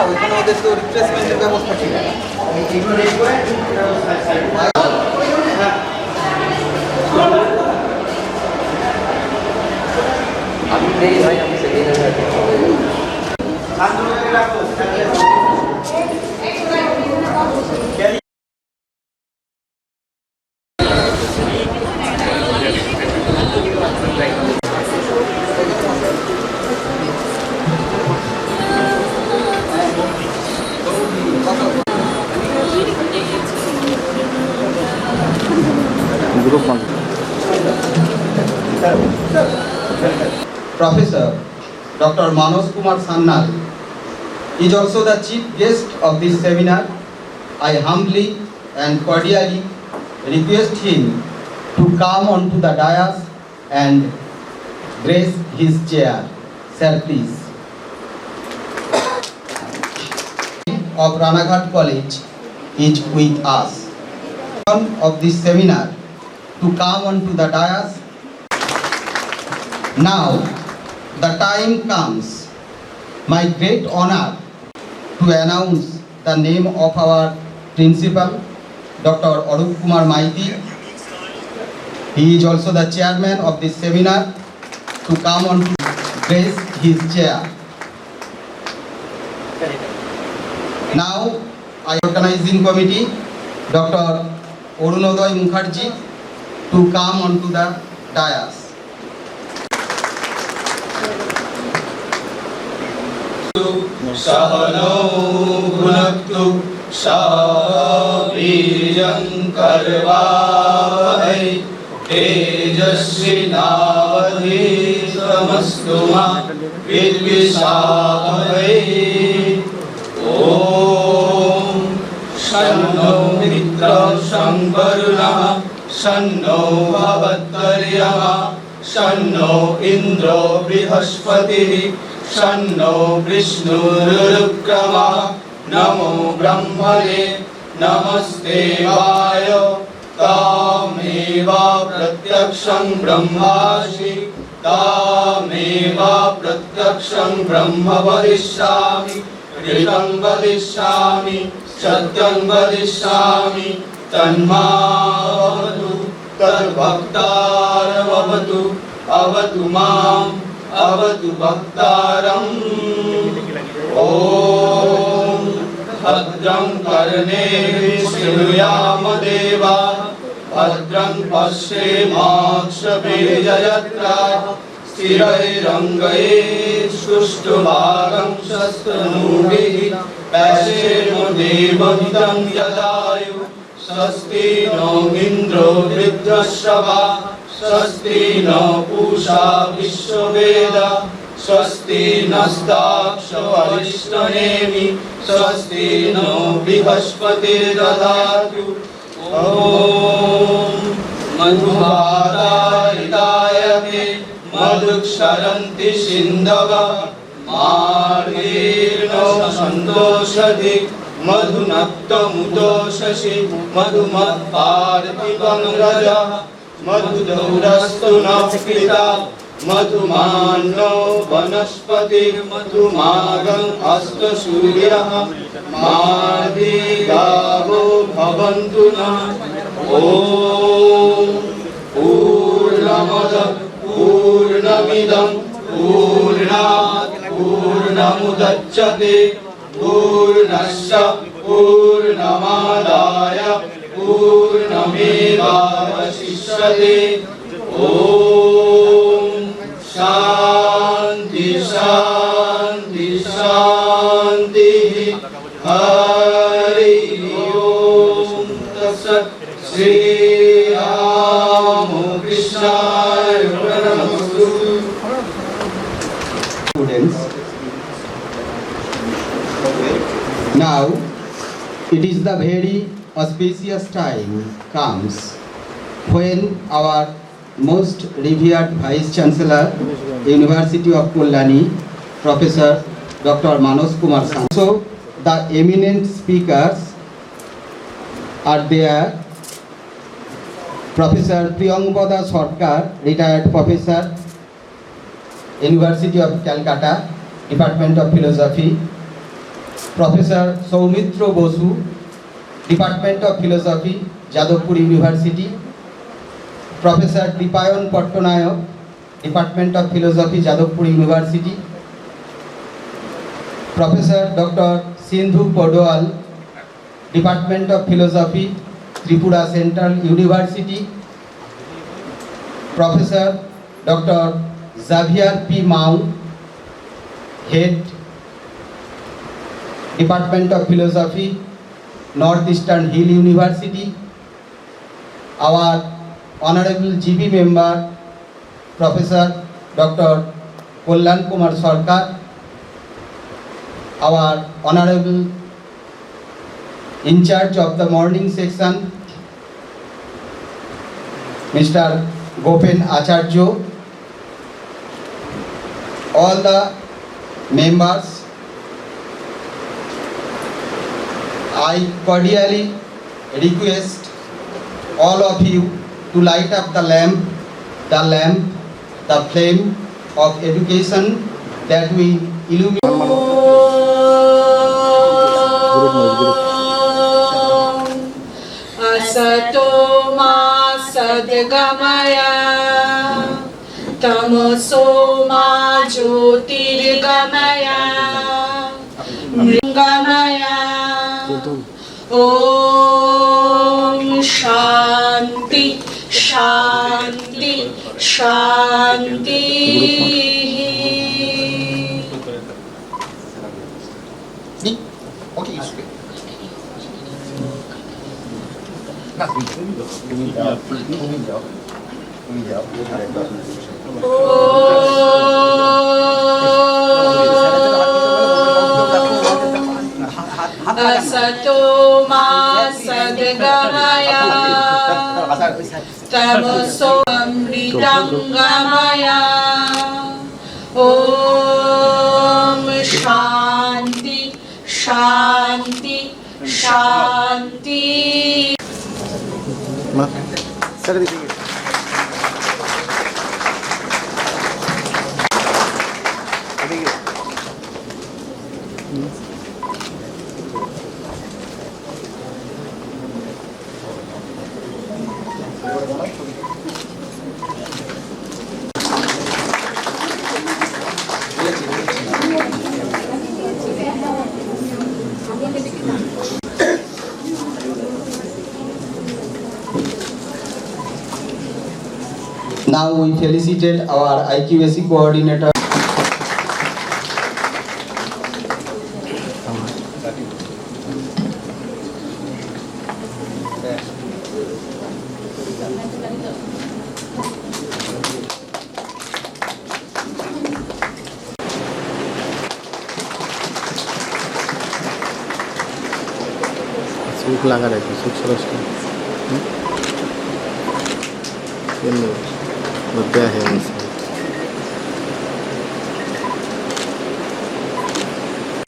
ওইখানে ওদের তো রিপ্লেসমেন্টের ব্যবস্থা ছিল। Professor Dr. Manos Kumar Sannal is also the chief guest of this seminar. I humbly and cordially request him to come onto the dais and grace his chair. Sir, please. Of RANAGHAT College is with us. Of this seminar to come onto the dais. Now the time comes, my great honor, to announce the name of our principal, Dr. Arup Kumar Maiti. He is also the chairman of this seminar to come on to grace his chair. Now, I organizing committee, Dr. Arunodoy Mukherjee, to come onto the dais. सहनो भुनक्तु वीर्यं करवावहै तेजस्विनावधीतमस्तु मा विद्विषावहै। ॐ शन्नो मित्रं शं वरुणः शन्नो भवत्वर्यमा शन्नो इन्द्रो बृहस्पतिः शन्नो विष्णुरुक्रमः। नमो ब्रह्मणे नमस्ते वाय तामेव प्रत्यक्षं ब्रह्मासि तामेव प्रत्यक्षं ब्रह्म वदिष्यामि ऋतं वदिष्यामि सत्यं वदिष्यामि तन्मावतु तद्भक्तारमवतु अवतु माम् अवतु भक्तारम्। ॐ भद्रं कर्णेभिः शृणुयाम देवा भद्रं पश्येमाक्षभिर्यजत्राः स्थिरैरङ्गैः सुष्ठुभागं शस्त्रनूभिः पश्येम देवहितं यदायु स्वस्ति नो इन्द्रो वृद्धश्रवा स्वस्ति न पूषा विश्ववेदा स्वस्ति नस्ताक्षो अरिष्टनेमि स्वस्ति नो बृहस्पतिर्दधातु। ॐ मधुवादायितायते मधुक्षरन्ति सिन्धवः मार्गेण सन्तोषति मधुनक्तमुदोषसि मधुमत्पार्थिवं रजः मधुदौरस्तु नः पिता मधुमानो वनस्पतिर्मधुमागं हस्त सूर्यः मार्गे गावो भवन्तु नः। ॐ पूर्णमदः पूर्णमिदं पूर्णात् पूर्णमुदच्यते पूर्णस्य पूर्णमादाय पूर्णमेवावशिष्यते। ॐ शान्ति शान्ति शान्तिः। हरि ओम तत्सत्। श्रीरामकृष्णाय प्रणमस्तु। Students, now it is the very auspicious time comes when our most revered Vice Chancellor, University of Kalyani, Professor Dr. Manos Kumar Sannal. So the eminent speakers are there. Professor Priyangbada Sarkar, retired professor, University of Calcutta, Department of Philosophy, Professor Soumitra Bosu, Department of Philosophy, Jadavpur University, Professor Dipayan Pattonayak, Department of Philosophy, Jadavpur University, Professor Dr. Sindhu Podwal, Department of Philosophy, Tripura Central University, Professor Dr. Xavier P. Mau, Head, Department of Philosophy, Northeastern Hill University, our Honorable GB Member, Professor Dr. Kollan Kumar Sarkar, our Honorable In charge of the morning section, Mr. Gopen Acharya, all the members, I cordially request all of you to light up the lamp, the flame of education that we illuminate. Asato ma sadgamaya, tamoso ma jyotirgamaya, mringamaya. Om Shanti Shanti Shanti. Okay, it's okay. Asato ma sadgamaya, tamoso amritangamaya. Om Shanti Shanti Shanti. Now we felicitate our IQAC coordinator. सूख लगा रहती सूख सरस मुद्दा है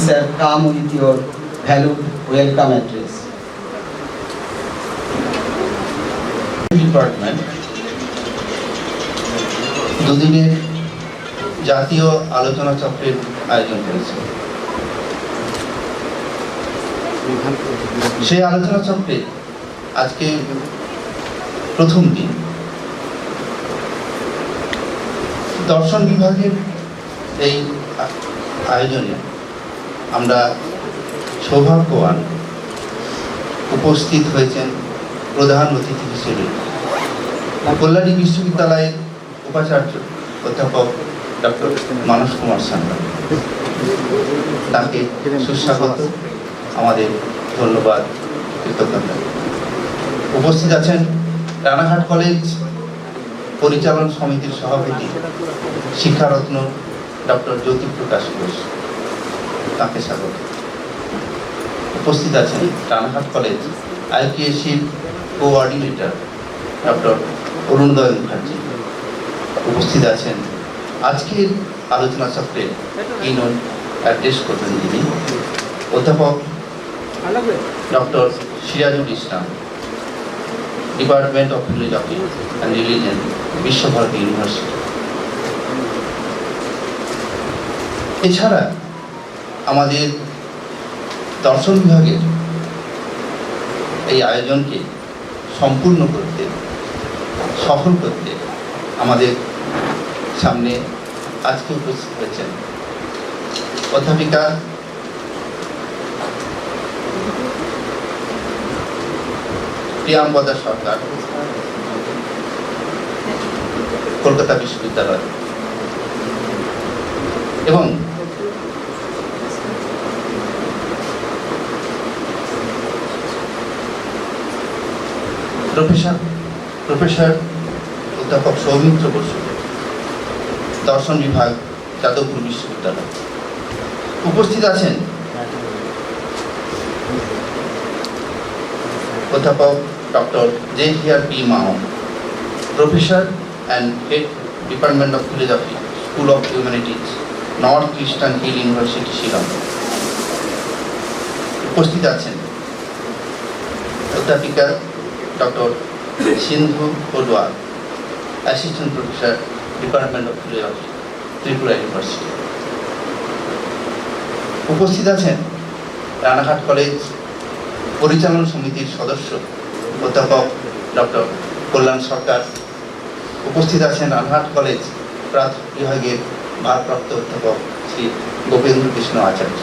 Sir, come with your valued welcome address. Department দুদিনের জাতীয় আলোচনা চক্রের আয়োজন করেছে। সেই আলোচনা চক্রে আজকে প্রথম দিন দর্শন বিভাগের এই আয়োজনে আমরা সৌভাগ্যবান উপস্থিত হয়েছেন প্রধান অতিথি হিসেবে কল্যাণী বিশ্ববিদ্যালয়ের উপাচার্য অধ্যাপক ডক্টর মানস কুমার সান্যাল। তাকে সুস্বাগত, আমাদের ধন্যবাদ, কৃতজ্ঞতা। উপস্থিত আছেন রানাঘাট কলেজ পরিচালন সমিতির সভাপতি শিক্ষারত্ন ডক্টর জ্যোতিপ্রকাশ ঘোষ, তাকে স্বাগত। উপস্থিত আছেন রানাঘাট কলেজ আইকিএসির কোঅর্ডিনেটর ডক্টর অরুণোদয় মুখার্জি। উপস্থিত আছেন আজকের আলোচনা চক্রে কিনোট অ্যাড্রেস করবেন যিনি অধ্যাপক doctor Sirajul Islam, department of philosophy and religion, Visva-Bharati university. এছাড়া আমাদের দর্শন বিভাগের এই আয়োজনকে সম্পূর্ণ করতে, সফল করতে আমাদের সামনে আজকে উপস্থিত হয়েছেন অধ্যাপিকা প্রিয়াঙ্গদা সরকার, কলকাতা বিশ্ববিদ্যালয়, এবং প্রফেসর অধ্যাপক সৌমিত্র বসু, দর্শন বিভাগ, যাদবপুর বিশ্ববিদ্যালয়। উপস্থিত আছেন অধ্যাপক doctor JHR Mao, professor and head department of philosophy, school of humanities, North Eastern Hill University, Shillong. উপস্থিত আছেন অধ্যাপিকা doctor Sindhu Paduar, assistant professor, department of philosophy, Tripura university. উপস্থিত আছেন রানাঘাট কলেজ পরিচালনা সমিতির সদস্য অধ্যাপক ডক্টর কল্যাণ সরকার। উপস্থিত আছেন রানাঘাট কলেজ প্রাথমিক বিভাগের ভারপ্রাপ্ত অধ্যাপক শ্রী গোপেন্দ্র কৃষ্ণ আচার্য,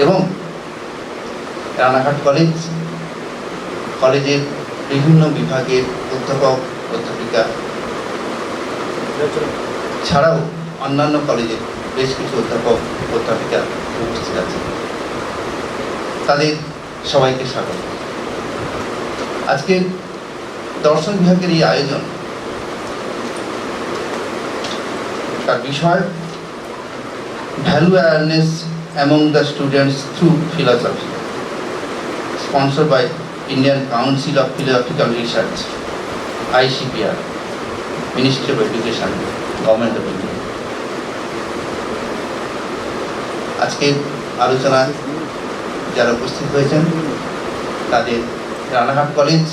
এবং রানাঘাট কলেজের বিভিন্ন বিভাগের অধ্যাপক অধ্যাপিকা ছাড়াও অন্যান্য কলেজের বেশ কিছু অধ্যাপক অধ্যাপিকা উপস্থিত আছেন। তাদের সবাইকে স্বাগত। আজকে দর্শন বিভাগের এই আয়োজন, তার বিষয় value awareness among the students through philosophy, sponsored by Indian Council of Philosophical Research, ICPR, Ministry of Education, Government of India। আজকে আলোচনায় যারা উপস্থিত হয়েছেন তাদের রানাঘাট কলেজ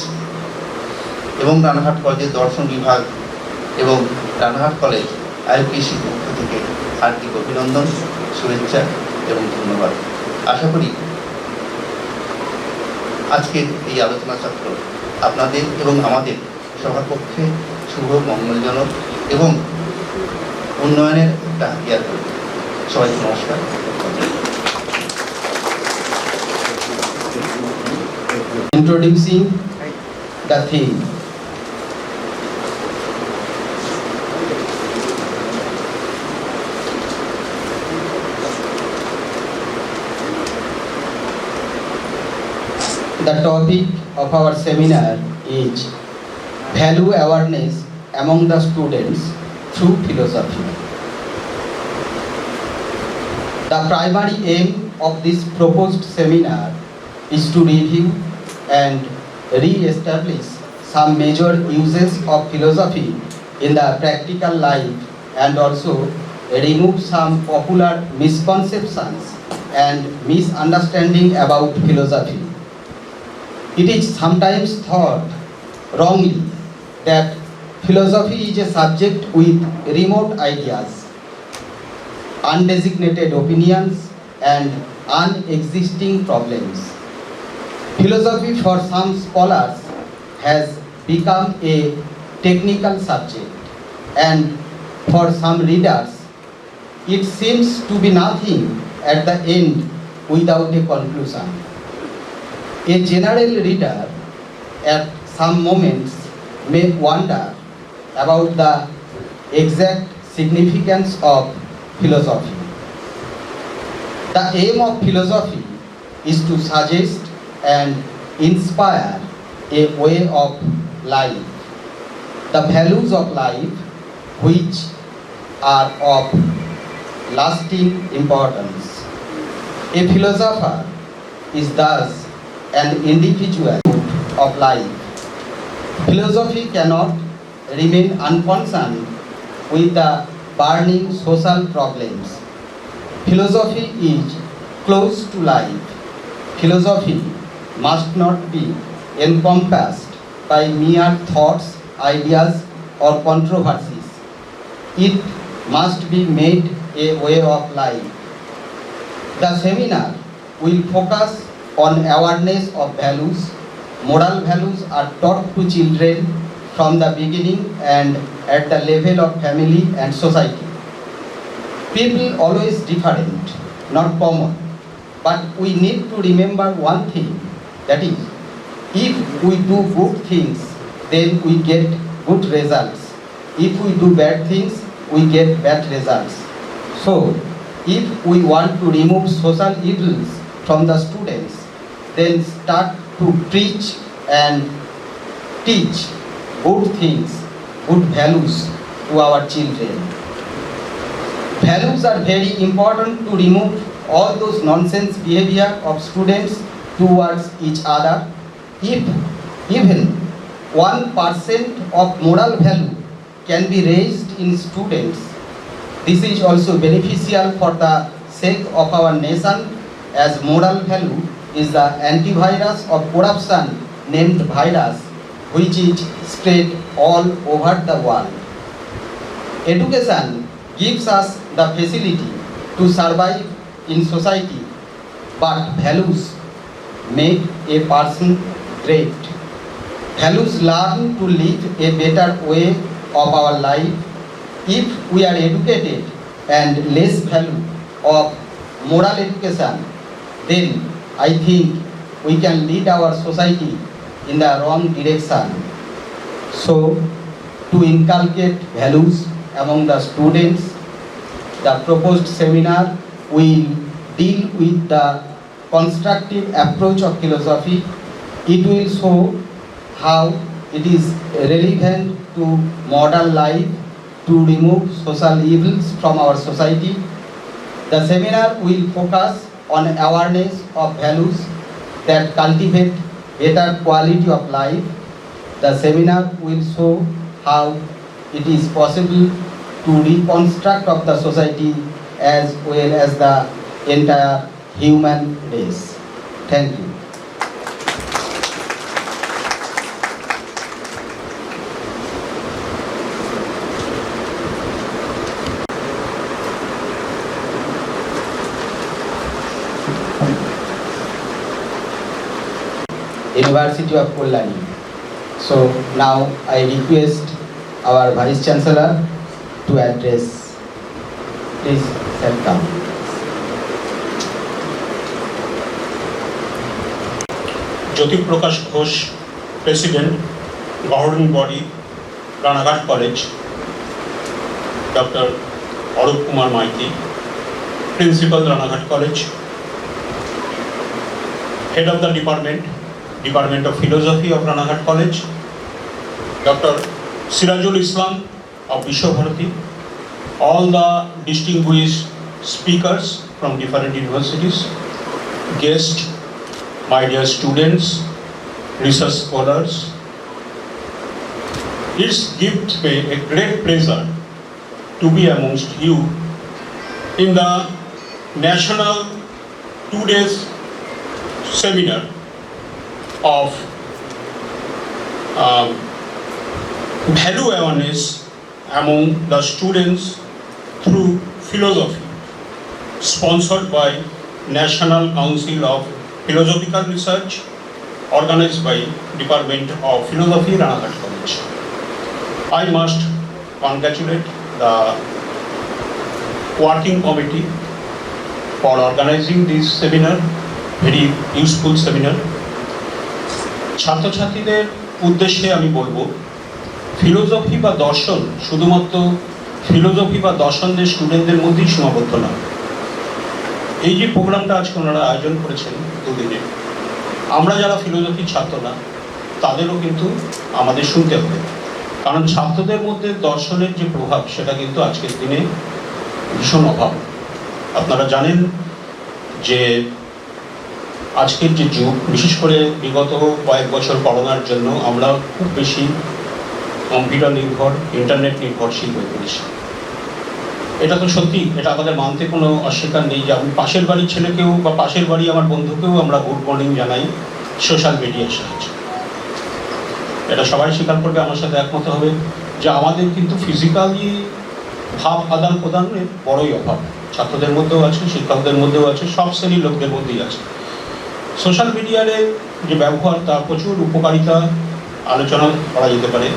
এবং রানাঘাট কলেজের দর্শন বিভাগ এবং রানাঘাট কলেজ IPC পক্ষ থেকে হার্দিক অভিনন্দন, শুভেচ্ছা এবং ধন্যবাদ। আশা করি আজকের এই আলোচনা চক্র আপনাদের এবং আমাদের সবার পক্ষে শুভ, মঙ্গলজনক এবং উন্নয়নের একটা হাতিয়ার করবে। সবাইকে নমস্কার। Introducing the theme. The topic of our seminar is value awareness among the students through philosophy. The primary aim of this proposed seminar is to review and re-establish some major uses of philosophy in the practical life and also remove some popular misconceptions and misunderstanding about philosophy. It is sometimes thought wrongly that philosophy is a subject with remote ideas, undesignated opinions, and unexisting problems. Philosophy for some scholars has become a technical subject, and for some readers it seems to be nothing at the end without a conclusion. A general reader at some moments may wonder about the exact significance of philosophy. The aim of philosophy is to suggest and inspire a way of life, the values of life which are of lasting importance. A philosopher is thus an individual of life. Philosophy cannot remain unconcerned with the burning social problems. Philosophy is close to life. Philosophy must not be encompassed by mere thoughts, ideas, or controversies. It must be made a a way of life. The seminar will focus on awareness of values. Moral values are taught to children from the beginning and at the level of family and society. People always different, not common. But we need to remember one thing, that is, if we do good things, then we get good results. If we do bad things, we get bad results. So, if we want to remove social evils from the students, then start to preach and teach good things, good values to our children. Values are very important to remove all those nonsense behavior of students towards each other. If even 1% of moral value can be raised in students, this is also beneficial for the sake of our nation, as moral value is the antivirus of corruption named virus, which is spread all over the world. Education gives us the facility to survive in society, but values make a person great. Values learn to live a better way of our life. If we are educated and less value of moral education, then I think we can lead our society in the wrong direction. So, to inculcate values among the students, the proposed seminar will deal with the constructive approach of philosophy. It will show how it is relevant to modern life to remove social evils from our society. The seminar will focus on awareness of values that cultivate better quality of life. The seminar will show how it is possible to reconstruct of the society as well as the entire human race. Thank you. University of Kolkata. So now I request our Vice Chancellor to address. Please welcome. Jyoti Prakash Ghosh, President, Governing Body, RANAGHAT College. Dr. Arup Kumar Maiti, Principal, RANAGHAT College. Head of the Department of Philosophy of RANAGHAT College. Dr. Sirajul Islam of Vishwabharati. All the distinguished speakers from different universities, guests, my dear students, research scholars. It gives me a great pleasure to be amongst you in the national 2 days seminar of value awareness among the students through philosophy, sponsored by National Council of Philosophical Research, organized by Department of Philosophy, RANAGHAT College. I must congratulate the working committee for organizing this seminar, very useful seminar. ছাত্রছাত্রীদের উদ্দেশ্যে আমি বলবো, philosophy বা দর্শন শুধুমাত্র philosophy বা দর্শনদের স্টুডেন্টদের মধ্যেই সীমাবদ্ধ না। এই যে প্রোগ্রামটা আজকে ওনারা আয়োজন করেছেন দুদিনে, আমরা যারা ফিলোসফির ছাত্র না তাদেরও কিন্তু আমাদের শুনতে হবে, কারণ ছাত্রদের মধ্যে দর্শনের যে প্রভাব সেটা কিন্তু আজকের দিনে ভীষণ অভাব। আপনারা জানেন যে আজকের যে যুগ, বিশেষ করে বিগত কয়েক বছর করোনার জন্য আমরা খুব বেশি কম্পিউটার নির্ভর, ইন্টারনেট নির্ভরশীল হয়ে পড়েছি। এটা তো সত্যি, এটা আমাদের মানতে কোনো অস্বীকার নেই যে আমি পাশের বাড়ির ছেলেকেও বা পাশের বাড়ি আমার বন্ধুকেও আমরা গুড মর্নিং জানাই সোশ্যাল মিডিয়ার সাহায্যে। এটা সবাই স্বীকার করবে, আমার সাথে একমত হবে যে আমাদের কিন্তু ফিজিক্যালি ভাব আদান প্রদানের বড়ই অভাব। ছাত্রদের মধ্যেও আছে, শিক্ষকদের মধ্যেও আছে, সব শ্রেণীর লোকদের মধ্যেই আছে। সোশ্যাল মিডিয়ার যে ব্যবহার, তার প্রচুর উপকারিতা আলোচনা করা যেতে পারে,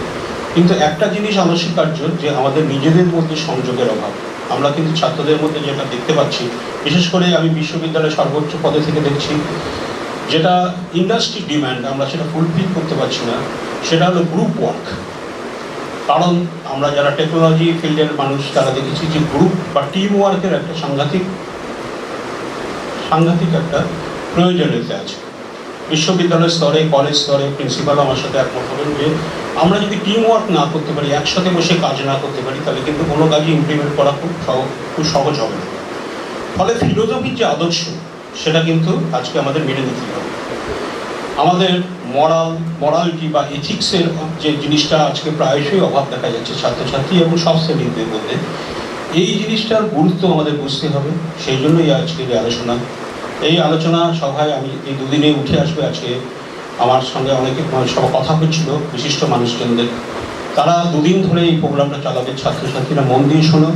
কিন্তু একটা জিনিস অনস্বীকার্য যে আমাদের নিজেদের মধ্যে সংযোগের অভাব। আমরা কিন্তু ছাত্রদের মধ্যে যেটা দেখতে পাচ্ছি, বিশেষ করে আমি বিশ্ববিদ্যালয়ের সর্বোচ্চ পদে থেকে দেখছি, যেটা ইন্ডাস্ট্রি ডিম্যান্ড, আমরা সেটা ফুলফিল করতে পারছি না, সেটা হলো গ্রুপ ওয়ার্ক। কারণ আমরা যারা টেকনোলজি ফিল্ডের মানুষ, তারা দেখেছি যে গ্রুপ বা টিম ওয়ার্কের একটা সাংঘাতিক একটা প্রয়োজনীয়তা আছে। বিশ্ববিদ্যালয় স্তরে, কলেজ স্তরে প্রিন্সিপাল আমার সাথে একমত হবেন যে আমরা যদি টিম ওয়ার্ক না করতে পারি, একসাথে বসে কাজ না করতে পারি, তাহলে কিন্তু কোনো কাজই ইমপ্লিমেন্ট করা খুব সহজ হবে না। ফলে ফিলোসফির যে আদর্শ, সেটা কিন্তু আজকে আমাদের মেনে নিতে হবে। আমাদের মরালিটি বা এথিক্সের যে জিনিসটা আজকে প্রায়শই অভাব দেখা যাচ্ছে ছাত্রছাত্রী এবং সব শ্রেণীদের মধ্যে, এই জিনিসটার গুরুত্ব আমাদের বুঝতে হবে। সেই জন্যই আজকের এই আলোচনা সভায় আমি এই দুদিনে উঠে আসবে। আজকে আমার সঙ্গে অনেকে সব কথা হচ্ছিল বিশিষ্ট মানুষজনদের, তারা দুদিন ধরে এই প্রোগ্রামটা চালাবে। ছাত্রছাত্রীরা মন দিয়ে শোনো।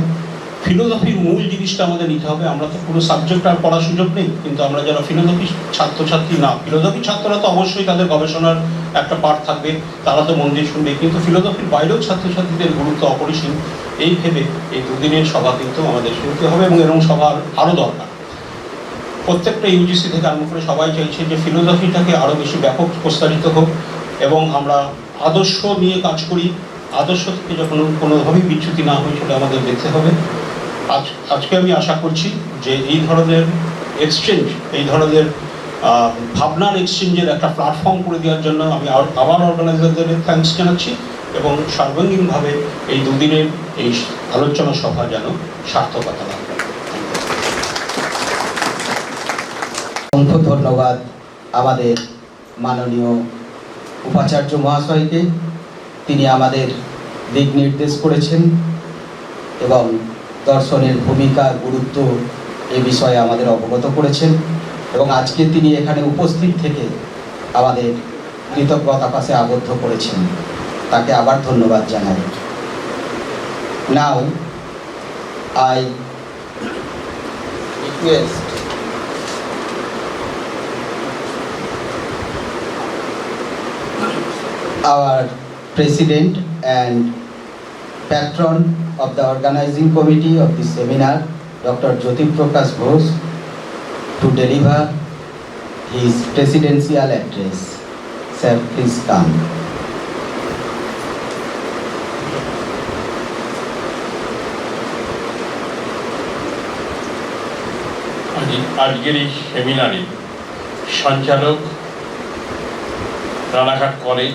ফিলোসফির মূল জিনিসটা আমাদের নিতে হবে। আমরা তো পুরো সাবজেক্ট আর পড়ার সুযোগ নেই, কিন্তু আমরা যারা ফিলোসফি ছাত্রছাত্রী না, ফিলোসফি ছাত্ররা তো অবশ্যই তাদের গবেষণার একটা পার্ট থাকবে, তারা তো মন দিয়ে শুনবে, কিন্তু ফিলোসফির বাইরেও ছাত্রছাত্রীদের গুরুত্ব অপরিসীম। এই ভেবে এই দুদিনের সভা কিন্তু আমাদের শুনতে হবে, এবং এরকম সভা আরও দরকার। প্রত্যেকটা ইউজিসি থেকে আরম্ভ করে সবাই চাইছে যে ফিলোসফিটাকে আরও বেশি ব্যাপক প্রস্তারিত হোক, এবং আমরা আদর্শ নিয়ে কাজ করি। আদর্শ থেকে যখন কোনোভাবেই বিচ্যুতি না হয়, সেটা আমাদের দেখতে হবে। আজকে আমি আশা করছি যে এই ধরনের এক্সচেঞ্জ, এই ধরনের ভাবনার এক্সচেঞ্জের একটা প্ল্যাটফর্ম করে দেওয়ার জন্য আমি আবার অর্গানাইজারদের থ্যাঙ্কস জানাচ্ছি, এবং সার্বাঙ্গীনভাবে এই দুদিনের এই আলোচনা সভা যেন সার্থকতা লাভ করে। অসংখ্য ধন্যবাদ আমাদের মাননীয় উপাচার্য মহাশয়কে। তিনি আমাদের দিক নির্দেশ করেছেন এবং দর্শনের ভূমিকা, গুরুত্ব এ বিষয়ে আমাদের অবগত করেছেন, এবং আজকে তিনি এখানে উপস্থিত থেকে আমাদের কৃতজ্ঞতা পাশে আবদ্ধ করেছেন। তাকে আবার ধন্যবাদ জানাই। Now I request our President and Patron of the organizing committee of this seminar, Dr. Jyoti Prakash Ghosh, to deliver his presidential address. Sir, please come. আজকের এই সেমিনারে সঞ্চালক, রানাঘাট কলেজ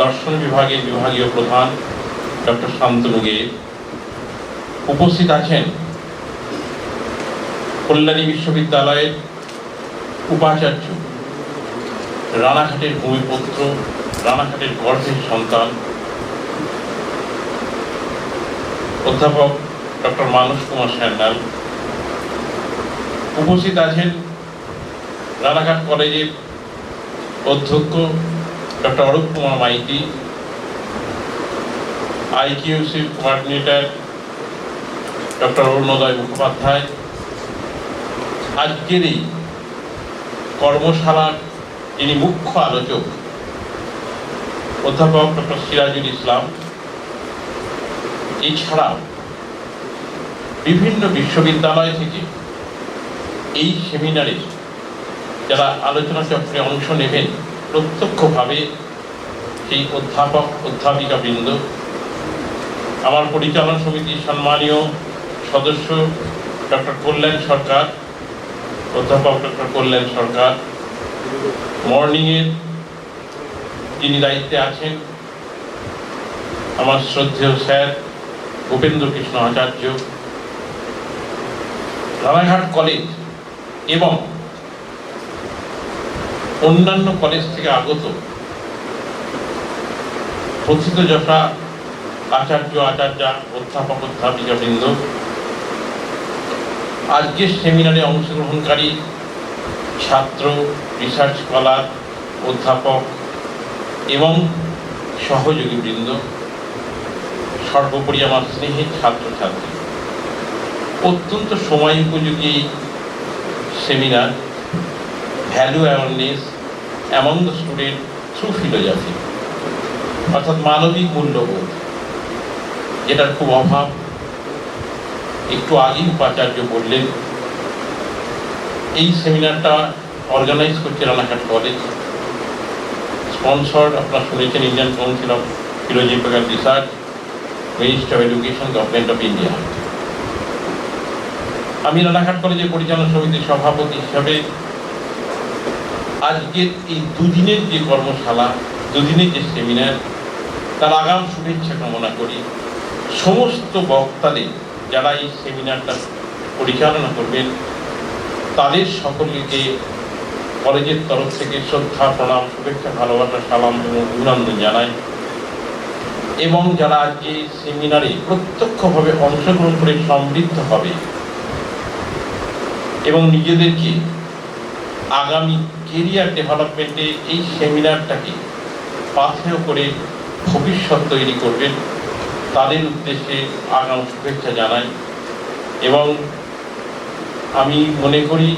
দর্শন বিভাগের বিভাগীয় প্রধান ডক্টর শান্তনু গে, উপস্থিত আছেন কল্যাণী বিশ্ববিদ্যালয়ের উপাচার্য, রানাঘাটের ভূমিপুত্র, রানাঘাটের গর্ভের সন্তান অধ্যাপক ডক্টর মানস কুমার স্যান্যাল, উপস্থিত আছেন রানাঘাট কলেজের অধ্যক্ষ ডক্টর অরূপ কুমার মাইতি, আইকিউসির কোঅর্ডিনেটর ডক্টর অরুণোদয় মুখোপাধ্যায়, আজকের এই কর্মশালার যিনি মুখ্য আলোচক অধ্যাপক ডক্টর সিরাজুল ইসলাম, এছাড়াও বিভিন্ন বিশ্ববিদ্যালয় থেকে এই সেমিনারে যারা আলোচনা চক্রে অংশ নেবেন প্রত্যক্ষভাবে সেই অধ্যাপক অধ্যাপিকাবৃন্দ, আমার পরিচালনা সমিতির সম্মানীয় সদস্য ডক্টর কল্যাণ সরকার, অধ্যাপক ডক্টর কল্যাণ সরকার, মর্নিংয়ের যিনি দায়িত্বে আছেন আমার শ্রদ্ধেয় স্যার ভূপেন্দ্র কৃষ্ণ আচার্য, রানাঘাট কলেজ এবং অন্যান্য কলেজ থেকে আগত প্রথিতযশা আচার্য, আচার্যা, অধ্যাপক, অধ্যাপিকাবৃন্দ, আজকের সেমিনারে অংশগ্রহণকারী ছাত্র, রিসার্চ স্কলার, অধ্যাপক এবং সহযোগীবৃন্দ, সর্বোপরি আমার স্নেহের ছাত্রছাত্রী, অত্যন্ত সময় উপযোগী seminar, value awareness among the student through philosophy, অর্থাৎ মানবিক মূল্যবোধ, যেটার খুব অভাব। একটু আগেই উপাচার্য বললেন, এই সেমিনারটা অর্গানাইজ করছে রানাঘাট কলেজ, স্পন্সর্ড আপনারা শুনেছেন Indian council of philosophical research, ministry of education, government of India. আমি রানাঘাট কলেজের পরিচালনা সমিতির সভাপতি হিসাবে আজকের এই দুদিনের যে কর্মশালা, দুদিনের যে সেমিনার, তার আগাম শুভেচ্ছা কামনা করি। সমস্ত বক্তাদের যারা এই সেমিনারটা পরিচালনা করবেন তাদের সকলকে কলেজের তরফ থেকে শ্রদ্ধা, প্রণাম, শুভেচ্ছা, ভালোবাসা, সালাম এবং অভিনন্দন জানাই। এবং যারা আজকে সেমিনারে প্রত্যক্ষভাবে অংশগ্রহণ করে সমৃদ্ধ হবে এবং নিজেদেরকে আগামী কেরিয়ার ডেভেলপমেন্টে এই সেমিনারটাকে পাথেয় করে ভবিষ্যৎ তৈরি করবেন, তাদের উদ্দেশ্যে আগাম শুভেচ্ছা জানাই। এবং আমি মনে করি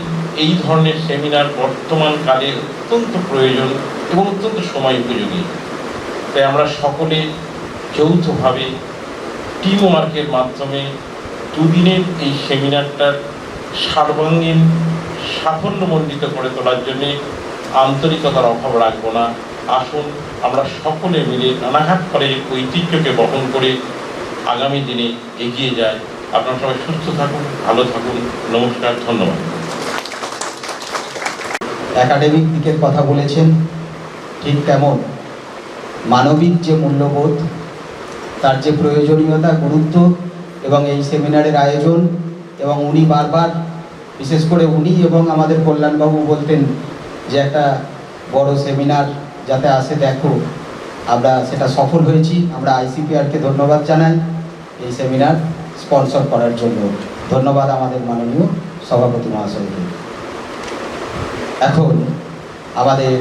এই ধরনের সেমিনার বর্তমান কালে অত্যন্ত প্রয়োজন এবং অত্যন্ত সময় উপযোগী। তাই আমরা সকলে যৌথভাবে টিম ওয়ার্কের মাধ্যমে দুদিনের এই সেমিনারটার সর্বাঙ্গীন সাফল্যমণ্ডিত করে তোলার জন্যে আন্তরিকতার অভাব রাখবো না। আসুন আমরা সকলে মিলে রানাঘাট কলেজের ঐতিহ্যকে বহন করে আগামী দিনে এগিয়ে যাই। আপনারা সবাই সুস্থ থাকুন, ভালো থাকুন। নমস্কার, ধন্যবাদ। একাডেমিক দিকের কথা বলেছেন, ঠিক তেমন মানবিক যে মূল্যবোধ, তার যে প্রয়োজনীয়তা, গুরুত্ব এবং এই সেমিনারের আয়োজন, এবং উনি বারবার, বিশেষ করে উনি এবং আমাদের কল্যাণবাবু বলতেন যে একটা বড় সেমিনার যাতে আসে দেখো, আমরা সেটা সফল হয়েছি। আমরা ICPRকে ধন্যবাদ জানাই এই সেমিনার স্পন্সর করার জন্য। ধন্যবাদ আমাদের মাননীয় সভাপতি মহাশয়কে। এখন আমাদের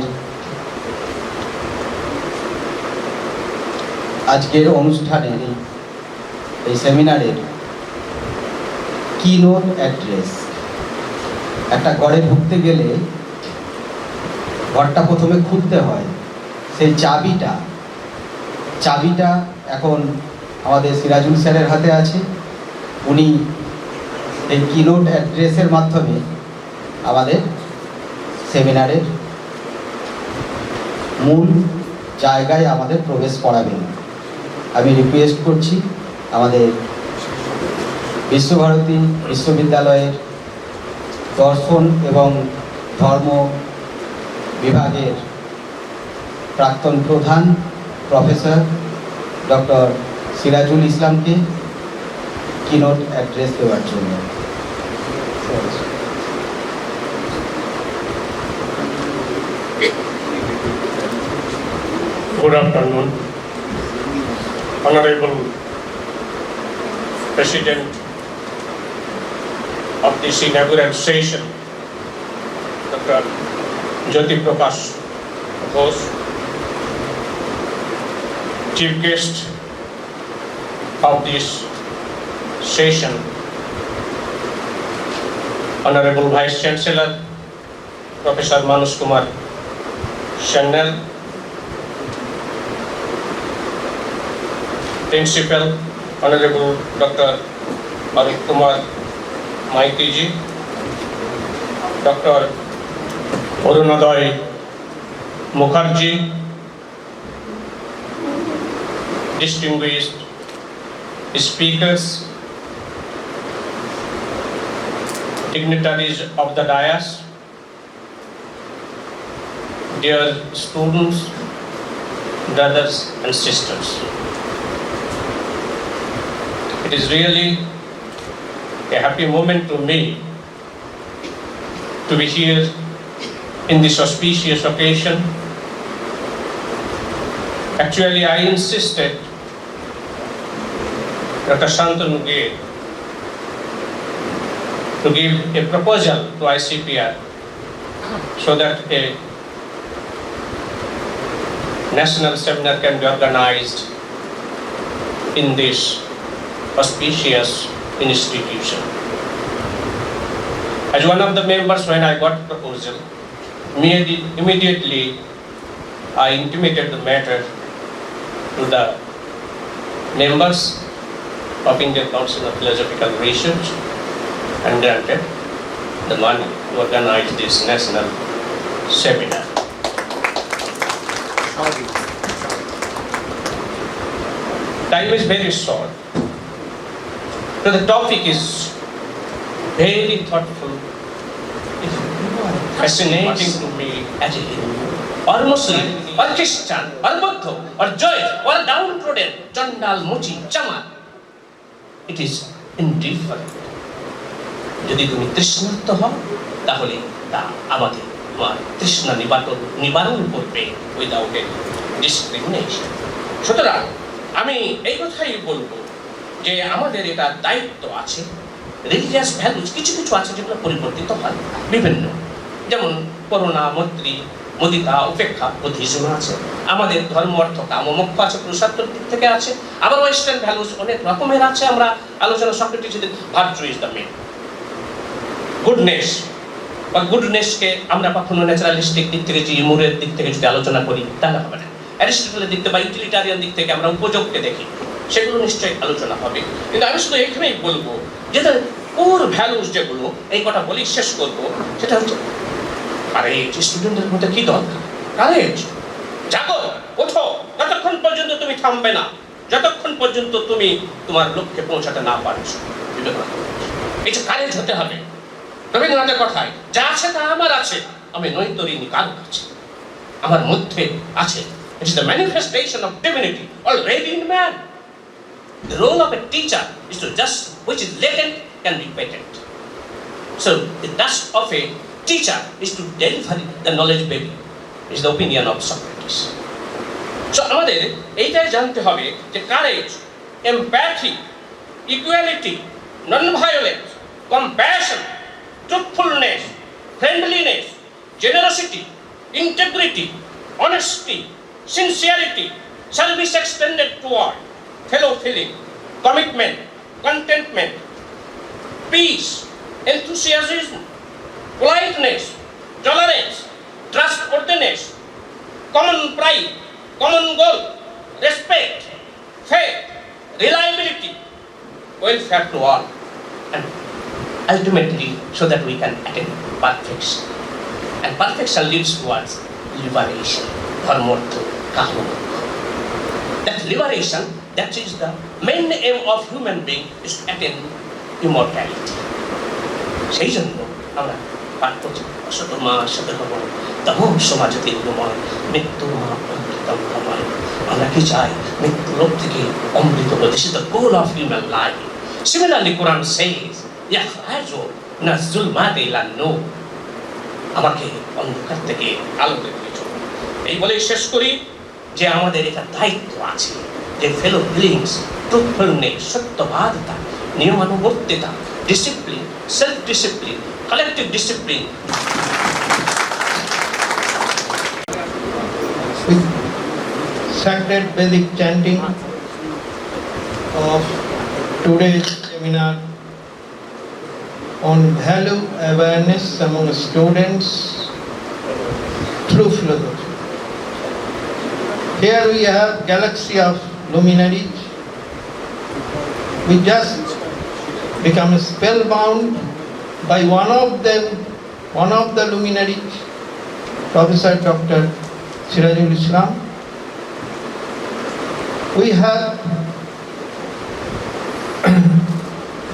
আজকের অনুষ্ঠানের এই সেমিনারের কিনোট অ্যাড্রেস। একটা ঘরে ঢুকতে গেলে ঘরটা প্রথমে খুলতে হয়, সেই চাবিটা এখন আমাদের সিরাজুল স্যারের হাতে আছে। উনি এই কিনোট অ্যাড্রেসের মাধ্যমে আমাদের সেমিনারের মূল জায়গায় আমাদের প্রবেশ করাবেন। আমি রিকোয়েস্ট করছি আমাদের বিশ্বভারতী বিশ্ববিদ্যালয়ের দর্শন এবং ধর্ম বিভাগের প্রাক্তন প্রধান প্রফেসর ডক্টর সিরাজুল ইসলামকে কিনোট অ্যাড্রেস দেওয়ার জন্য। Good afternoon, Honorable President of this inaugural session, Dr. Jyoti Prakash Ghosh, Chief Guest of this session, Honorable Vice Chancellor Professor Manoj Kumar Shanel, Principal Honorable Dr. Arun Kumar Maiti ji, Dr. Arunodoy Mukherjee, distinguished speakers, dignitaries of the dais, dear students, brothers and sisters. It is really a happy moment to me to be here in this auspicious occasion. Actually, I insisted Dr. Shantanu to give a proposal to ICPR so that a national seminar can be organized in this auspicious institution. As one of the members, when I got proposal, immediately I intimated the matter to the members of Indian Council of Philosophical Research and granted the money to organize this national seminar. Time is very short. So the topic is very thoughtful, it's fascinating to me as a Hindu, or Muslim, or Christian, or Buddha, or Jewish, or downtrodden, Chandal, Muchi, Chamar. It is indifferent. যদি তুমি তৃষ্ণার্ত হও তাহলে তা আমাদের তোমার তৃষ্ণা নিবারণ করবে without any discrimination. সুতরাং আমি এই কথাই বলবো যে আমাদের এটা দায়িত্ব আছে। রিলিজিয়াস ভ্যালুজ কিছু কিছু আছে যেগুলো পরিবর্তিত হয় বিভিন্ন, যেমন করুণা, মৈত্রী, মুদিতা, উপেক্ষা, বুদ্ধিজম আছে। আমাদের ধর্ম, অর্থ, কাম, মোক্ষ আছে, পুরুষার্থের দিক থেকে আছে। আবার ওয়েস্টার্ন ভ্যালুজ অনেক রকমের আছে। আমরা আলোচনা Socrates virtue is the mean. Goodness বা গুডনেসকে আমরা কখনো ন্যাচারালিস্টিক দিক থেকে, যে ইমোরের দিক থেকে যদি আলোচনা করি তাহলে হবে না। অ্যারিস্টটলের দিক থেকে বা ইউটিলিটারিয়ান দিক থেকে আমরা উপযোগকে দেখি, সেগুলো নিশ্চয়ই আলোচনা হবে। কিন্তু আমি শুধু এখানেই বলবো যে কোর ভ্যালুজ যেগুলো, এই কথা বলেই শেষ করবো, সেটা হচ্ছে কারেজ। স্টুডেন্টের মধ্যে কি দরকার? কারেজ। জাগো, ওঠো, যতক্ষণ পর্যন্ত তুমি থামবে না, যতক্ষণ পর্যন্ত তুমি তোমার লক্ষ্যে পৌঁছাতে না পারছো। এই যে কারেজ হতে হবে। রবীন্দ্রনাথের কথায় যা আছে তা আমার আছে, আমি নৈতরিণী কারো কাছে, আমার মধ্যে আছে। It is the manifestation of divinity already in man. The role of a teacher is to just which is latent can be patent. So the task of a teacher is to deliver the knowledge baby. Is the opinion of Socrates. So আমাদের এইটাই জানতে হবে যে courage, empathy, equality, non violence, compassion, truthfulness, friendliness, generosity, integrity, honesty, sincerity, service extended toward, fellow feeling, commitment, contentment, peace, enthusiasm, politeness, tolerance, trustworthiness, common pride, common goal, respect, faith, reliability, welfare to all, and ultimately so that we can attain perfection. And perfection leads towards liberation, dharmartha, kama. That liberation, that is the main aim of human being, is to attain immortality. সেই জন্য আমরা পাঠ করছি অসতমা সততম তমো সমাজতে গুণময় মৃত্যু মা অমৃতম গময়। আমরা কি চাই? মৃত্যু লোক থেকে অমৃত। This is the goal of human life. Similarly, Quran says, ইয়াখরাজু মিনাজ যুলমাতি ইলান নূর, আমাকে অন্ধকার থেকে আলোতে নিয়ে চলো। এই বলে শেষ করি যে আমাদের এটা দায়িত্ব আছে যে ফেলো ফিলিংস, ট্রুথফুলনেস, সত্যবাদিতা, নিয়মানুবর্তিতা, discipline, self discipline, collective discipline. Sacred Vedic chanting of today's seminar on value awareness among students through philosophy. Here we have galaxy of luminaries. We just become spellbound by one of the luminaries, Professor Dr. Sirajul Islam. We have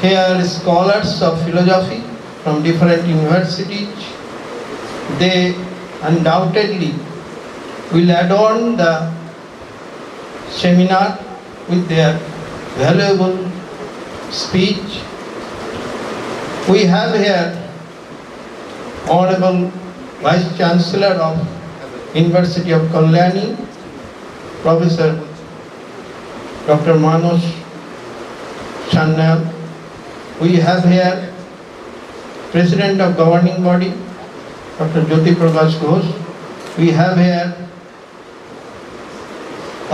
here scholars of philosophy from different universities. They undoubtedly will adorn the seminar with their valuable speech. We have here Honorable Vice Chancellor of University of Kalyani, Professor Dr. Manoj Channel. We have here President of Governing Body, Dr. Jyoti Prakash Ghosh. We have here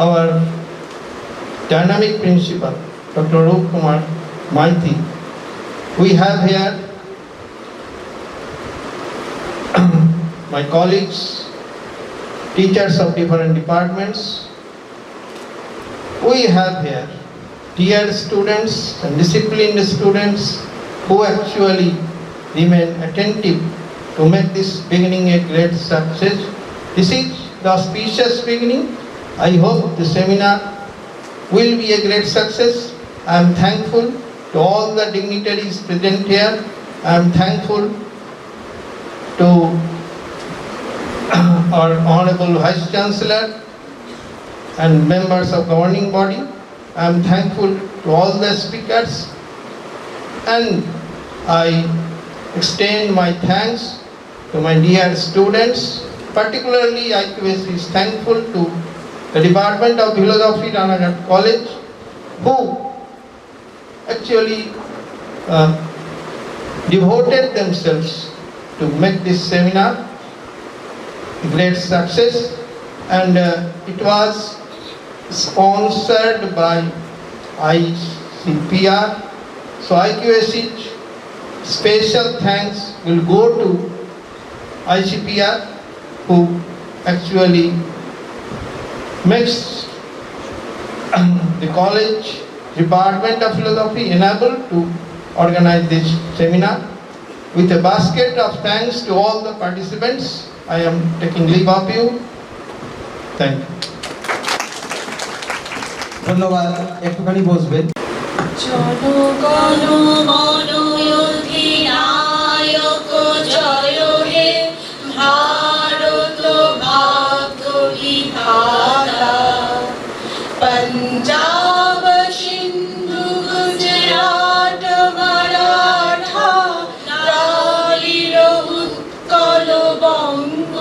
our dynamic principal, Dr. Arup Kumar Maiti. We have here my colleagues, teachers of different departments. We have here dear students and disciplined students who actually remain attentive to make this beginning a great success. This is the auspicious beginning. I hope the seminar will be a great success. I am thankful to all the dignitaries present here. I am thankful to our Honorable Vice Chancellor and members of governing body. I am thankful to all the speakers, and I extend my thanks to my dear students. Particularly, IQS is thankful to the Department of Philosophy, RANAGHAT College, who actually devoted themselves to make this seminar a great success, and it was sponsored by ICPR. So IQS's special thanks will go to ICPR, who actually makes the college Department of Philosophy enable to organize this seminar. With a basket of thanks to all the participants, I am taking leave of you. Thank you. ধন্যবাদ, একটুখানি বসবেন। জনগণ মন অধিনায়ক জয় হে ভারত ভাগ্য বিধাতা, পঞ্জাব সিন্ধু গুজরাট মারাঠা দ্রাবিড় উৎকল বঙ্গ,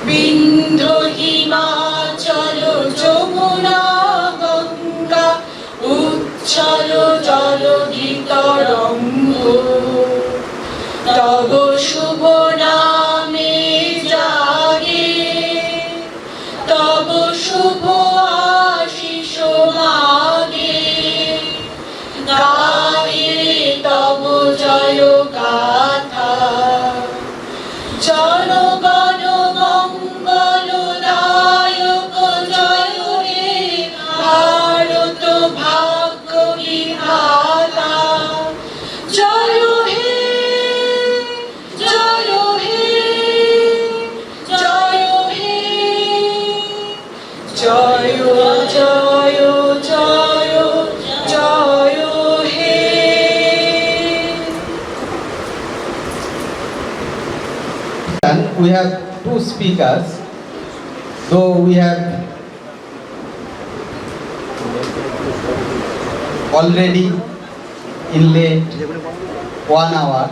বিন্ধ্য হিমাচল যমুনা গঙ্গা উচ্ছল জলধি তরঙ্গ, তব শুভ নামে জাগে, তব শুভ আশিস মাগে, গায়ে তব জয় গাথা। জনগণ মঙ্গলদায়ক জয় হে ভারত ভাগ্য বিধাতা, জয় হে জয় হে জয় হে জয় জয় জয় জয় হে। And we have two speakers, though we have already in late 1 hour.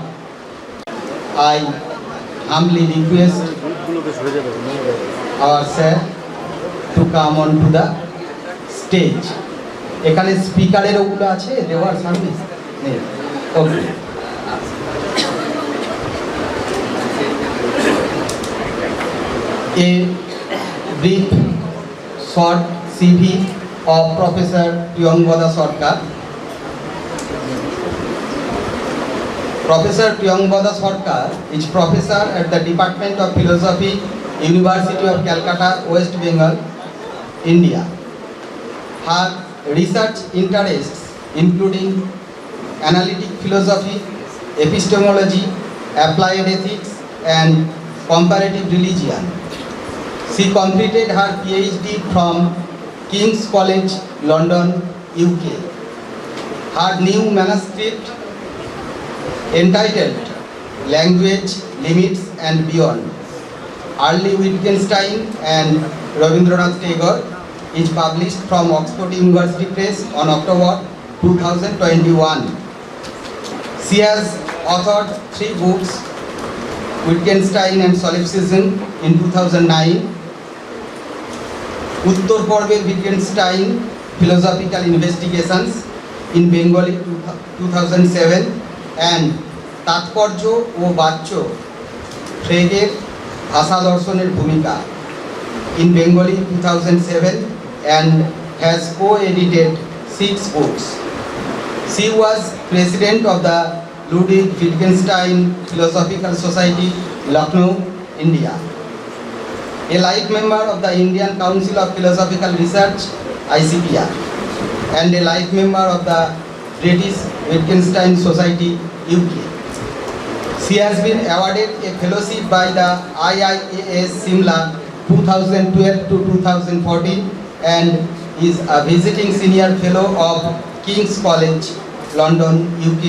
I humbly request our sir to come on to the stage. এখানে স্পিকারের ওগুলো আছে দেওয়ার সার্ভিস নেই, ওকে। A brief short CV of Professor Priyangbada Sarkar. Professor Priyangbada Sarkar is professor at the Department of Philosophy, University of Calcutta, West Bengal, India. Her research interests including analytic philosophy, epistemology, applied ethics, and comparative religion. She completed her PhD from King's College, London, UK. Her new manuscript entitled Language, Limits and Beyond, Early Wittgenstein and Rabindranath Tagore, is published from Oxford University Press on October 2021. She has authored 3 books, Wittgenstein and Solipsism in 2009, Uttor Porber Wittgenstein Philosophical Investigations in Bengali 2007, and তাৎপর্য ও বাচ্য ফ্রেগের ভাষা দর্শনের ভূমিকা in Bengali 2007 and has co-edited 6 books. She was president of the Ludwig Wittgenstein Philosophical Society, Lucknow, India. A life member of the Indian Council of Philosophical Research, ICPR, and a life member of the British Wittgenstein Society, UK. She has been awarded a fellowship by the IIAS Simla 2012 to 2014 and is a visiting senior fellow of King's College, London, UK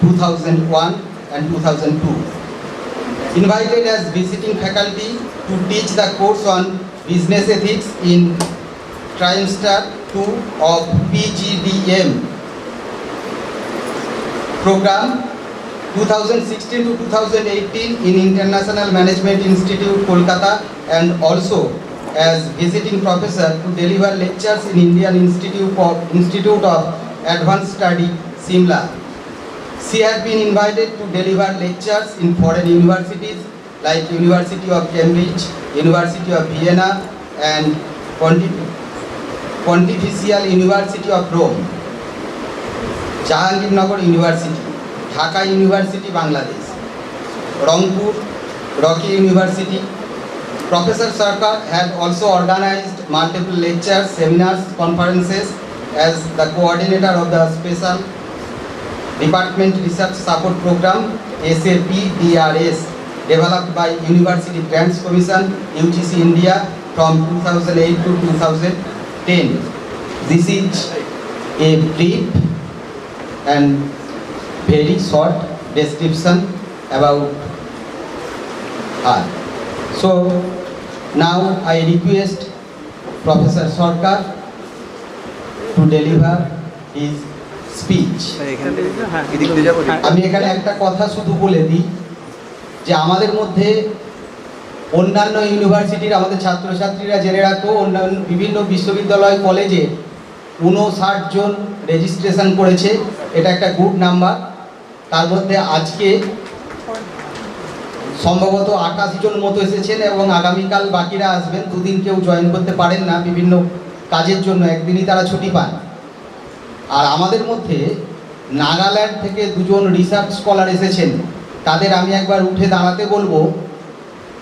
2001 and 2002. Invited as visiting faculty to teach the course on business ethics in trimester 2 of PGDM program 2016 to 2018 in International Management Institute, Kolkata, and also as visiting professor to deliver lectures in Indian Institute of Advanced Study, Simla. She has been invited to deliver lectures in foreign universities like University of Cambridge, University of Vienna, and Pontifical University of Rome, Jahangirnagar University, Dhaka University, Bangladesh, Rangpur, Rocky University. Professor Sarkar has also organized multiple lectures, seminars, conferences as the coordinator of the Special Department Research Support Program, SAPDRS, developed by University Grants Commission, UGC India from 2008 to 2010. This is a brief and very short description about her. So now I request Professor Sarkar to deliver his speech. আমি এখানে একটা কথা শুধু বলে দিই যে আমাদের মধ্যে অন্যান্য ইউনিভার্সিটির আমাদের ছাত্রছাত্রীরা জেনে রাখো অন্যান্য বিভিন্ন বিশ্ববিদ্যালয় কলেজে 59 জন রেজিস্ট্রেশন করেছে, এটা একটা গুড নাম্বার। তার মধ্যে আজকে সম্ভবত 88 জন মতো এসেছেন এবং আগামীকাল বাকিরা আসবেন। দুদিন কেউ জয়েন করতে পারেন না বিভিন্ন কাজের জন্য, একদিনই তারা ছুটি পান। আর আমাদের মধ্যে নাগাল্যান্ড থেকে 2 জন রিসার্চ স্কলার এসেছেন, তাদের আমি একবার উঠে দাঁড়াতে বলবো।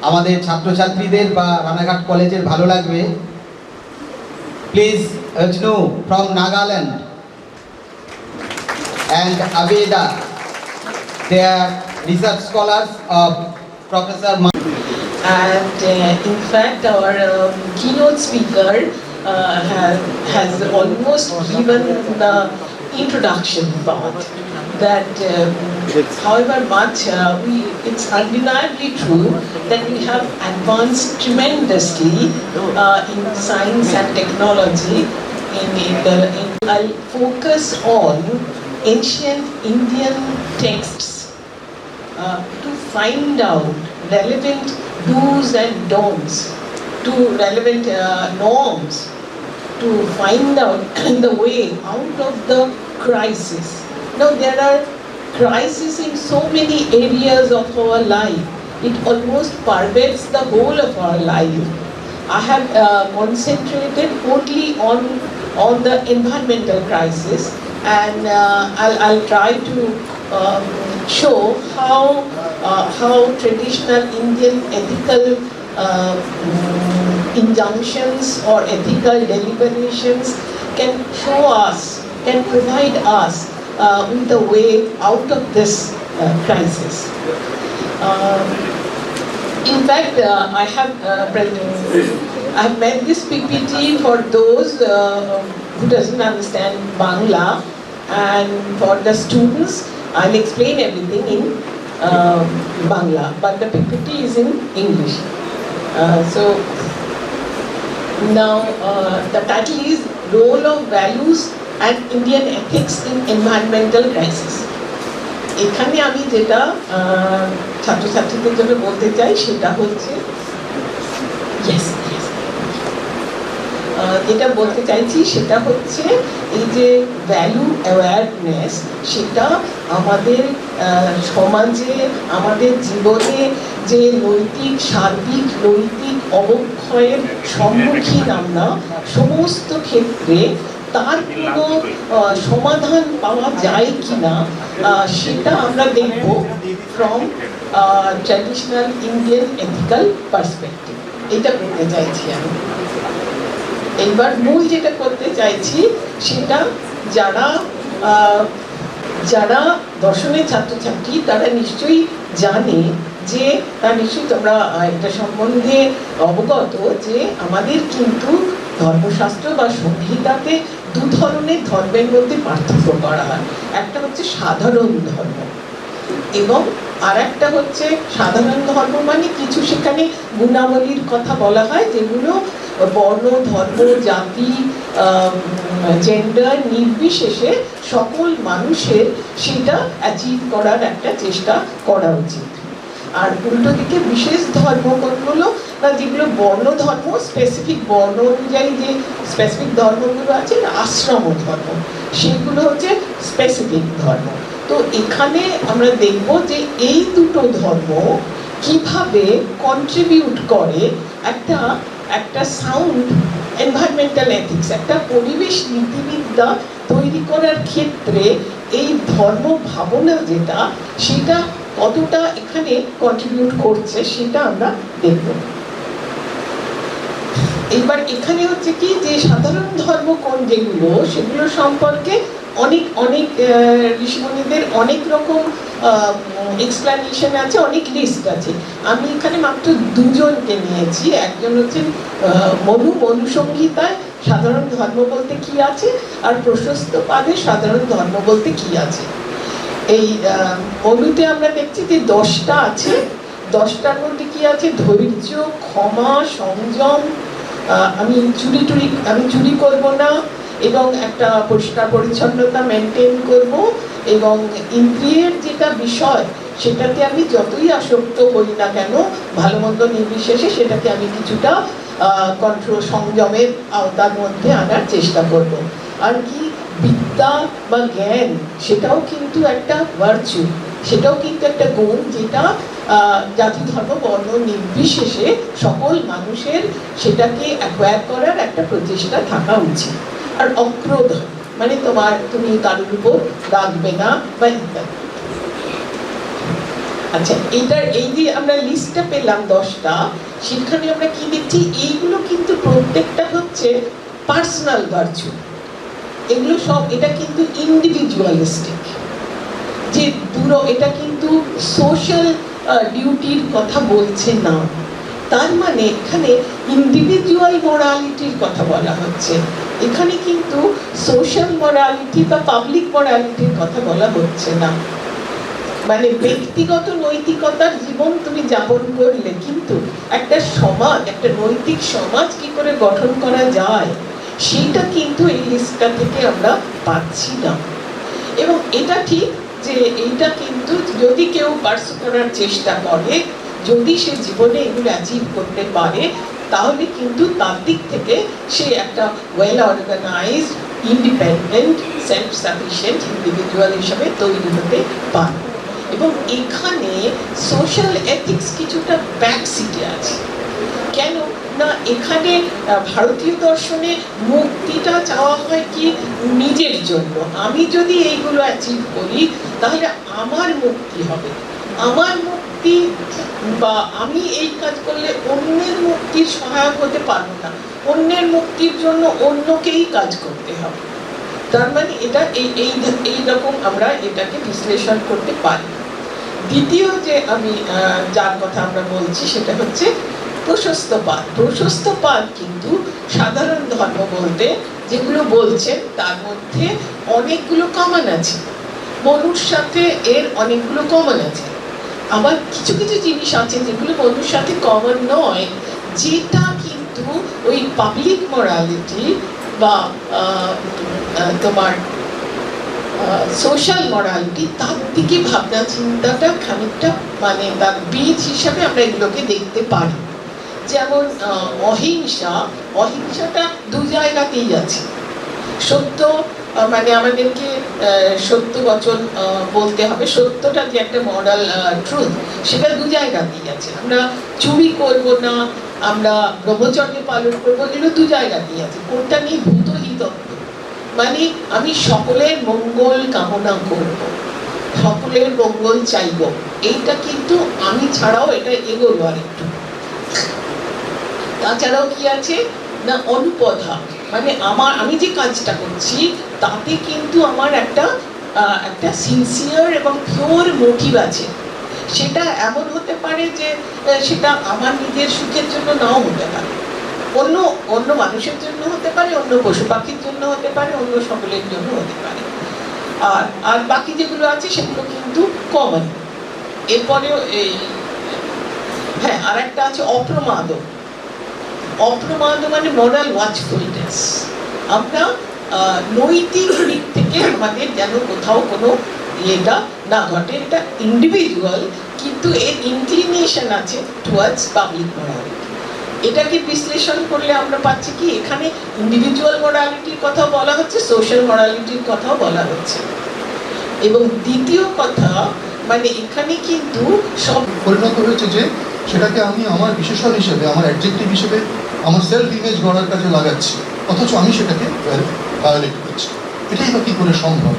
আমাদের ছাত্রছাত্রীদের বা রানাঘাট কলেজের ভালো লাগবে। Please Ajnu from Nagaland and Aveda, they are research scholars of Professor And in fact, our keynote speaker has almost given the introduction part. That however much it's undeniably true that we have advanced tremendously in science and technology. I'll focus on ancient Indian texts to find out relevant do's and don'ts, to relevant norms, to find out the way out of the crisis. Now there are crises in so many areas of our life. It almost pervades the whole of our life. I have concentrated only on the environmental crisis, and I'll try to show how traditional Indian ethical injunctions or ethical deliberations can show us, can provide us with a way out of this crisis. In fact, I have made this PPT for those who doesn't understand Bangla, and for the students, I'll explain everything in Bangla, but the PPT is in English. So now the title is Role of Values and Indian Ethics in Environmental Crisis. এখানে আমি যেটা ছাত্রছাত্রীদের জন্য বলতে চাই সেটা হচ্ছে যেটা বলতে চাইছি সেটা হচ্ছে এই যে ভ্যালু অ্যাওয়ারনেস, সেটা আমাদের সমাজে, আমাদের জীবনে যে নৈতিক সার্বিক নৈতিক অবক্ষয়ের সম্মুখীন আমরা সমস্ত ক্ষেত্রে তার কোনো সমাধান পাওয়া যায় কিনা সেটা আমরা দেখব from traditional Indian ethical perspective. এটা করতে চাইছি আমি। এইবার মূল যেটা করতে চাইছি সেটা যারা দর্শনের ছাত্রছাত্রী তারা নিশ্চয়ই জানে যে নিশ্চয়ই তোমরা এটা সম্বন্ধে অবগত যে আমাদের কিন্তু ধর্মশাস্ত্র বা সংহিতাতে দু ধরনের ধর্মের মধ্যে পার্থক্য করা হয়। একটা হচ্ছে সাধারণ ধর্ম এবং আর একটা হচ্ছে সাধারণ ধর্ম মানে কিছু সেখানে গুণাবলীর কথা বলা হয় যেগুলো বর্ণ ধর্ম জাতি জেন্ডার নির্বিশেষে সকল মানুষের সেটা অ্যাচিভ করার একটা চেষ্টা করা উচিত। আর উল্টো দিকে বিশেষ ধর্ম কোনগুলো না যেগুলো বর্ণ ধর্ম স্পেসিফিক বর্ণ অনুযায়ী যে স্পেসিফিক ধর্মগুলো আছে আশ্রম ধর্ম সেগুলো হচ্ছে স্পেসিফিক ধর্ম। তো এখানে আমরা দেখব যে এই দুটো ধর্ম কিভাবে কন্ট্রিবিউট করে একটা সাউন্ড এনভায়রনমেন্টাল এথিক্স, একটা পরিবেশ নীতিবিদ্যা তৈরি করার ক্ষেত্রে এই ধর্ম ভাবনা যেটা সেটা কতটা এখানে কন্ট্রিবিউট করছে সেটা আমরা দেখব। এবার এখানে হচ্ছে কি যে সাধারণ ধর্ম কোন যেগুলো সেগুলো সম্পর্কে অনেক ঋষিমুনিদের অনেক রকম এক্সপ্লানেশন আছে, অনেক লিস্ট আছে। আমি এখানে মাত্র দুজনকে নিয়েছি। একজন হচ্ছেন মনু সংহিতায় সাধারণ ধর্ম বলতে কি আছে আর প্রশস্ত পাদে সাধারণ ধর্ম বলতে কি আছে। এই মনুতে আমরা দেখছি যে 10টা আছে। 10টার মধ্যে কি আছে? ধৈর্য, ক্ষমা, সংযম, আমি চুরি করব না এবং একটা পরিষ্কার পরিচ্ছন্নতা মেনটেন করব এবং ইন্দ্রিয়ের যেটা বিষয় সেটাতে আমি যতই আসক্ত হই না কেন ভালো মন্দ নির্বিশেষে সেটাকে আমি কিছুটা কন্ট্রোল সংযমের আওতার মধ্যে আনার চেষ্টা করব। আর কি বিদ্যা বা জ্ঞান সেটাও কিন্তু একটা ভার্চু, সেটাও কিন্তু একটা গুণ যেটা জাতি ধর্ম বর্ণ নির্বিশেষে সকল মানুষের সেটাকে অ্যাকোয়ার করার একটা প্রচেষ্টা থাকা উচিত। আর অক্রোধ মানে তুমি কারোর উপর রাখবে না বা ইত্যাদি। আচ্ছা, এই যে আমরা লিস্টটা পেলাম 10টা, সেখানে আমরা কি দেখছি এইগুলো কিন্তু প্রত্যেকটা হচ্ছে পার্সোনাল ভার্চু। এগুলো সব এটা কিন্তু ইন্ডিভিজুয়ালিস্টিক, যে এটা কিন্তু সোশ্যাল ডিউটির কথা বলছে না। তার মানে এখানে ইন্ডিভিজুয়াল মরালিটির কথা বলা হচ্ছে, এখানে কিন্তু সোশ্যাল মরালিটি বা পাবলিক মরালিটির কথা বলা হচ্ছে না। মানে ব্যক্তিগত নৈতিকতার জীবন তুমি যাপন করলে কিন্তু একটা সমাজ, একটা নৈতিক সমাজ কি করে গঠন করা যায় সেটা কিন্তু এই লিস্টটা থেকে আমরা পাচ্ছি না। এবং এটা ঠিক যে এইটা কিন্তু যদি কেউ পার্সু করার চেষ্টা করে, যদি সে জীবনে এগুলো অ্যাচিভ করতে পারে তাহলে কিন্তু তার দিক থেকে সে একটা well organised independent self sufficient individual হিসাবে তৈরি হতে পারে। এবং এখানে সোশ্যাল এথিক্স কিছুটা ব্যাকসিটে আছে। কেন না এখানে ভারতীয় দর্শনে মুক্তিটা চাওয়া হয় কি নিজের জন্য, আমি যদি এইগুলো অ্যাচিভ করি তাহলে আমার মুক্তি হবে, আমার মুক্তি বা আমি এই কাজ করলে অন্যের মুক্তির সহায়ক হতে পারবো না, অন্যের মুক্তির জন্য অন্যকেই কাজ করতে হবে। তার মানে এটা এই রকম আমরা এটাকে বিশ্লেষণ করতে পারি। দ্বিতীয় যে আমি যার কথা আমরা বলছি সেটা হচ্ছে প্রশস্তপাদ। প্রশস্তপাদ কিন্তু সাধারণ ধর্ম বলতে যেগুলো বলছেন তার মধ্যে অনেকগুলো কমন আছে, মনুর সাথে এর অনেকগুলো কমন আছে। আবার কিছু কিছু জিনিস আছে যেগুলো মনুর সাথে কমন নয়, যেটা কিন্তু ওই পাবলিক মরালিটি বা তোমার সোশ্যাল মরালিটি তার দিকে ভাবনা চিন্তাটা খানিকটা মানে তার বীজ হিসাবে আমরা এগুলোকে দেখতে পারি। যেমন অহিংসাটা দু জায়গাতেই আছে, সত্য মানে আমাদেরকে সত্য বচন বলতে হবে। সত্যটা যে একটা মরাল ট্রুথ, সেটা দু জায়গাতেই আছে। আমরা চুরি করব না, আমরা ব্রহ্মচর্য পালন করবো, এগুলো দু জায়গাতেই আছে। কোনটা নিয়ে ভূত হিতত্ব, মানে আমি সকলের মঙ্গল কামনা করব, সকলের মঙ্গল চাইব, এইটা কিন্তু আমি ছাড়াও এটা এগোলো আর একটু। তাছাড়াও কি আছে না, অনুপধা, মানে আমি যে কাজটা করছি তাতে কিন্তু আমার একটা সিনসিয়ার এবং পিওর মোটিভ আছে। সেটা এমন হতে পারে যে সেটা আমার নিজের সুখের জন্য নাও হতে পারে, অন্য মানুষের জন্য হতে পারে, অন্য পশু পাখির জন্য হতে পারে, অন্য সকলের জন্য হতে পারে। আর বাকি যেগুলো আছে সেগুলো কিন্তু কমন। এরপরেও এই হ্যাঁ, আর একটা আছে অপ্রমাদ। অপ্রমাদ মানে মোরাল ওয়াচফুলনেস। আমরা নৈতিক দিক থেকে আমাদের যেন কোথাও কোনো ইয়েটা না ঘটে। এটা ইন্ডিভিজুয়াল, কিন্তু এর ইনক্লিনেশন আছে টুয়ার্ডস পাবলিক মোরালিটি। এটাকে বিশ্লেষণ করলে আমরা পাচ্ছি কি এখানে ইন্ডিভিজুয়াল মোরালিটির কথা বলা হচ্ছে, সোশ্যাল মোরালিটির কথাও বলা হচ্ছে। এবং দ্বিতীয় কথা, মানে এখানে কিন্তু সব পরিণত হয়েছে যে সেটাকে আমি আমার বিশেষণ হিসেবে, আমার অ্যাডজেক্টিভ হিসেবে, আমার সেলফ ইমেজ গড়ার কাজে লাগাচ্ছি, অথচ আমি সেটাকে ভায়োলেট করছি। এটাই বা কী করে সম্ভব?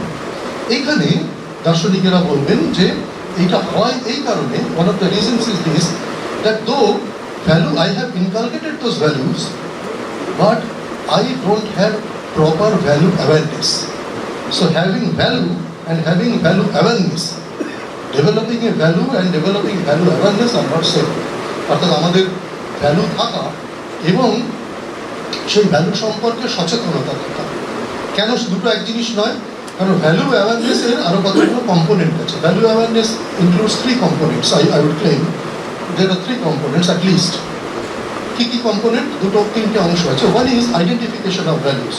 এইখানে দার্শনিকেরা বলবেন যে এইটা হয় এই কারণে, one of the reasons is this, that though value I have inculcated those values, but I don't have proper value awareness. So having value and having value awareness, developing a value and developing value awareness are not same. অর্থাৎ আমাদের value থাকা এবং সেই value সম্পর্কে সচেতনতা থাকা। কেন দুটো এক জিনিস নয়? কারণ ভ্যালু অ্যাওয়ারনেসের আরও কতগুলো কম্পোনেন্ট আছে। Value awareness includes 3 components. I would claim there are 3 components at least. কি কম্পোনেন্ট? দুটো 3টে অংশ আছে। One is identification of values.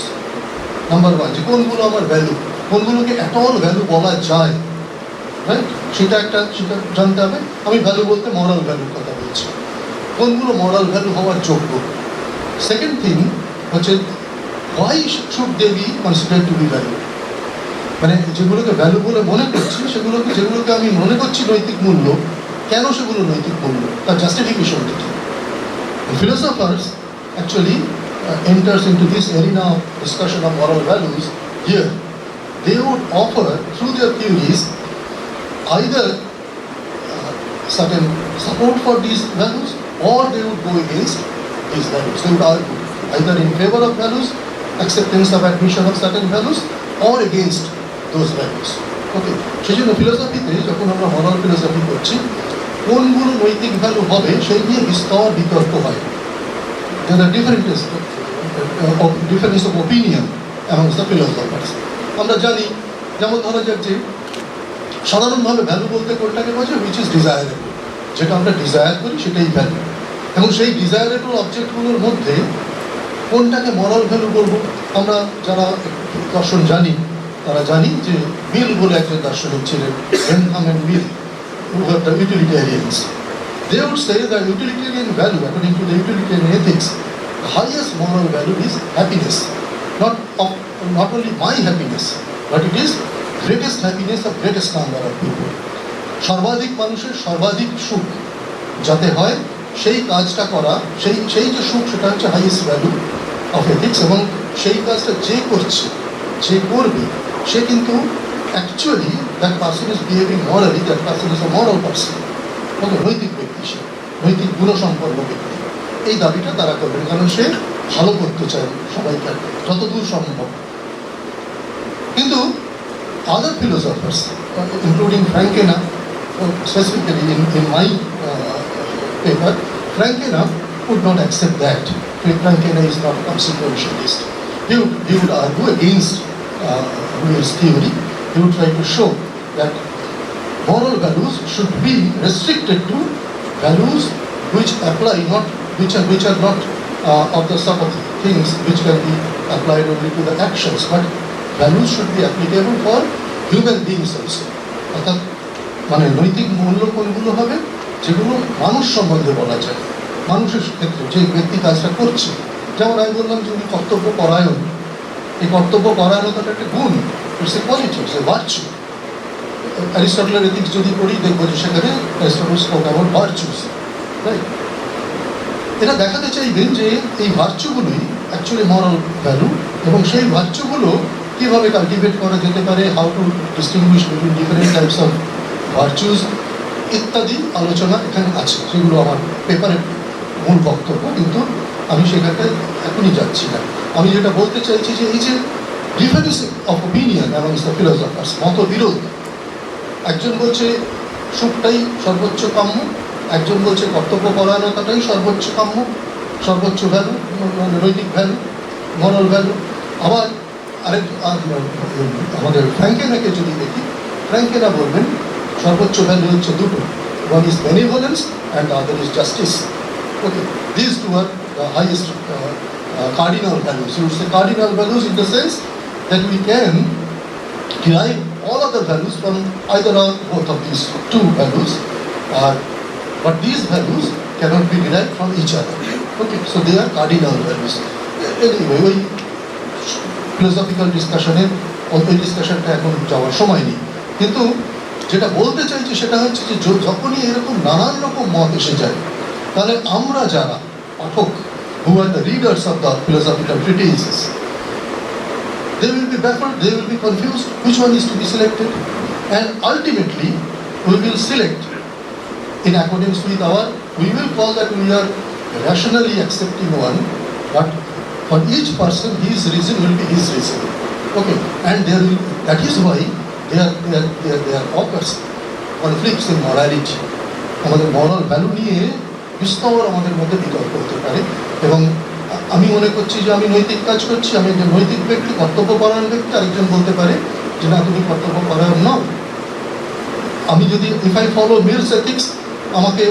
Number 1, যে কোনগুলো আমার ভ্যালু, কোনগুলোকে অ্যাট অল ভ্যালু বলা যায়, রাইট? সেটা জানতে হবে। আমি ভ্যালু বলতে মরাল ভ্যালুর কথা বলছি, কোনগুলো মরাল ভ্যালু হওয়ার যোগ্য। সেকেন্ড থিং হচ্ছে why should they be considered to be value, মানে যেগুলোকে ভ্যালু বলে মনে করছি, যেগুলোকে আমি মনে করছি নৈতিক মূল্য, কেন সেগুলো নৈতিক মূল্য, তার জাস্টিফিকেশনটা কি। Philosophers actually enters into this arena of discussion of moral values here. They would offer through their theories either certain support for these values, or they would go against these values. They would argue either in favor of values, acceptance of admission of certain values, or against those values. Okay, সেই জন্য ফিলোসফিতে যখন আমরা মরাল philosophy করছি, কোনগুলো নৈতিক value হবে সেই নিয়ে বিস্তর বিতর্ক হয়। There are difference of opinion amongst the philosophers. আমরা জানি, যেমন ধরা যাক যে সাধারণভাবে ভ্যালু বলতে কোনটাকে বোঝে, হুইচ ইজ ডিজায়ারেবল, যেটা আমরা ডিজায়ার করি সেটাই ভ্যালু। এবং সেই ডিজায়ারেবল অবজেক্টগুলোর মধ্যে কোনটাকে মরাল ভ্যালু বলবো? আমরা যারা দর্শন জানি তারা জানি যে মিল বলে একজন দার্শনিক ছিলেন, Bentham and Mill, who were the utilitarians. They would say that utilitarian value, according to the utilitarian ethics, the highest moral value is happiness. Not only my happiness, but it is greatest happiness of greatest number of people. সর্বাধিক মানুষের সর্বাধিক সুখ যাতে হয় সেই কাজটা করা, সেই যে সুখ, সেটা হচ্ছে হাইয়েস্ট ভ্যালু অফ এথিক্স। এবং সেই কাজটা যে করছে, যে করবে, সে কিন্তু actually that person is behaving morally, that person is a moral person. Okay, নৈতিক ব্যক্তি, সে নৈতিক গুণসম্পন্ন ব্যক্তি। এই দাবিটা তারা করবেন, কারণ সে ভালো করতে চায় সবাইকে যতদূর সম্ভব। কিন্তু other philosophers, including Frankena, specifically in my paper, Frankena would not accept that. Frankena is not a consequentialist. He would argue against Ruell's theory. He would try to show that moral values should be restricted to values which apply which are not of the sort of things which can be applied only to the actions, but values should be applicable for human beings also. অর্থাৎ মানে নৈতিক মূল্য কোনগুলো হবে? যেগুলো মানুষ সম্বন্ধে বলা যায়, মানুষের ক্ষেত্রে যে ব্যক্তি কাজটা করছে। যেমন আমি বললাম যে উনি কর্তব্য পরায়ণ, এই কর্তব্য পরায়ণতাটা একটা গুণ, it's a quality, it's a virtue. অ্যারিস্টটলের এথিক্স যদি পড়ি দেখবো যে সেখানে Aristotle spoke about virtues, right? এটা দেখাতে চাইবেন যে এই ভার্চুগুলোই অ্যাকচুয়ালি মরাল ভ্যালু, এবং সেই ভার্চুগুলো কীভাবে কাল্টিভেট করা যেতে পারে, how to distinguish between different types of virtues ইত্যাদি আলোচনা এখানে আছে, সেগুলো আমার পেপারের মূল বক্তব্য, কিন্তু আমি সেখানে এখনই যাচ্ছি না। আমি যেটা বলতে চাইছি যে এই যে difference of opinion amongst the philosophers, মতবিরোধ, একজন বলছে সুখটাই সর্বোচ্চ কাম্য, একজন বলছে কর্তব্যপরায়ণতাটাই সর্বোচ্চ কাম্য, সর্বোচ্চ ভ্যালু, নৈতিক ভ্যালু, মরাল ভ্যালু। আবার আমাদের ফ্র্যাঙ্কেনাকে যদি দেখি, ফ্র্যাঙ্কেনা বলবেন সর্বোচ্চ ভ্যালু হচ্ছে দুটো, one is benevolence and the other is justice. Okay, these two are the highest cardinal values. You would say cardinal values in the sense that we can derive all other values from either or both of these two values, but these values cannot be derived from each other. Okay, so they are cardinal values. Anyway, ওই philosophical ডিসকাশনে ওই ডিসকাশনটা এখন যাওয়ার সময় নেই, কিন্তু যেটা বলতে চাইছি সেটা হচ্ছে যে যখনই এরকম নানান রকম মত এসে যায়, তাহলে আমরা যারা পাঠক, who are the readers of the philosophical treatises, they will be baffled, they will be confused, which one is to be selected, and ultimately we will select in accordance with we will call that we are rationally accepting one, but for each person his reason will be his reason. Okay, and that is why there occurs conflicts in morality. আমাদের মরাল value নিয়ে বিস্তর আমাদের মধ্যে বিতর্ক হতে পারে, এবং আমি মনে করছি যে আমি নৈতিক কাজ করছি, আমি একজন নৈতিক ব্যক্তি, কর্তব্যপরায়ণ ব্যক্তি, আরেকজন বলতে পারে যে না, তুমি কর্তব্যপরায়ণ নও। আমি যদি if I follow Mill's ethics, আমাকে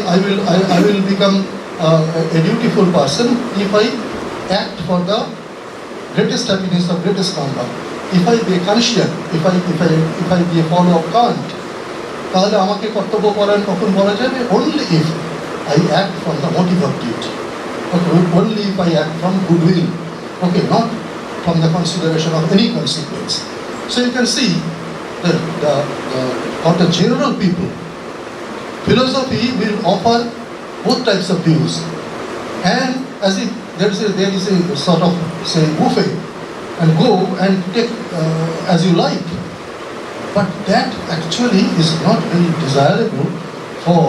I will become a dutiful person if I act for the greatest happiness of greatest number. If I be conscient, if I be a follower of Kant, তাহলে আমাকে কর্তব্যপরায়ণ কখন বলা যাবে? Only if I act from the motive of duty. Okay, only if I act from goodwill. Okay, not from the consideration of any consequence. So you can see that for the general people, philosophy will offer both types of views, and as if there is a sort of, say, buffet, and go and take as you like, but that actually is not very desirable for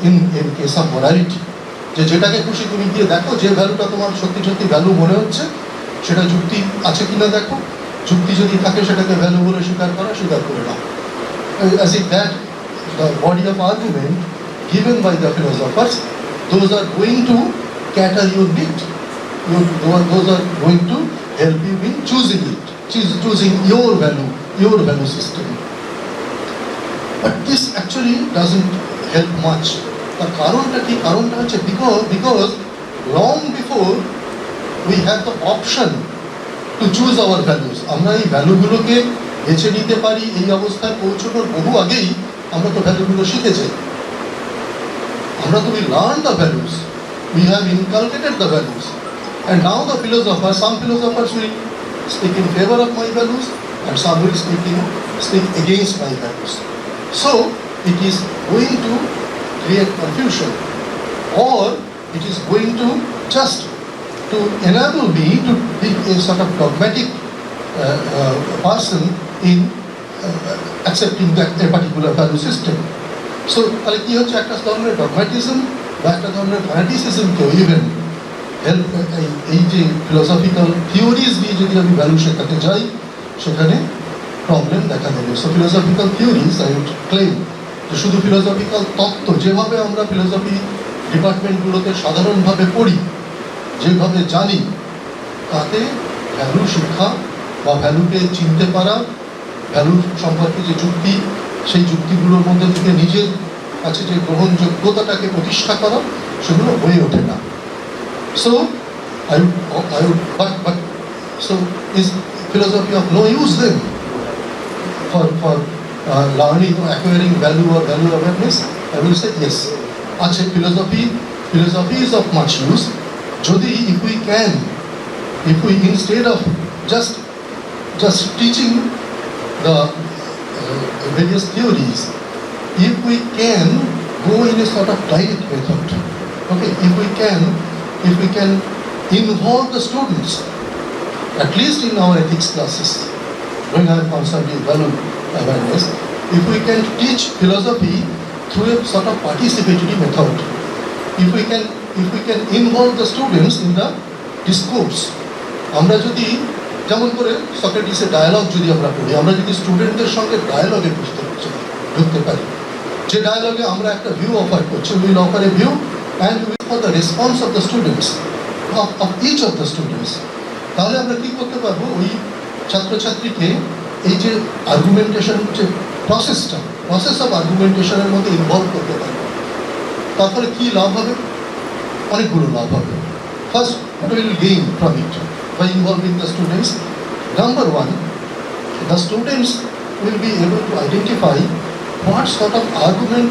in case of morality. যেটাকে খুশি তুমি গিয়ে দেখো, যে ভ্যালুটা তোমার সত্যি সত্যি ভ্যালু মনে হচ্ছে, সেটা যুক্তি আছে কিনা দেখো, যুক্তি যদি থাকে সেটাকে ভ্যালু বলে স্বীকার করে নাও। As if that the body of argument given by the philosophers, those are going to cater your need. Those are going to help you in choosing it, choosing your value system. But this actually doesn't help much. The karonta hocche because long before we have the option to choose our values, আমরা এই ভ্যালুগুলোকে বেছে নিতে পারি, এই অবস্থায় পৌঁছানোর বহু আগেই আমরা তো ভ্যালুগুলো শিখে যাই। আমরা তো we learn the values, we have inculcated the values, and now the some philosophers will speak in favor of my values, and some will speak against my values. So it is going to create confusion, or it is going to just to enable me to be a sort of dogmatic person in accepting that a particular value system. So তাহলে কি হচ্ছে, একটা ধরনের ডগম্যাটিজম বা একটা ধরনের ফ্যানাটিসিজমকেও even এই যে ফিলোসফিক্যাল থিওরিজ দিয়ে যদি আমি ভ্যালু শেখাতে যাই, সেখানে প্রবলেম দেখা দেবে। So philosophical theories, I would claim যে শুধু ফিলোসফিক্যাল তত্ত্ব, যেভাবে আমরা ফিলোসফি ডিপার্টমেন্টগুলোতে সাধারণভাবে পড়ি, যেভাবে জানি, তাতে ভ্যালু শিক্ষা বা ভ্যালুকে চিনতে পারা, ভ্যালু সম্পর্কে যে যুক্তি, সেই যুক্তিগুলোর মধ্যে থেকে নিজের কাছে যে গ্রহণযোগ্যতাটাকে প্রতিষ্ঠা করা, সেগুলো হয়ে ওঠে না। So so is philosophy of no use then for learning or acquiring value or value awareness? I will say yes. Philosophy is of much use. Jodi, if we can if we, instead of just teaching the various theories, if we can go in a sort of direct method, okay, if we can involve the students, at least in our ethics classes, when I am concerned with value awareness, if we can teach philosophy through a sort of participatory method, if we can involve the students in the discourse, আমরা যদি যেমন করে সক্রেটিসের dialogue যদি আমরা পড়ি, আমরা যদি স্টুডেন্টদের সঙ্গে ডায়ালগে ঢুকতে পারি, যে ডায়ালগে আমরা একটা ভিউ অফার করছি, will offer a view and will for the response of the students, of each of the students, তাহলে আমরা কী করতে পারবো, ওই ছাত্রছাত্রীকে এই যে আর্গুমেন্টেশন যে প্রসেস অফ আর্গুমেন্টেশনের মধ্যে ইনভলভ করতে পারবো। তারপরে কী লাভ হবে? অনেকগুলো লাভ হবে। First, what will gain from it by involving the students? Number one, the students will be able to identify what sort of argument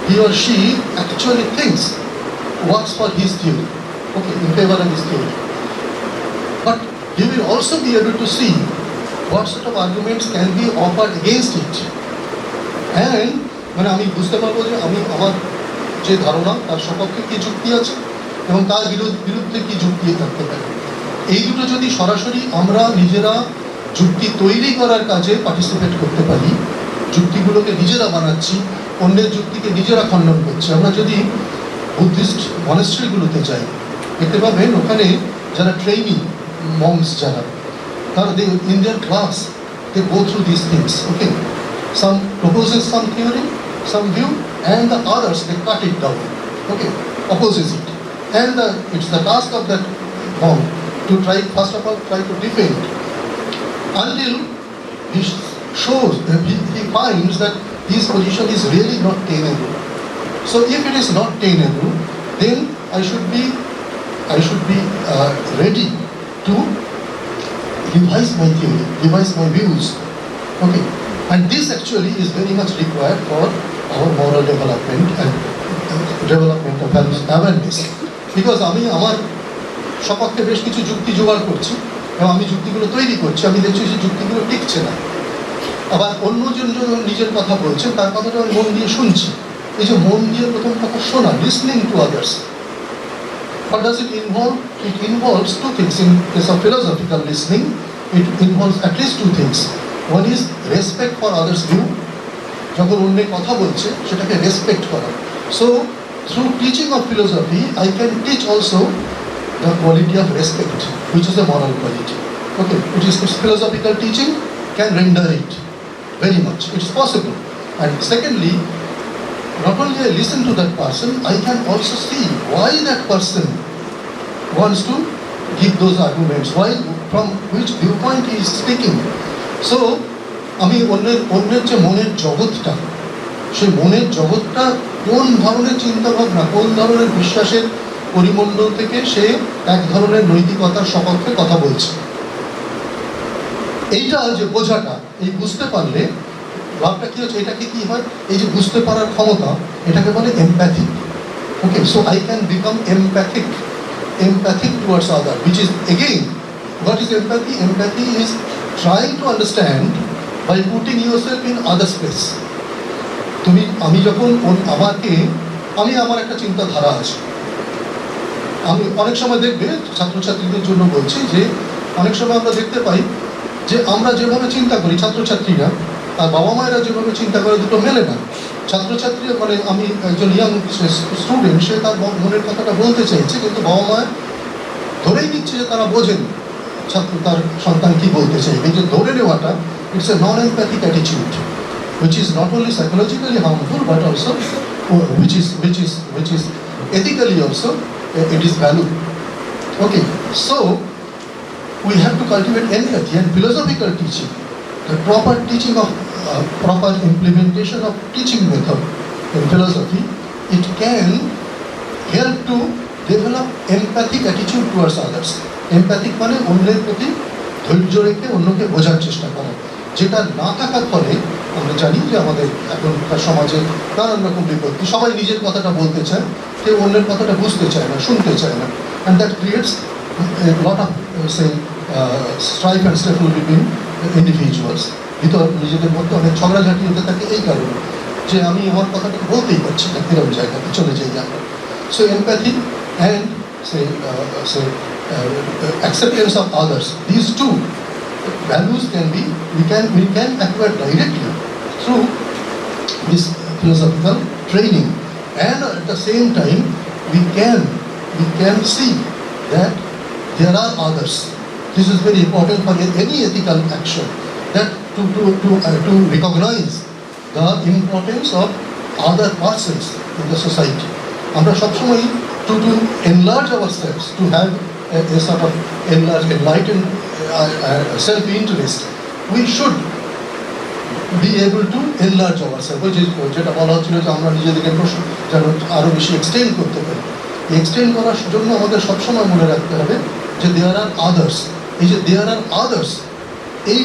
he or she actually thinks works for his theory, okay, in favor of his theory. But he will also be able to see what sort of arguments can be offered against it. And মানে আমি বুঝতে পারবো যে আমি আমার যে ধারণা তার সপক্ষে কী যুক্তি আছে এবং তার বিরুদ্ধে কী যুক্তি থাকতে পারে। এই দুটো যদি সরাসরি আমরা নিজেরা যুক্তি তৈরি করার কাজে পার্টিসিপেট করতে পারি, যুক্তিগুলোকে নিজেরা বানাচ্ছি, অন্যের যুক্তিকে নিজেরা খণ্ডন করছি। আমরা যদি বুদ্ধিস্ট মনেস্ট্রিগুলোতে যাই, দেখতে পাবেন ওখানে যারা ট্রেনিং মংস যারা, তারা in their class they go through these things, okay, some proposes some theory, some view, and the others they cut it down, okay, opposes it, and it's the task of that monk to try, first of all, try to defend until he shows, he finds that his position is really not tenable. So if it is not tenable, then I should be ready to revise my theory, revise my views, okay, and this actually is very much required for our moral development and development of values awareness, because আমি আমার সপক্ষে বেশ কিছু যুক্তি জোগাড় করছি এবং আমি যুক্তিগুলো তৈরি করছি, আমি দেখছি যে যুক্তিগুলো টিকছে না, আবার অন্যজন নিজের কথা বলছেন, তার কথাটা আমি মন দিয়ে শুনছি। এই যে মন দিয়ে প্রথম কথা শোনা, listening to others, what does it involve? It involves two things. In case of philosophical listening, it involves at least two things. One is respect for others' view. যখন অন্য কথা বলছে সেটাকে রেসপেক্ট করা। So through teaching of philosophy, I can teach also the quality of respect, which is a moral quality. Okay, it's philosophical teaching can render it very much. It's possible. And secondly, not only I listen to that person, I can also see why that person wants to give those arguments, why, from which viewpoint he is speaking. So, আমি অন্যের যে মনের জগৎটা, সেই মনের জগৎটা কোন ধরনের চিন্তাভাবনা, কোন ধরনের বিশ্বাসের পরিমণ্ডল থেকে সে এক ধরনের নৈতিকতার সপক্ষে কথা বলছে, এইটা যে বোঝাটা, এই বুঝতে পারলে লাভটা কী হচ্ছে, এটাকে কী হয়, এই যে বুঝতে পারার ক্ষমতা, এটাকে বলে empathy. Okay, so I can become empathic towards other, which is again, what is empathy? Empathy is trying to understand by putting yourself in other's place. আমি যখন আমার একটা চিন্তাধারা আছে, আমি অনেক সময় দেখবে ছাত্রছাত্রীদের জন্য বলছি যে অনেক সময় আমরা দেখতে পাই যে আমরা যেভাবে চিন্তা করি ছাত্রছাত্রীরা আর বাবা মায়েরা যেভাবে চিন্তা করে দুটো মেলে না। ছাত্রছাত্রী মানে আমি একজন ইয়াং স্টুডেন্ট, সে তার মনের কথাটা বলতে চাইছে, কিন্তু বাবা মা ধরেই নিচ্ছে যে তারা বোঝেন তার সন্তান কি বলতে চাই। এই যে ধরে নেওয়াটা, it's a non empathic attitude, which is not only psychologically harmful but also which is ethically also it is valued. Okay, so we have to cultivate empathy and philosophical teaching, the proper teaching of proper implementation of teaching method in philosophy. It can help to develop empathic attitude towards others. Empathic মানে অন্যের প্রতি ধৈর্য রেখে অন্যকে বোঝার চেষ্টা করা, যেটা না থাকার ফলে আমরা জানি যে আমাদের এখনকার সমাজে নানান রকম বিপত্তি, সবাই নিজের কথাটা বলতে চায়, কেউ অন্যের কথাটা বুঝতে চায় না, শুনতে চায় না, and that creates a lot of strife and struggle between individuals. ভিতর নিজেদের মধ্যে অনেক ঝগড়াঝাটি হতে থাকে এই কারণে যে আমি আমার কথাটা বলতেই পারছি না, এরকম জায়গাতে চলে যাই আমরা। So empathy and acceptance of others, these two values we can acquire directly through this philosophical training, and at the same time we can see that there are others. This is very important for any ethical action, that to recognize the importance of other persons in the society. আমরা সবসময় to enlarge ourselves, to have a sort of enlightened self-interest, we should be able to enlarge ourselves, which is যেটা বলা হচ্ছিল যে আমরা নিজেদেরকে যেন আরও বেশি এক্সটেন্ড করতে পারি। এক্সটেন্ড করার জন্য আমাদের সবসময় মনে রাখতে হবে যে দেয়ার আর আদার্স। এই যে দেয়ার আর আদার্স, এই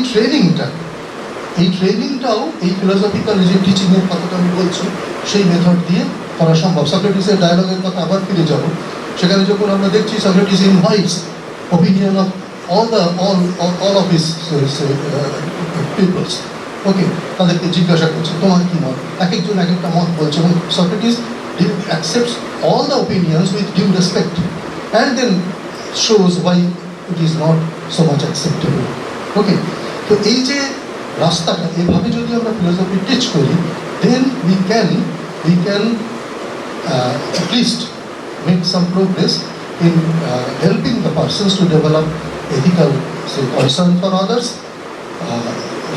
ট্রেনিংটাও এই ফিলোসফিক্যাল যে টিচিংয়ের কথাটা আমি বলছি সেই মেথড দিয়ে করা সম্ভব। সক্রেটিসের ডায়ালগের কথা আবার ফিরে যাব, সেখানে যখন আমরা দেখছি Socrates invites opinion of all of his peoples, ওকে, তাদেরকে জিজ্ঞাসা করছে তোমার কি মত, এক একজন এক একটা মত বলছে, এবং Socrates accepts all the opinions with due respect and then shows why it is not so much acceptable. ওকে, তো এই যে রাস্তাটা এভাবে যদি আমরা ফিলোসফি টিচ করি, then we can at least make some progress in helping the persons to develop ethical concern for others,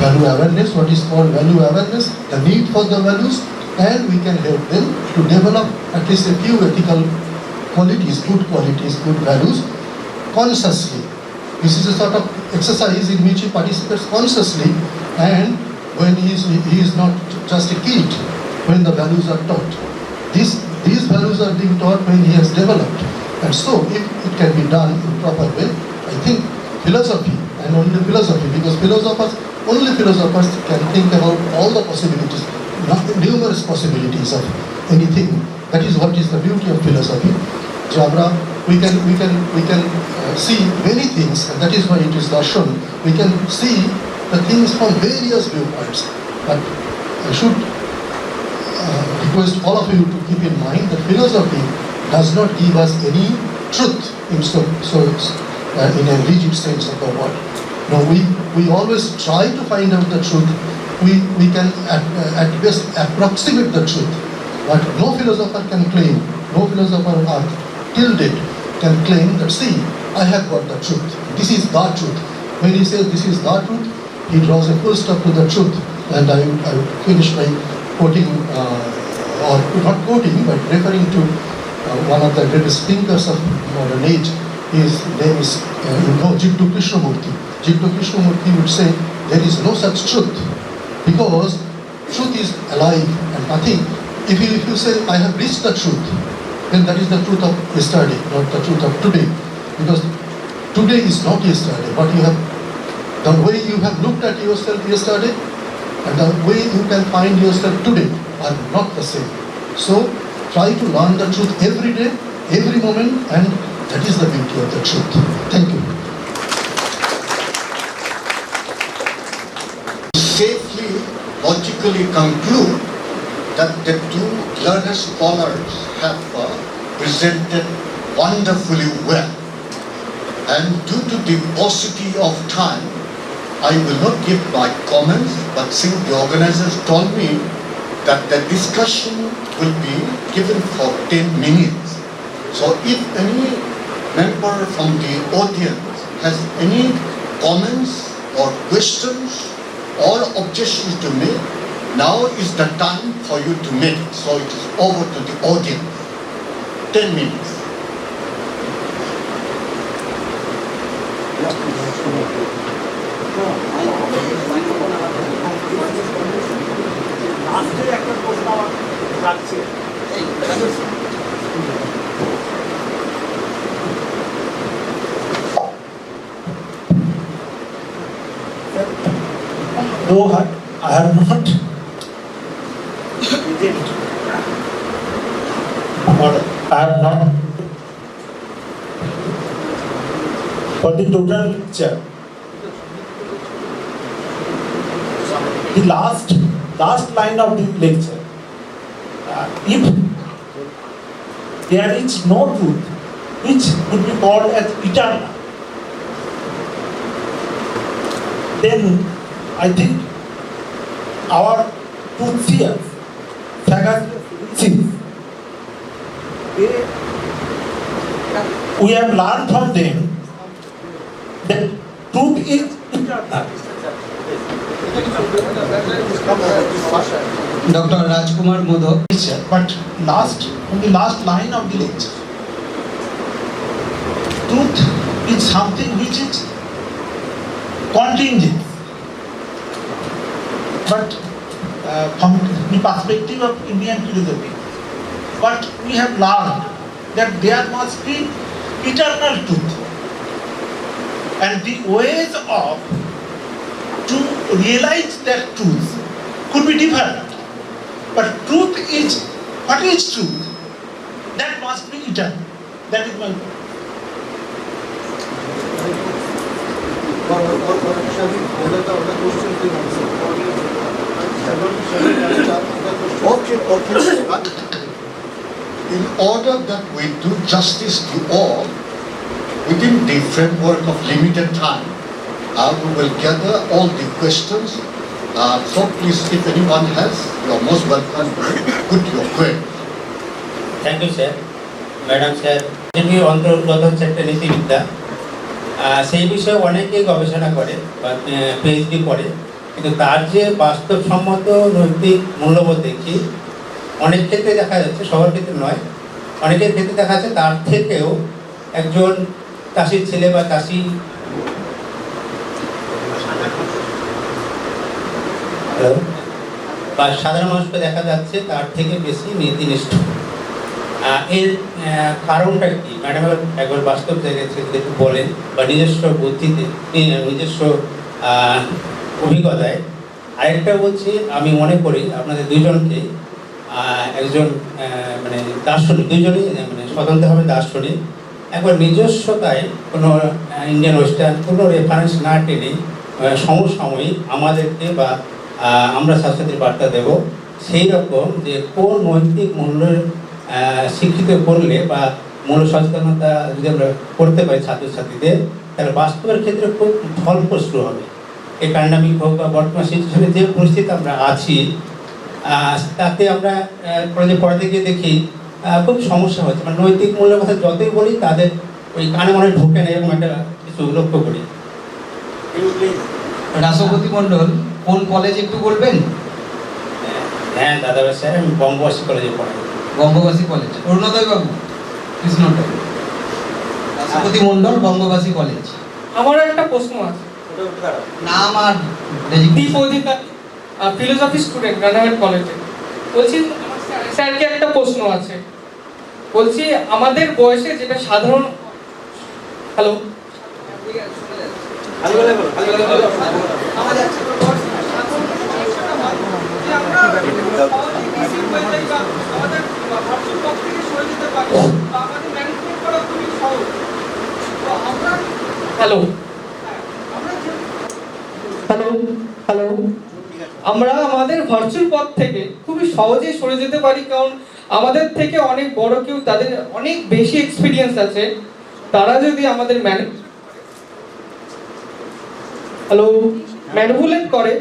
value awareness, what is called value awareness, the need for the values, and we can help them to develop at least a few ethical qualities, good values consciously. This is a sort of exercise in which he participates consciously, and when he is not just a kid, when the values are taught. These values are being taught when he has developed. And so, if it can be done in proper way, I think philosophy, and only philosophy, because only philosophers can think about all the possibilities, not the numerous possibilities of anything. That is what is the beauty of philosophy. We can see many things, and that is why it is darshan. We can see the things from various viewpoints. But I should request all of you to keep in mind that philosophy does not give us any truth in in a rigid sense of the word. No, we always try to find out the truth. We can at best approximate the truth, but no philosopher can claim, no philosopher on earth till date can claim that, see, I have got the truth. This is the truth. When he says this is the truth, he draws a full stop to the truth. And I will finish by quoting, or not quoting, but referring to one of the greatest thinkers of modern age. His name is Jigdu Krishnamurti. Jigdu Krishnamurti would say there is no such truth, because truth is alive and nothing. If you say I have reached the truth, then that is the truth of yesterday, not the truth of today, because today is not yesterday. But the way you have looked at yourself yesterday and the way you can find yourself today are not the same. So try to learn the truth every day, every moment, and that is the beauty of the truth. Thank you. Safely, logically conclude that the two learned scholars have presented wonderfully well. And due to the paucity of time, I will not give my comments, but since the organizers told me that the discussion will be given for 10 minutes. So if any member from the audience has any comments or questions or objections to make, now is the time for you to make it. So it is over to the audience. 10 minutes. No, I have not. But I have not for the total lecture. The last line of the lecture. If there is no truth, which would be called as eternal, then I think our truth seers, we have learned from them that truth is eternal. Dr. Rajkumar Modak. But on the last line of the lecture, truth is something which is contingent. But from the perspective of Indian philosophy, but we have learned that there must be eternal truth, and the ways of to realize that truth could be different. But truth is, what is truth? That must be eternal. That is my point. Okay. In order that we do justice to all within the framework of limited time, we will gather all the questions. So please, if anyone has, you are most welcome to put your query. Thank you, sir. Madam, sir. আমি অন্তর্গত হচ্ছে একটা নীতিবিদ্যা, সেই বিষয়ে অনেকেই গবেষণা করে বা পিএইচডি করে, কিন্তু তার যে বাস্তবসম্মত নৈতিক মূল্যবোধ দেখি অনেক ক্ষেত্রে দেখা যাচ্ছে, সবার ক্ষেত্রে নয়, অনেকের ক্ষেত্রে দেখা যাচ্ছে তার থেকেও একজন চাষির ছেলে বা চাষি বা সাধারণ মানুষকে দেখা যাচ্ছে তার থেকে বেশি নীতিনিষ্ঠ। এর কারণটা কি ম্যাডাম একবার বাস্তব জায়গায় একটু বলেন, বা নিজস্ব বুদ্ধিতে নিজস্ব অভিজ্ঞতায়। আরেকটা বলছি, আমি মনে করি আপনাদের দুইজনকে একজন মানে দার্শনিক, দুইজনই মানে স্বতন্ত্রভাবে দার্শনিক, একবার নিজস্বতায় কোনো ইন্ডিয়ান ওয়েস্টার্ন কোনো রেফারেন্স না টেনে সমসাময়িক আমাদেরকে বা আমরা ছাত্রছাত্রীর বার্তা দেব সেই রকম যে কোন নৈতিক মূল্যের শিক্ষিত করলে বা মূল্য সচেতনতা যদি আমরা করতে পারি ছাত্রছাত্রীদের, তাহলে বাস্তবের ক্ষেত্রে খুব ফলপ্রসূ হবে। এই প্যান্ডামিক হোক বা বর্তমান সিচুয়েশনে যে পরিস্থিতি আমরা আছি, তাতে আমরা পরে গিয়ে দেখি খুব সমস্যা হচ্ছে। মানে নৈতিক মূল্যের কথা যতই বলি তাদের ওই কানে মনে ঢুকে না, এরকম একটা কিছু লক্ষ্য করি। রাষ্ট্রপতি মণ্ডল কোন কলেজে একটু বলবেন? হ্যাঁ দাদাভাই স্যার, আমি বঙ্গবাসী কলেজে পড়াই। বঙ্গবাসী কলেজ, অরুণোদয় বাবু, কৃষ্ণটাই। রাষ্ট্রপতি মণ্ডল, বঙ্গবাসী কলেজ। আমার একটা প্রশ্ন আছে। নাম আর দীপ অধিকারী, ফিলোসফি স্টুডেন্ট, রানাঘাট কলেজে। বলছি স্যারকে একটা প্রশ্ন আছে। বলছি আমাদের বয়সে যেটা সাধারণ, হ্যালো, হ্যালো হ্যালো হ্যালো আমরা আমাদের ভার্চুয়াল পথ থেকে খুবই সহজেই সরে যেতে পারি, কারণ আমাদের থেকে অনেক বড় কেউ, তাদের অনেক বেশি এক্সপিরিয়েন্স আছে, তারা যদি আমাদের ম্যানিপুলেট করে,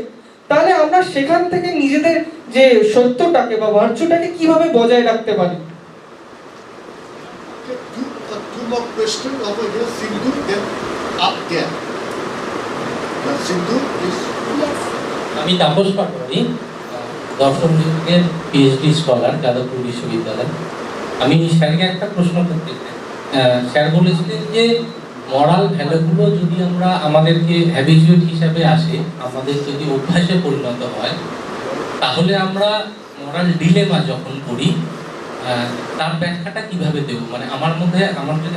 তাহলে আমরা সেখান থেকে নিজেদের যে সত্যটাকে বা ভার্চুটাকে কিভাবে বজায় রাখতে পারি। Two more questions over here, Sindhu, then up there. Sindhu, please. আমি তাপস পাটোয়ারি, দর্শন বিভাগের পিএইচডি স্কলার, যাদবপুর বিশ্ববিদ্যালয়। আমি স্যারকে একটা প্রশ্ন করতে চাই। স্যার বলেছিলেন যে মরাল ভ্যালুগুলো যদি আমরা আমাদেরকে হ্যাবিচুয়েট হিসাবে আসে, আমাদের যদি অভ্যাসে পরিণত হয়, তাহলে আমরা মরাল ডিলেমা যখন করি তার ব্যাখ্যাটা কিভাবে দেব? মানে আমার মধ্যে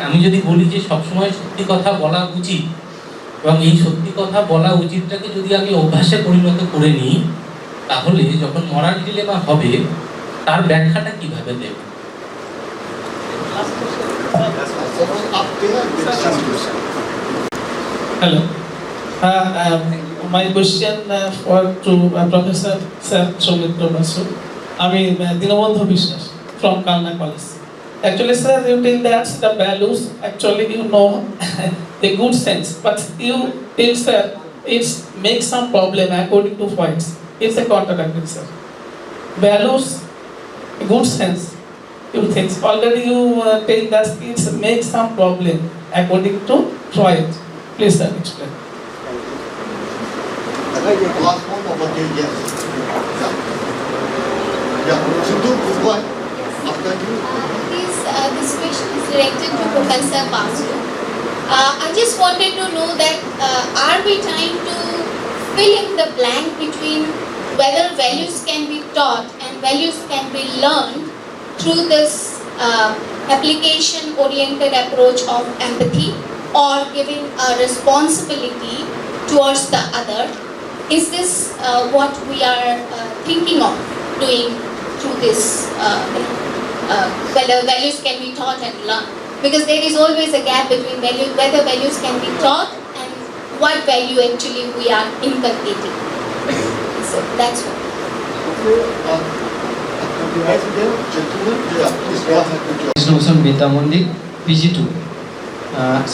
আমি যদি বলি যে সবসময় সত্যি কথা বলা উচিত, এবং এই সত্যি কথা বলা উচিতটাকে যদি আমি অভ্যাসে পরিণত করে নিই, তাহলে যখন মরাল ডিলেমা হবে তার ব্যাখ্যাটা কিভাবে দেব? Hello. My question to Professor Sir Soumitra Basu. Dinabandhu বিশ্বাস from Kalna College. Actually, sir, you think that's the values. Actually, you know the good sense, but you tell sir it's makes some problem according to points. It's a contradiction, sir. Values, good sense. You think already you tell that it makes some problem according to points. Please, sir, explain. Last one over there, yes. Yeah. Sidhu, go ahead. After you. This question is directed to Professor Basu. I just wanted to know that are we trying to fill in the blank between whether values can be taught and values can be learned through this application-oriented approach of empathy, or giving a responsibility towards the other? Is this what we are thinking of doing through this, whether values can be taught and learned? Because there is always a gap between values, whether values can be taught and what value actually we are inculcating. So that's what. বিদ্যা মন্দির PG2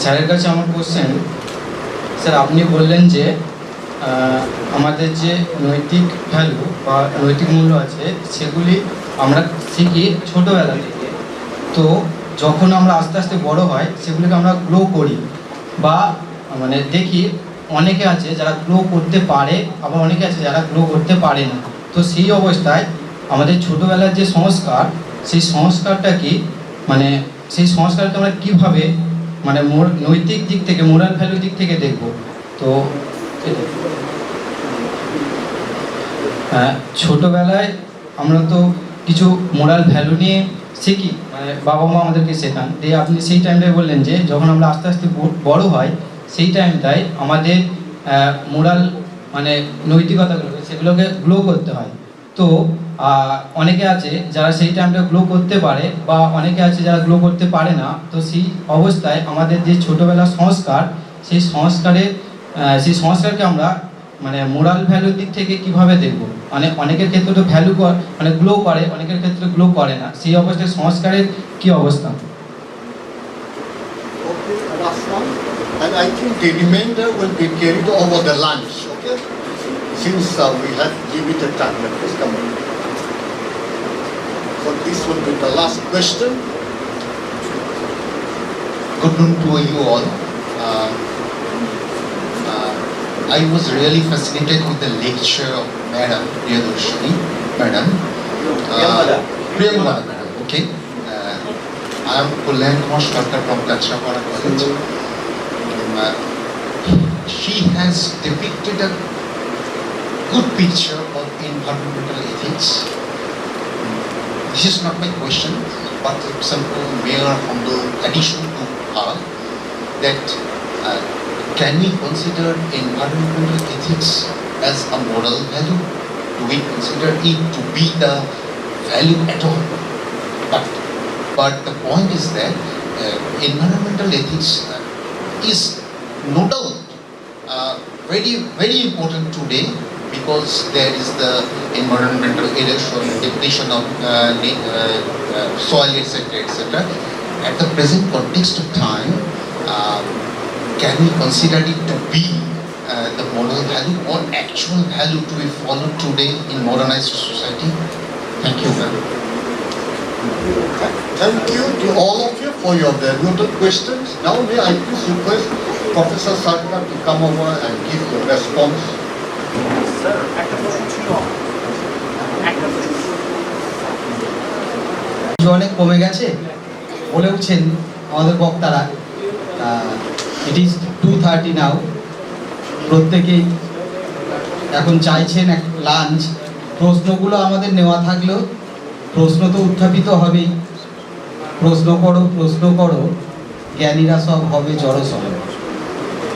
স্যারের কাছে আমার question, sir আপনি বললেন যে আমাদের যে নৈতিক ভ্যালু বা নৈতিক মূল্য আছে সেগুলি আমরা শিখি ছোটোবেলা থেকে, তো যখন আমরা আস্তে আস্তে বড় হয় সেগুলিকে আমরা গ্রো করি বা মানে দেখি অনেকে আছে যারা গ্রো করতে পারে, আবার অনেকে আছে যারা গ্রো করতে পারে না। তো সেই অবস্থায় আমাদের ছোটোবেলার যে সংস্কার, সেই সংস্কারটা কি মানে সেই সংস্কারকে আমরা কীভাবে মানে নৈতিক দিক থেকে, মোরাল ভ্যালু দিক থেকে দেখব? তো ছোটোবেলায় আমরা তো কিছু মোরাল ভ্যালু নিয়ে শিখি, মানে বাবা মা আমাদেরকে শেখান। দিয়ে আপনি সেই টাইমটায় বললেন যে যখন আমরা আস্তে আস্তে বড় হয় সেই টাইমটায় আমাদের মোরাল মানে নৈতিকতাগুলোকে সেগুলোকে গ্লো করতে হয়। তো অনেকে আছে যারা সেই টাইমটা গ্লো করতে পারে বা অনেকে আছে যারা গ্লো করতে পারে না। তো সেই অবস্থায় আমাদের যে ছোটোবেলার সংস্কার, সেই সংস্কারকে আমরা মানে মোরাল ভ্যালুর দিক থেকে কিভাবে দেখব? মানে অনেকের ক্ষেত্রে তো ভ্যালু মানে গ্লো করে, অনেকের ক্ষেত্রে গ্লো করে না। সেই অবস্থায় সংস্কারের কি অবস্থা? And I think the remainder will be carried over the lunch, okay? Since we have limited time, please come on. So this will be the last question. Good noon to you all. I was really fascinated with the lecture of Madam Priyadarshini, Madam. Priyanka Madam, okay. I am Kullan Kumar Sarkar from Kachapara College. She has depicted a good picture of environmental ethics. This is not my question, but simple mere humble addition to her that can we consider environmental ethics as a moral value? Do we consider it to be the value at all? But the point is that environmental ethics is no doubt very, very important today, because there is the environmental erosion, depletion of soil, etc., etc. At the present context of time, can we consider it to be the moral value or actual value to be followed today in modernized society? Thank you, ma'am. Thank you to all of you for your valuable questions. Now may I please request Professor Sarkar to come over and give the response. Sir, অনেক কমে গেছে বলেওছেন আমাদের বক্তারা। It is 2:30 নাও। প্রত্যেকেই এখন চাইছেন এক lunch. প্রশ্নগুলো আমাদের নেওয়া থাকলেও প্রশ্ন তো উত্থাপিত হবেই। প্রশ্ন করো জ্ঞানীরা সব হবে জড়সড়।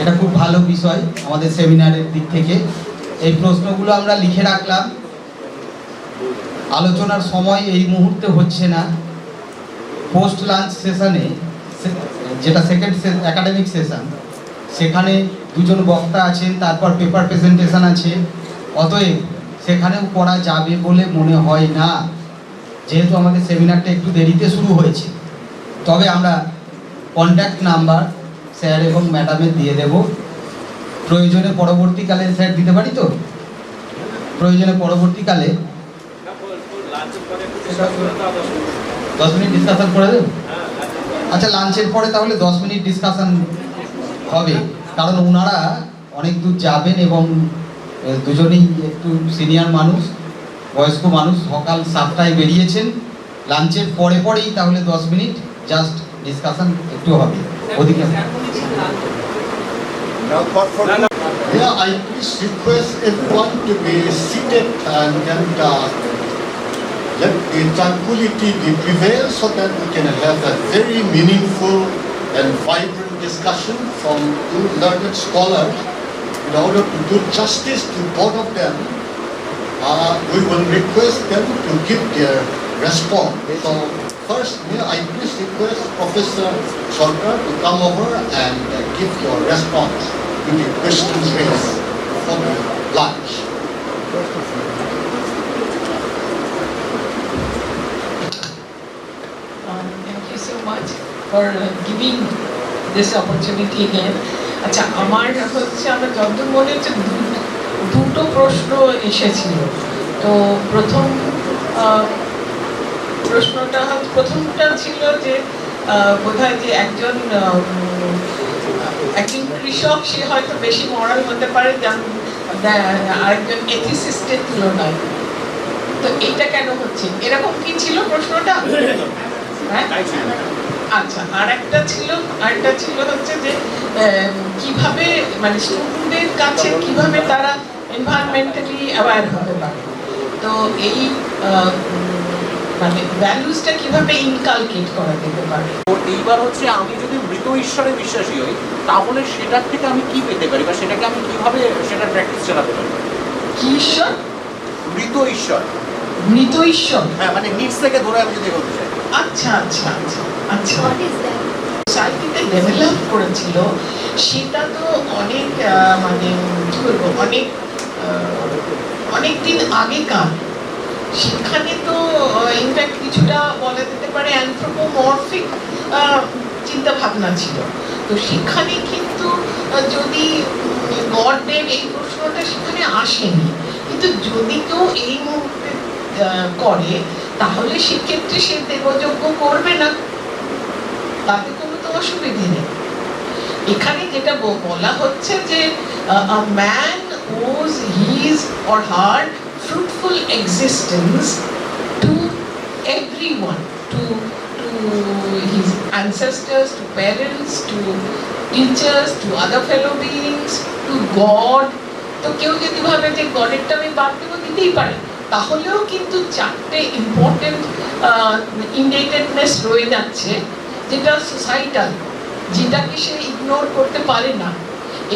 এটা খুব ভালো বিষয় আমাদের সেমিনারের দিক থেকে। এই প্রশ্নগুলো আমরা লিখে রাখলাম। আলোচনার সময় এই মুহূর্তে হচ্ছে না। পোস্ট লাঞ্চ সেশনে, যেটা সেকেন্ড একাডেমিক সেশন, সেখানে দুজন বক্তা আছেন, তারপর পেপার প্রেজেন্টেশন আছে, অতএব সেখানেও করা যাবে বলে মনে হয় না, যেহেতু আমাদের সেমিনারটা একটু দেরিতে শুরু হয়েছে। তবে আমরা কন্ট্যাক্ট নাম্বার স্যার এবং ম্যাডামের দিয়ে দেব, প্রয়োজনে পরবর্তীকালে স্যার দিতে পারি তো, প্রয়োজনে পরবর্তীকালে 10 মিনিট ডিসকাশন করে দেব। আচ্ছা, লাঞ্চের পরে তাহলে 10 মিনিট ডিসকাশন হবে, কারণ ওনারা অনেক দূর যাবেন এবং দুজনেই একটু সিনিয়র মানুষ, বয়স্ক মানুষ, সকাল 7টায় বেরিয়েছেন। লাঞ্চের পরেই তাহলে 10 মিনিট জাস্ট ডিসকাশন একটু হবে ওদিকে। Yeah, I please request everyone to be seated and let the tranquility be prevail so that we can have a very meaningful and vibrant discussion from two learned scholars. In order to do justice to both of them, we will request them to give their response. So first, may I please request Professor Sarkar to come over and give your response to the questions raised for the lunch. Thank you so much for giving this opportunity again. আচ্ছা, আমার হচ্ছে আমার যতদূর মনে হচ্ছে দুটো প্রশ্ন এসেছিল। তো প্রথমটা ছিল যে বোধহয় যে একজন কৃষক, সে হয়তো বেশি মরাল হতে পারে আরেকজন এথিসিস্টের তুলনায়। তো এইটা কেন হচ্ছে, এরকম কি ছিল প্রশ্নটা? হ্যাঁ, আচ্ছা। আরেকটা ছিল হচ্ছে যে কিভাবে মানে স্টুডেন্টদের কাছে কিভাবে তারা এনভায়রনমেন্টালি অ্যাওয়্যার হতে পারে, তো এই মানে ভ্যালুসটা কিভাবে ইনকালকেট করা যেতে পারে। এইবার হচ্ছে আমি যদি মৃত ঈশ্বরে বিশ্বাসী হই, তাহলে সেটার থেকে আমি কি পেতে পারি বা সেটাকে আমি কিভাবে সেটার প্র্যাকটিস চালাতে পারি? কি ঈশ্বর? মৃত ঈশ্বর। মৃত ঈশ্বর? হ্যাঁ, মানে নিচ থেকে ধরে আমি যদি বলতে চাই। আচ্ছা আচ্ছা আচ্ছা আচ্ছা, সোসাইটিতে ডেভেলপ করেছিল সেটা তো অনেক মানে কি বলবো, অনেক দিন আগেকার। সেখানে তো ইনফ্যাক্ট কিছুটা বলা যেতে পারে অ্যানথ্রোপোমরফিক চিন্তা ভাবনা ছিল। তো সেখানে কিন্তু যদি গডের এই প্রশ্নটা সেখানে আসেনি, কিন্তু যদি কেউ এই মুহূর্তে করে তাহলে সেক্ষেত্রে সে দেবযজ্ঞ করবে না, তাতে কোনো তো অসুবিধে নেই। এখানে যেটা বলা হচ্ছে যে a man owes his or her fruitful existence to everyone, to his ancestors, to parents, to teachers, to other fellow beings, to God. তো কেউ যদি ভাবে যে গডেরটা আমি বাদ দেবো, দিতেই পারে, তাহলেও কিন্তু চারটে ইম্পর্টেন্ট ইন্ডেটেডনেস রয়ে যাচ্ছে, যেটা সোসাইটাল, যেটাকে সে ইগনোর করতে পারে না।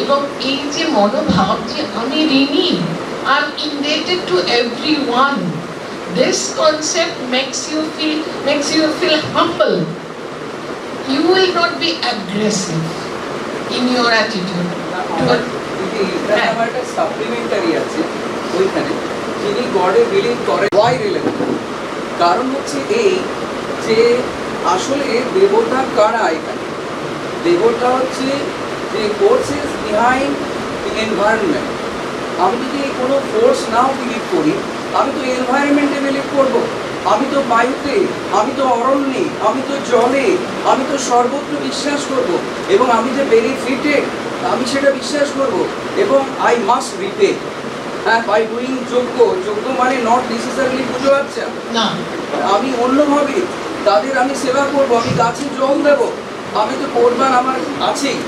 এবং এই যে মনোভাব যে আমি ঋণী, I am ইন্ডেটেড to everyone, this concept makes you feel humble. You will not be aggressive in your attitude. আমার একটা সাপ্লিমেন্টারি আছে ওইখানে, যিনি গডে বিলিভ করে। Why relevant? কারণ হচ্ছে এই যে আসলে দেবতা কারা এখানে? দেবতা হচ্ছে যে ফোর্সেস বিহাইন্ড দি এনভায়রনমেন্ট। আমি যদি কোনো ফোর্স নাও বিলিভ করি, আমি তো এনভায়রনমেন্টে বিলিভ করবো। আমি তো বায়ুতে, আমি তো অরণ্যে, আমি তো জলে, আমি তো সর্বত্র বিশ্বাস করব। এবং আমি যে বেনিফিটেড, আমি সেটা বিশ্বাস করব। এবং আই মাস্ট রিপে, হ্যাঁ, বাই ডুইং যোগ্য। যোগ্য মানে নট নেসেসারিলি বুঝতে পারছেন না, আমি অন্যভাবে তাদের আমি সেবা করব, আমি গাছে জল দেব, আমি তো কোরবান আমার আছেই।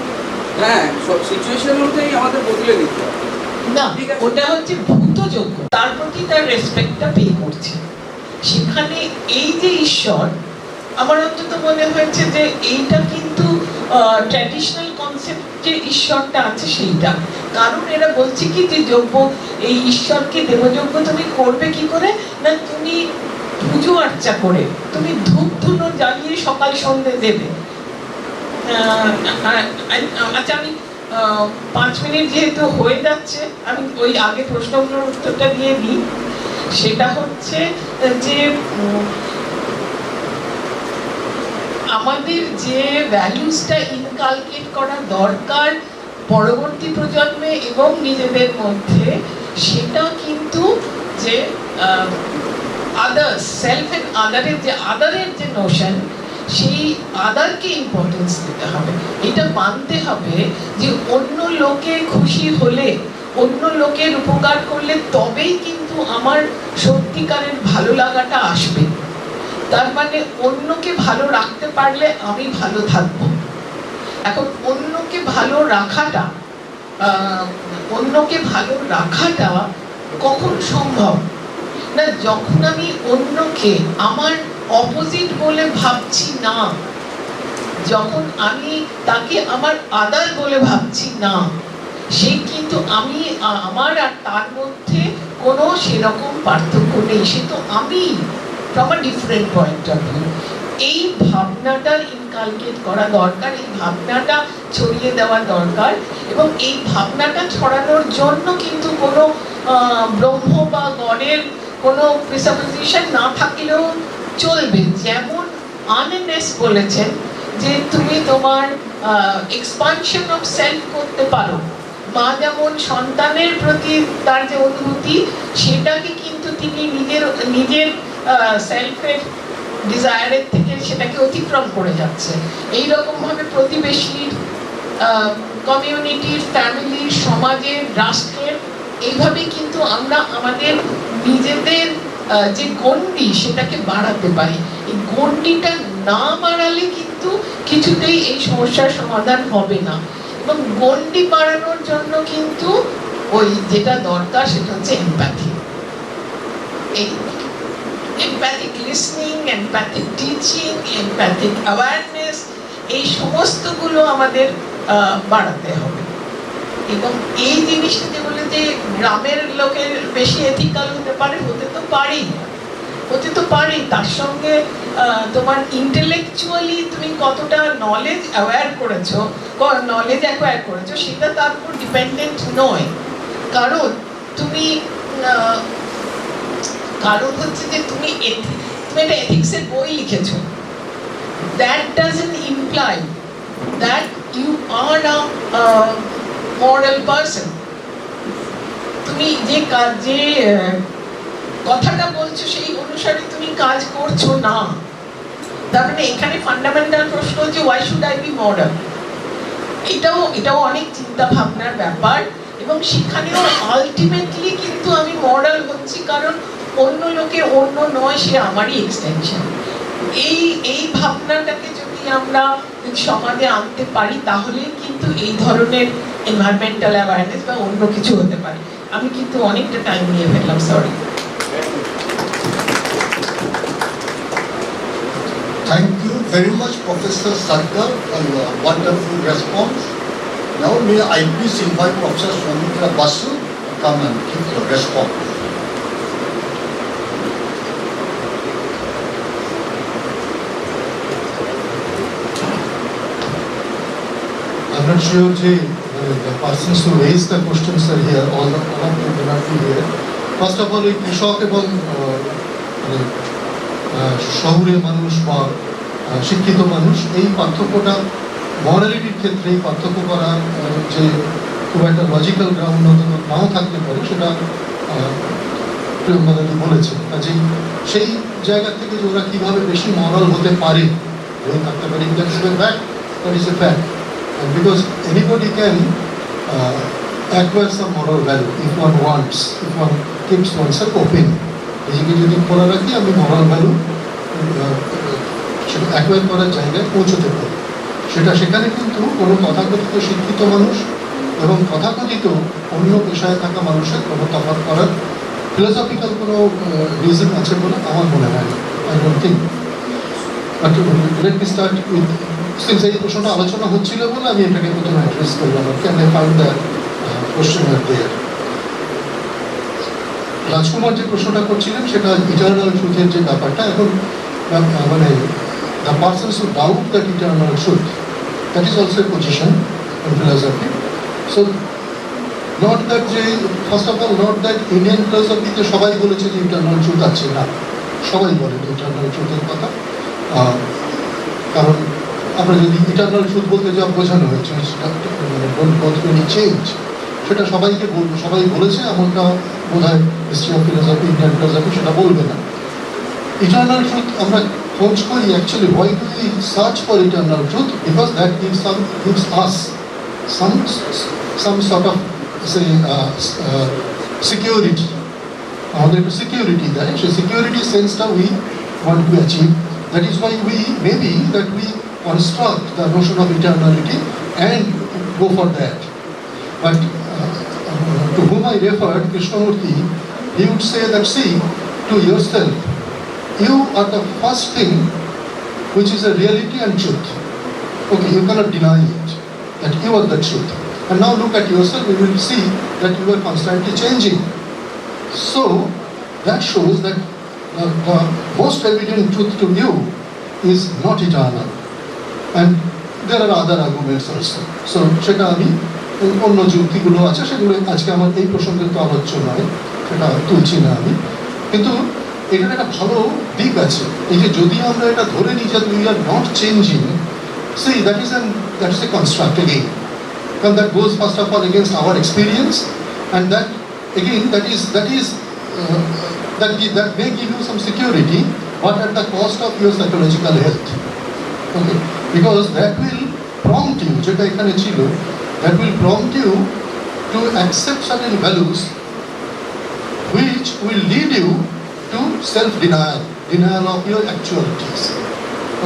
হ্যাঁ, সব সিচুয়েশন অনুযায়ী আমাদের বদলে নিতে হবে। না, ওটা হচ্ছে ভূতযোগ্য, তার প্রতি তার রেসপেক্টটা পে করছে। সেখানে এই যে ঈশ্বর, আমার অন্তত মনে হয়েছে যে এইটা কিন্তু ট্র্যাডিশনাল কনসেপ্ট যে ঈশ্বরটা আছে সেইটা। কারণ এরা বলছে কি যে যজ্ঞ, এই ঈশ্বরকে দেবযজ্ঞ তুমি করবে কি করে না, তুমি পুজো আর্চা করে, তুমি ধূপ ধুনো জ্বালিয়ে সকাল সন্ধ্যে দেবে। আচ্ছা, আমি 5 মিনিট যেহেতু হয়ে যাচ্ছে, আমি ওই আগে প্রশ্নগুলোর উত্তরটা দিয়ে দিই। সেটা হচ্ছে যে আমাদের যে ভ্যালুসটা ইনকালকেট করা দরকার পরবর্তী প্রজন্মে এবং নিজেদের মধ্যে, সেটা কিন্তু যে আদার্স, সেলফ এন্ড আদারের যে নোশন, সেই আদারকে ইম্পর্টেন্স দিতে হবে। এটা মানতে হবে যে অন্য লোকে খুশি হলে, অন্য লোকের উপকার করলে তবেই কিন্তু আমার সত্যিকারের ভালো লাগাটা আসবে। তার মানে অন্যকে ভালো রাখতে পারলে আমি ভালো থাকবো। এখন অন্যকে ভালো রাখাটা কখন সম্ভব না, যখন আমি অন্যকে আমার অপোজিট বলে ভাবছি না, যখন আমি তাকে আমার আদার বলে ভাবছি না, সে কিন্তু আমি আমার আর তার মধ্যে কোনো সেরকম পার্থক্য নেই, সে তো আমি from a different point of view। এই ভাবনাটা ইনকালকেট করা দরকার, এই ভাবনাটা ছড়িয়ে দেওয়া দরকার, এবং এই ভাবনাটা ছড়ানোর জন্য কিন্তু কোনো ব্রহ্ম বা গডের কোনো প্রিসাপোজিশন না থাকলেও চলবে। যেমন আনএনএস বলেছেন যে তুমি তোমার এক্সপানশন অফ সেলফ করতে পারো। মা যেমন সন্তানের প্রতি তার যে অনুভূতি, সেটাকে কিন্তু তিনি নিজের সেলফের ডিজায়ারের থেকে সেটাকে অতিক্রম করে যাচ্ছে। এইরকম ভাবে প্রতিবেশীর, কমিউনিটির, ফ্যামিলির, সমাজের, রাষ্ট্রের, এইভাবেই কিন্তু আমরা আমাদের নিজেদের যে গণ্ডি সেটাকে বাড়াতে পারি। এই গণ্ডিটা না বাড়ালে কিন্তু কিছুতেই এই সমস্যার সমাধান হবে না। এবং গণ্ডি বাড়ানোর জন্য কিন্তু ওই যেটা দরকার সেটা হচ্ছে এমপ্যাথি। এই empathic listening, empathic teaching, empathic awareness, এই সমস্তগুলো আমাদের বাড়াতে হবে। এবং এই জিনিসটা যে বলে যে গ্রামের লোকের বেশি এথিক্যাল হতে পারে, হতে তো পারি, তার সঙ্গে তোমার ইন্টেলেকচুয়ালি তুমি কতটা নলেজ অ্যাওয়্যার করেছো, নলেজ অ্যাকোয়ার করেছো, সেটা তার উপর ডিপেন্ডেন্ট নয়। কারণ হচ্ছে যে তুমি একটা এথিক্সের বই লিখেছো, that doesn't imply that you are a moral person. তুমি যে কথাটা বলছো সেই অনুসারে তুমি কাজ করছো না, তার মানে এখানে ফান্ডামেন্টাল প্রশ্ন হচ্ছে why should I be moral. এটাও অনেক চিন্তা ভাবনার ব্যাপার, এবং সেখানেও আলটিমেটলি কিন্তু আমি মরাল হচ্ছি কারণ অন্য লোকের অন্য নয়, সে আমারই এক্সটেনশন। এই ভাবনাটাকে যদি আমরা সমাজে আনতে পারি, তাহলে কিন্তু এই ধরনের এনভায়রনমেন্টাল অ্যাওয়ারনেস বা অন্য কিছু হতে পারে। আমি কিন্তু অনেকটা টাইম নিয়ে ফেললাম, sorry. Thank you very much, Professor Sarkar, for your wonderful response. Now may I please invite Professor Soumitra Basu to come and give your response. I'm not sure the persons who raised the questions are here, all of them may not be here. First of all, এই কৃষক এবং শহুরে মানুষ বা শিক্ষিত মানুষ, এই পার্থক্যটা মরালিটির ক্ষেত্রে এই পার্থক্য করার যে খুব একটা লজিক্যাল গ্রাউন্ড নাও থাকতে পারে, সেটা প্রেমবাদী বলেছে। কাজেই সেই জায়গা থেকে যে ওরা কীভাবে বেশি মরাল হতে পারে, থাকতে পারে, that is a fact. Because anybody can acquire some moral value if one wants, if one keeps oneself open. নিজেকে যদি খোলা রাখি, আমি moral value সেটা অ্যাকোয়ার করার জায়গায় পৌঁছতে পারি। সেখানে কিন্তু কোনো তথাকথিত শিক্ষিত মানুষ এবং তথাকথিত অন্য পেশায় থাকা মানুষের কোনো তফাৎ করার ফিলোসফিক্যাল কোনো রিজন আছে বলে আমার মনে হয় না। I don't think. But let me start with, since এই প্রশ্নটা আলোচনা হচ্ছিল বলে আমি এটাকে প্রথমে অ্যাড্রেস করলাম। Can I find the question there. Rajkumar যে প্রশ্নটা করছিলেন সেটা ইটারনাল ট্রুথের যে ব্যাপারটা, এখন মানে the persons who doubt that eternal truth, that is also a position in philosophy. So not that যে first of all not that Indian ফিলোসফিতে সবাই বলেছে যে ইটারনাল ট্রুথ আছে, না, সবাই বলে ইটারনাল ট্রুথের কথা। কারণ আমরা যদি ইটারনাল ট্রুথ বলতে যা বোঝানো হয়েছে চেঞ্জ, সেটা সবাইকে বলবো, সবাই বলেছে এমনটা বোধ হয় history of philosophy, Indian philosophy সেটা বলবে না। ইটারনাল ট্রুথ আমরা খোঁজ করি, actually why do we search for eternal truth? Because that gives us some sort of say security. আমাদের একটু সিকিউরিটি দেয়, সেই security সেন্সটা we want to achieve. That is why maybe we construct the notion of eternality and go for that. But to whom I referred, Krishnamurti, he would say that, see, to yourself, you are the first thing which is a reality and truth. Okay, you cannot deny it, that you are the truth. And now look at yourself, you will see that you are constantly changing. So, that shows that the most evident truth to you is not eternal. And there are other arguments also. So, সেটা আমি অন্য যুক্তিগুলো আছে, সেগুলো আজকে আমার এই প্রসঙ্গে তো আলোচ্য নয়, সেটা তুলছি না আমি। কিন্তু এটার একটা ভালো দিক আছে, এই যে যদি আমরা এটা ধরে নিই যে we are not changing, see that is a construct again, and that goes first of all against our experience, and that again that may give you some security, but at the cost of your psychological health. Okay, because that will prompt you, যেটা এখানে ছিল, that will prompt you to accept certain values which will lead you to self-denial, denial of your actualities.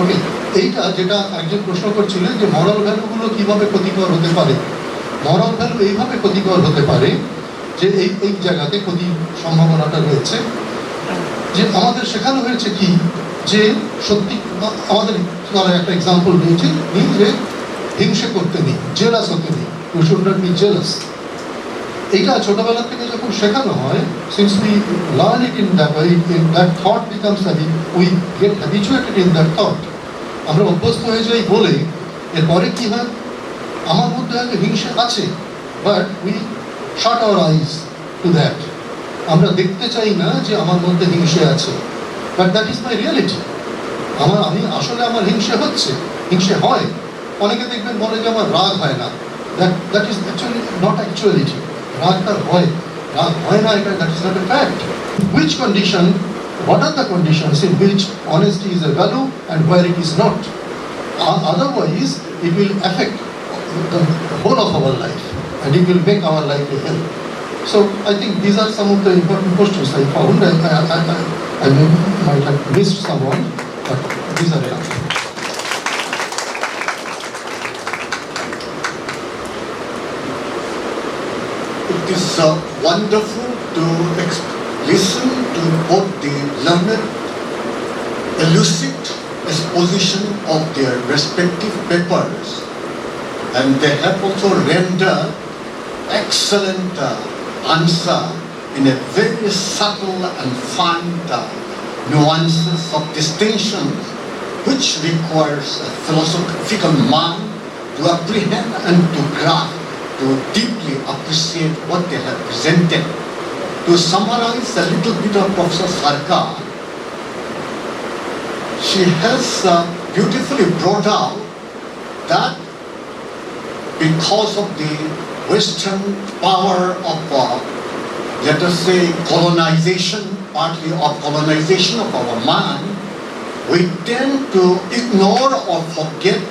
Okay, এইটা যেটা একজন প্রশ্ন করছিলেন যে মরাল ভ্যালুগুলো কিভাবে ক্ষতিকর হতে পারে। মরাল ভ্যালু এইভাবে ক্ষতিকর হতে পারে যে এই জায়গাতে ক্ষতি সম্ভাবনাটা রয়েছে, যে আমাদের শেখানো হয়েছে কি যে সত্যি আমাদের একটা এক্সাম্পল নিয়েছি যে হিংসে করতে নেই, জেলাস হতে নেই, you should not be jealous. এইটা ছোটবেলা থেকে যখন শেখানো হয়, since we learn it in that way, that thought becomes we get habituated in that thought. আমরা অভ্যস্ত হয়ে যাই বলে এরপরে কি হয়, আমার মধ্যে হয়তো হিংসা আছে, but we shut our eyes to that. আমরা দেখতে চাই না যে আমার মধ্যে হিংসে আছে, but that is my reality. আমি আসলে আমার হিংসে হচ্ছে, হিংসে হয়। অনেকে দেখবেন বলে যে আমার রাগ হয় না, that is actually not actuality. রাগটা হয়, রাগ হয় না, এটা that is not a fact. Which condition, what are the conditions in which honesty is a value and where it is not? Otherwise, it will affect the whole of our life and it will make our life a hell. So I think these are some of the important questions I found. I might have missed someone, but these are enough. It is wonderful to listen to both the learned, elucid exposition of their respective papers, and they have also rendered excellent answer in a very subtle and fine nuances of distinctions which requires a philosophical mind to apprehend and to grasp, to deeply appreciate what they have presented. To summarize a little bit of Professor Sarkar, she has beautifully brought out that because of the Western power of, let us say, colonization, partly of colonization of our mind, we tend to ignore or forget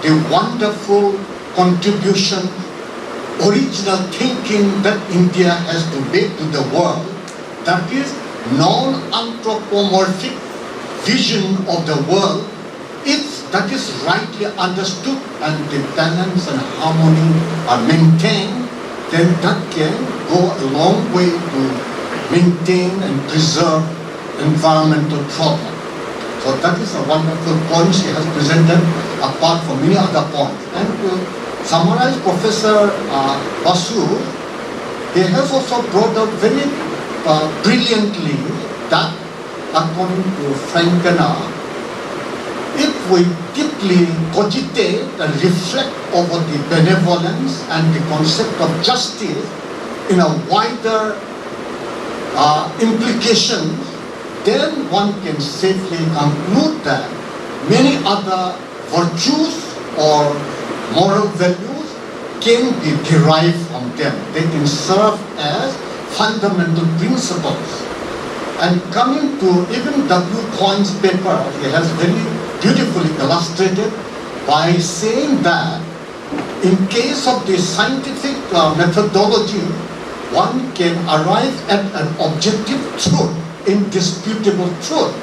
the wonderful contribution, original thinking that India has to make to the world, that is non-anthropomorphic vision of the world. If that is rightly understood and the balance and harmony are maintained, then that can go a long way to maintain and preserve environmental problem. So that is a wonderful point she has presented, apart from many other points. And to summarize Professor Basu, he has also brought out very brilliantly that according to Frankena, if we deeply cogitate and reflect over the benevolence and the concept of justice in a wider implication, then one can safely conclude that many other virtues or moral values can be derived from them. They can serve as fundamental principles. And coming to even W. Coyne's paper, he has very beautifully illustrated by saying that in case of the scientific methodology, one can arrive at an objective truth, indisputable truth.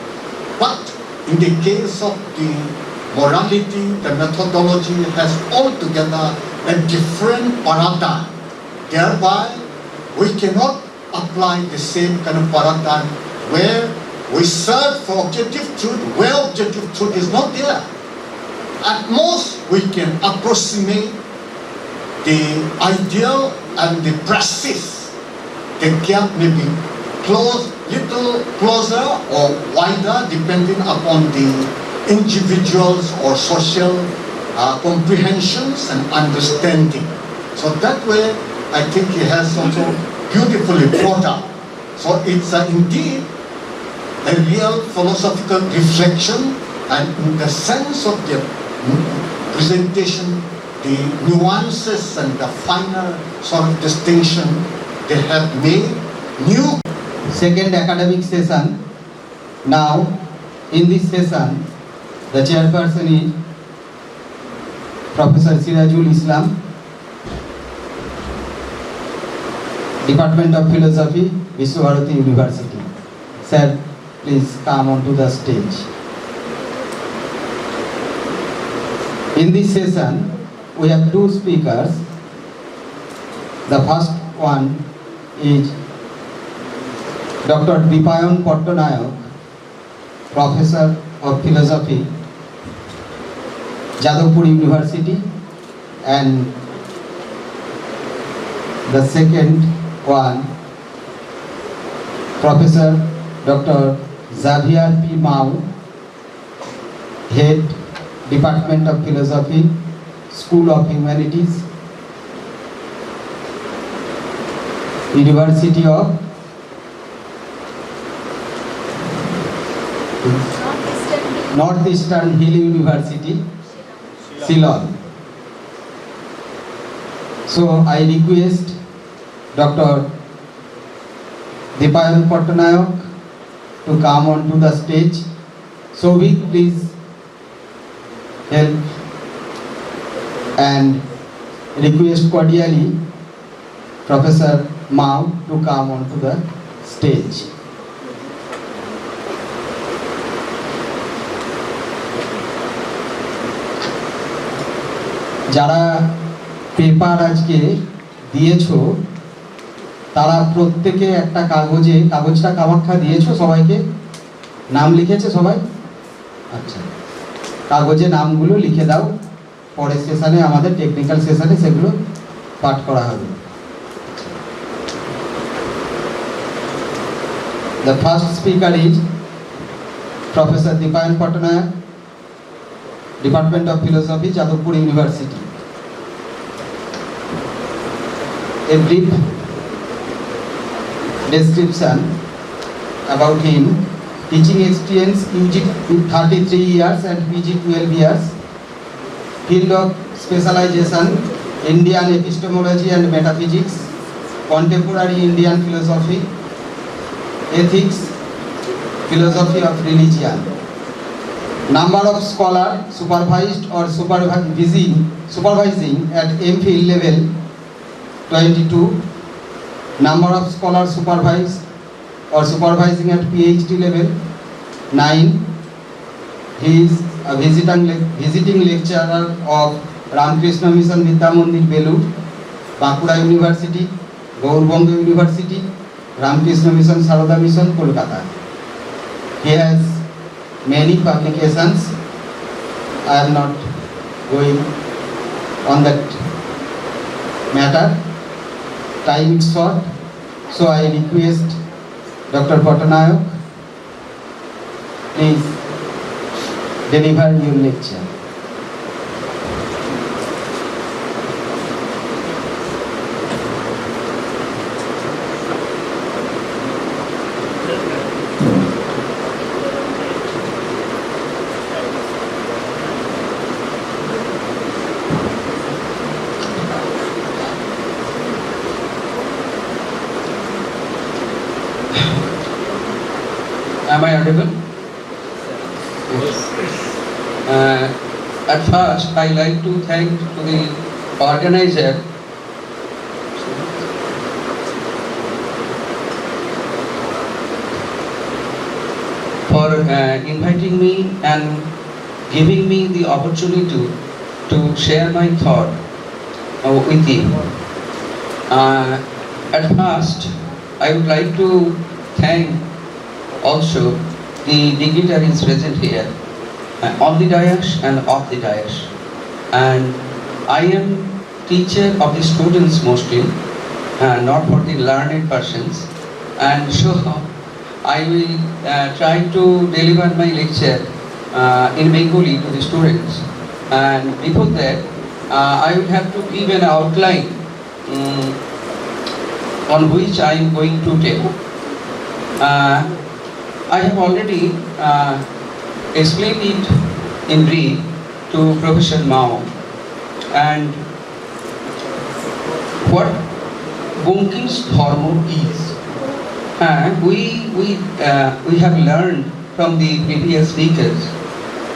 But in the case of the morality, the methodology has altogether a different paradigm. Thereby, we cannot apply the same kind of paradigm where we search for objective truth, where objective truth is not there. At most, we can approximate the ideal and the practice. The gap may be little closer or wider depending upon the individuals or social comprehensions and understanding. So that way, I think he has also beautifully brought up. So it's indeed a real philosophical reflection, and in the sense of the presentation, the nuances and the finer sort of distinction they have made new. Second academic session. Now, in this session, the chairperson is Professor Sirajul Islam, Department of Philosophy, Vishwabharati University. Sir, please come onto the stage. In this session, we have two speakers. The first one is Dr. Dipayan Pattanayak, Professor of Philosophy, Jadavpur University, and the second one, Professor Dr. Xavier P. Mao, Head, Department of Philosophy, School of Humanities, University of Northeastern Hill University, Ceylon. So I request Dr. Dipayan Pattanayak to come onto the stage. So we please help and request cordially Professor Mao to come onto the stage. যারা paper আজকে দিয়েছো তারা প্রত্যেকে একটা কাগজটা কামাখ্যা দিয়েছো সবাইকে, নাম লিখেছে সবাই? আচ্ছা, কাগজে নামগুলো লিখে দাও, পরের সেশনে আমাদের টেকনিক্যাল সেশনে সেগুলো পাঠ করা হবে। The first speaker is Professor Dipayan Pattanayak, Department of Philosophy, Jadavpur University. A brief description about him: teaching experience UG 33 years and PG 12 years, field of specialization Indian epistemology and metaphysics, contemporary Indian philosophy, ethics, philosophy of religion. Number of scholars supervised or supervising at MPhil level 22. Number of scholars supervised or supervising at PhD level 9. He is a visiting lecturer of Ramakrishna Mission Vidya Mandir, Belur, Bankura University, Gaurbanga University, Ramakrishna Mission Sarada Mission, Kolkata. He has many publications. I am not going on that matter. Time is short, so I request Dr. Pattanayak, please deliver your lecture. Am I audible? Yes. At first, I like to thank to the organizer for inviting me and giving me the opportunity to share my thought with you. At first, I would like to thank also the dignitaries present here on the dais and off the dais. And I am teacher of the students mostly, not for the learned persons. And so I will try to deliver my lecture in Bengali to the students. And before that, I will have to give an outline on which I am going to tell. I have already explained it in brief to Professor Mao, and what Bunkin's Dharma is. We have learned from the previous speakers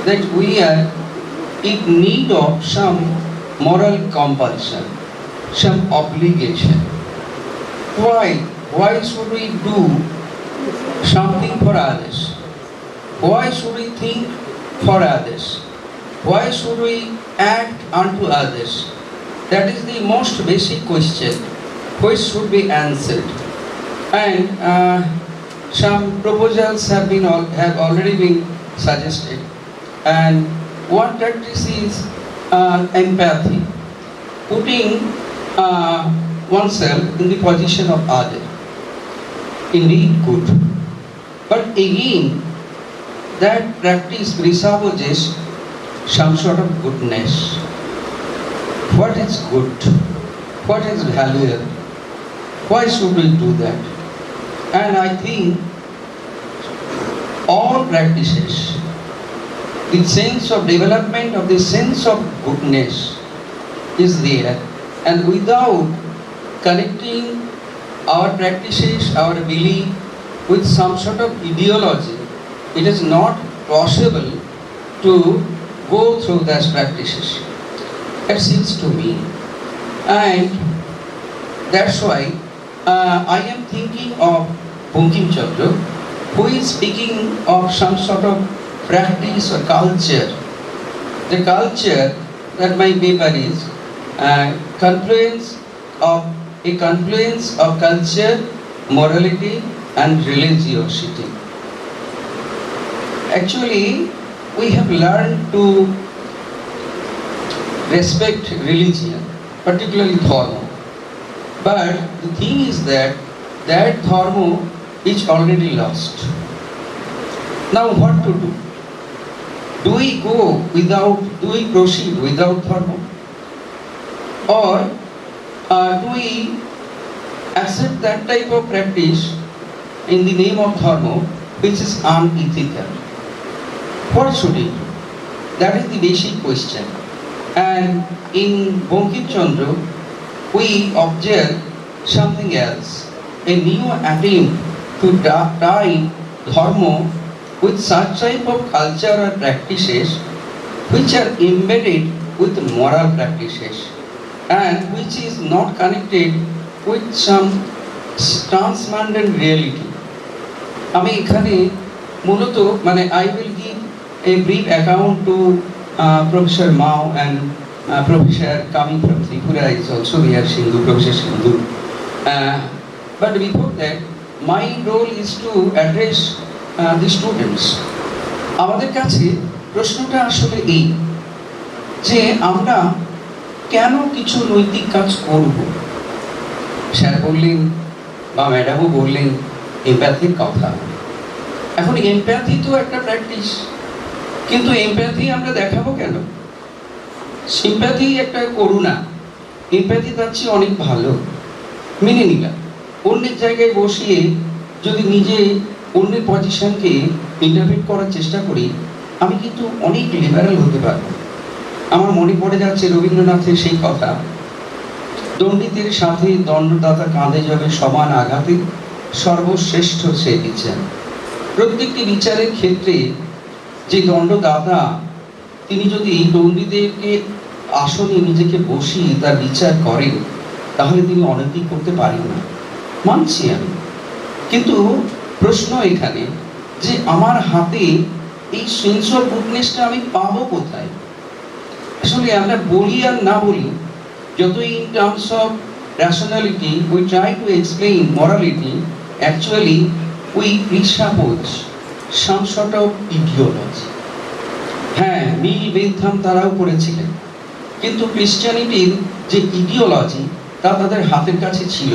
that we are in need of some moral compulsion, some obligation. Why should we do something for others? Why should we think for others? Why should we act unto others? That is the most basic question which should be answered. And some proposals have already been suggested. And one practice is empathy, putting oneself in the position of others. Indeed good. But again, that practice presupposes some sort of goodness. What is good? What is valuable? Why should we do that? And I think all practices, the sense of development of the sense of goodness is there, and without connecting our practices, our belief with some sort of ideology, it is not possible to go through those practices. It seems to me. And that's why I am thinking of Bankim Chandra, who is speaking of some sort of practice or culture. The culture that my paper is confluence of culture, morality and religiosity. Actually, we have learned to respect religion, particularly dharma. But the thing is that dharma is already lost. Now what to do? Do we proceed without dharma? Or do we accept that type of practice in the name of dharma which is unethical? What should it do? That is the basic question. And in Bankim Chandra, we observe something else, a new attempt to tie dharma with such type of culture or practices which are embedded with moral practices and which is not connected with some transcendent reality. আমি এখানে মূলত I will give a brief account to Professor Mao and Professor coming from Tripura is also here, Professor Sindhu. But before that, my role is to address the students. আমাদের কাছে প্রশ্নটা আসলে এই যে আমরা কেন কিছু নৈতিক কাজ করব? স্যার বললেন বা ম্যাডামও বললেন এমপ্যাথির কথা। এখন এমপ্যাথি তো একটা প্র্যাকটিস, কিন্তু এমপ্যাথি আমরা দেখাবো কেন? সিম্প্যাথি একটা করুণা, এমপ্যাথি তার চেয়ে অনেক ভালো। মেনে নিলাম, অন্যের জায়গায় বসিয়ে যদি নিজে অন্যের পজিশনকে ইন্টারপ্রিট করার চেষ্টা করি, আমি কিন্তু অনেক লিবারাল হতে পারবো। আমার মনে পড়ে যাচ্ছে রবীন্দ্রনাথের সেই কথা, দণ্ডিতের সাথে দণ্ডদাতা কাঁধে যাবে সমান আঘাতে, সর্বশ্রেষ্ঠ সে বিচার। প্রত্যেকটি বিচারের ক্ষেত্রে যে দণ্ডদাতা, তিনি যদি দণ্ডিতদেরকে আসনে নিজেকে বসিয়ে তার বিচার করেন, তাহলে তিনি অনৈতিক করতে পারেন না, মানছি আমি। কিন্তু প্রশ্ন এখানে যে আমার হাতে এই সেন্স অফ গুডনেসটা আমি পাবো কোথায়? আসলে আমরা বলি আর না বলি, যতই in terms of rationality we try to explain morality, actually we presuppose some sort of ideology. হ্যাঁ, মিল বেনথাম তারাও করেছিলেন, কিন্তু ক্রিশ্চিয়ানিটির যে ইডিওলজি তা তাদের হাতের কাছে ছিল।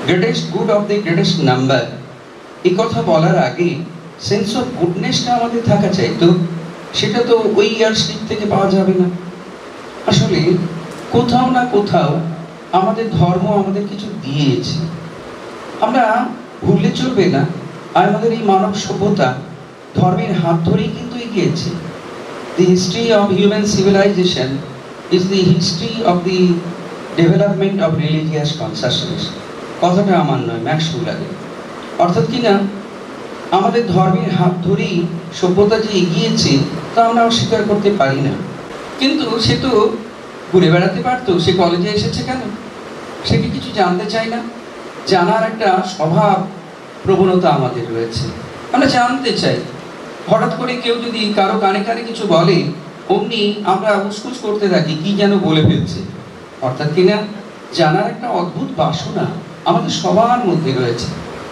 Greatest good of the greatest number, এই কথা বলার আগে সেন্স অফ গুডনেসটা আমাদের থাকা চাই। তো সেটা তো ওই ইয়ারস্টিক থেকে পাওয়া যাবে না। আসলে কোথাও না কোথাও আমাদের ধর্ম আমাদের কিছু দিয়েছে, আমরা ভুললে চলবে না। আর আমাদের এই মানব সভ্যতা ধর্মের হাত ধরেই কিন্তু এগিয়েছে। The history of human civilization is the history of the development of religious consciousness. কথাটা আমার নয়, ম্যাক্স মুলারের। অর্থাৎ কিনা আমাদের ধর্মের হাত ধরেই সভ্যতা যে এগিয়েছে তা আমরা অস্বীকার করতে পারি না। কিন্তু সে তো ঘুরে বেড়াতে পারতো, সে কলেজে এসেছে কেন? সে কি কিছু জানতে চায় না? জানার একটা স্বভাব প্রবণতা আমাদের রয়েছে, আমরা জানতে চাই। হঠাৎ করে কেউ যদি কারো কানে কানে কিছু বলে, অমনি আমরা উসকুস করতে থাকি, কি যেন বলে ফেলছে। অর্থাৎ কিনা জানার একটা অদ্ভুত বাসনা আমাদের সবার মধ্যে রয়েছে,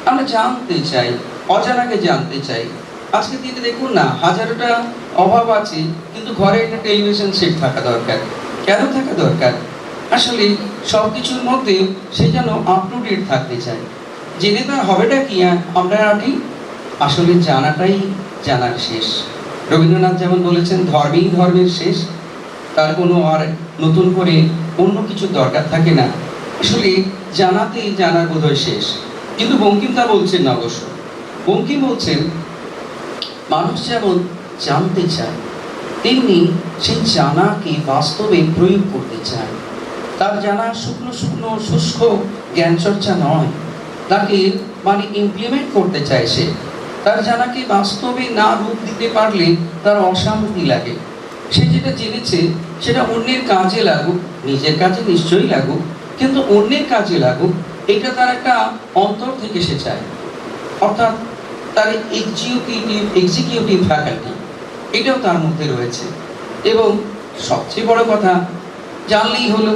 আমরা জানতে চাই, অজানাকে জানতে চাই। আজকে দিনে দেখুন না, হাজারোটা অভাব আছে, কিন্তু ঘরে একটা টেলিভিশন সেট থাকা দরকার। কেন থাকা দরকার? আসলে সব কিছুর মধ্যে সে যেন আপ টু ডেট থাকতে চায়। জেনে তার হবেটা কি? আমরা আগে আসলে জানাটাই জানার শেষ। রবীন্দ্রনাথ যেমন বলেছেন, ধর্মেই ধর্মের শেষ, তার কোনো আর নতুন করে অন্য কিছু দরকার থাকে না। আসলে জানাতেই জানার বোধহয় শেষ। কিন্তু বঙ্কিম তা বলছেন না অবশ্য। বঙ্কিম বলছেন, মানুষ যেমন জানতে চায়, তেমনি সেই জানাকে বাস্তবে প্রয়োগ করতে চায়। তার জানা শুকনো শুকনো শুষ্ক জ্ঞান চর্চা নয়, তাকে মানে ইমপ্লিমেন্ট করতে চায় সে। তার জানাকে বাস্তবে না রূপ দিতে পারলে তার অশান্তি লাগে। সে যেটা জেনেছে সেটা অন্যের কাজে লাগুক, নিজের কাজে নিশ্চয়ই লাগুক, কিন্তু অন্যের কাজে লাগুক, এটা তার একটা অন্তর থেকে সে চায়। অর্থাৎ তার এক্সিকিউটিভ ফ্যাকাল্টি এটাও তার মধ্যে রয়েছে। এবং সবচেয়ে বড় কথা, জানলেই হলো,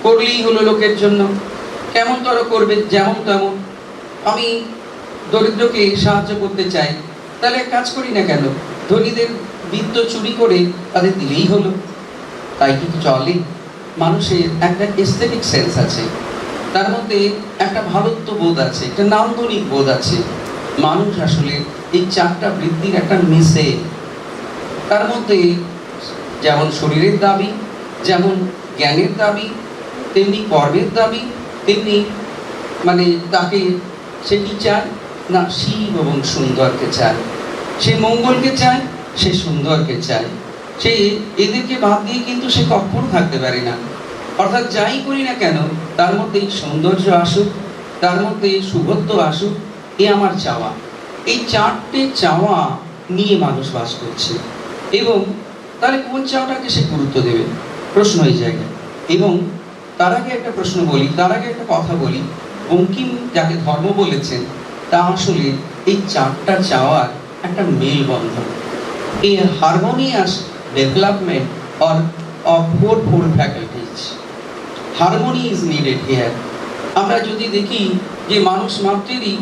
করলেই হলো লোকের জন্য। কেমন তারা করবে? যেমন তেমন। আমি দরিদ্রকে সাহায্য করতে চাই, তাহলে এক কাজ করি না কেন, ধনীদের বিত্ত চুরি করে তাদের দিলেই হলো। তাই কি চলে? মানুষের একটা এস্থেটিক সেন্স আছে, তার মধ্যে একটা ভারত্ব বোধ আছে, একটা নান্দনিক বোধ আছে। মানুষ আসলে এই চারটা বৃত্তির একটা মিশে। তার মধ্যে যেমন শরীরের দাবি, যেমন জ্ঞানের দাবি, তেমনি কর্মের দাবি, তেমনি মানে তাকে সে কি চায় না, শিব এবং সুন্দরকে চায়। সে মঙ্গলকে চায়, সে সুন্দরকে চায়। সে এদেরকে বাদ দিয়ে কিন্তু সে কখনো থাকতে পারে না। অর্থাৎ যাই করি না কেন, তার মধ্যে এই সৌন্দর্য আসুক, তার মধ্যে এই শুভত্ব আসুক, এ আমার চাওয়া। এই চারটে চাওয়া নিয়ে মানুষ বাস করছে। এবং তাহলে কোন চাওয়াটাকে সে গুরুত্ব দেবে? প্রশ্ন এই জায়গায়। এবং তার আগে একটা প্রশ্ন বলি, তার আগে একটা কথা বলি। বঙ্কিম যাকে ধর্ম বলেছেন, তা আসলে এই চারটা চাওয়ার একটা মেলবন্ধন, এই harmonious development of four faculties. Harmony is needed here. আমরা যদি দেখি যে মানুষ মাত্রেরই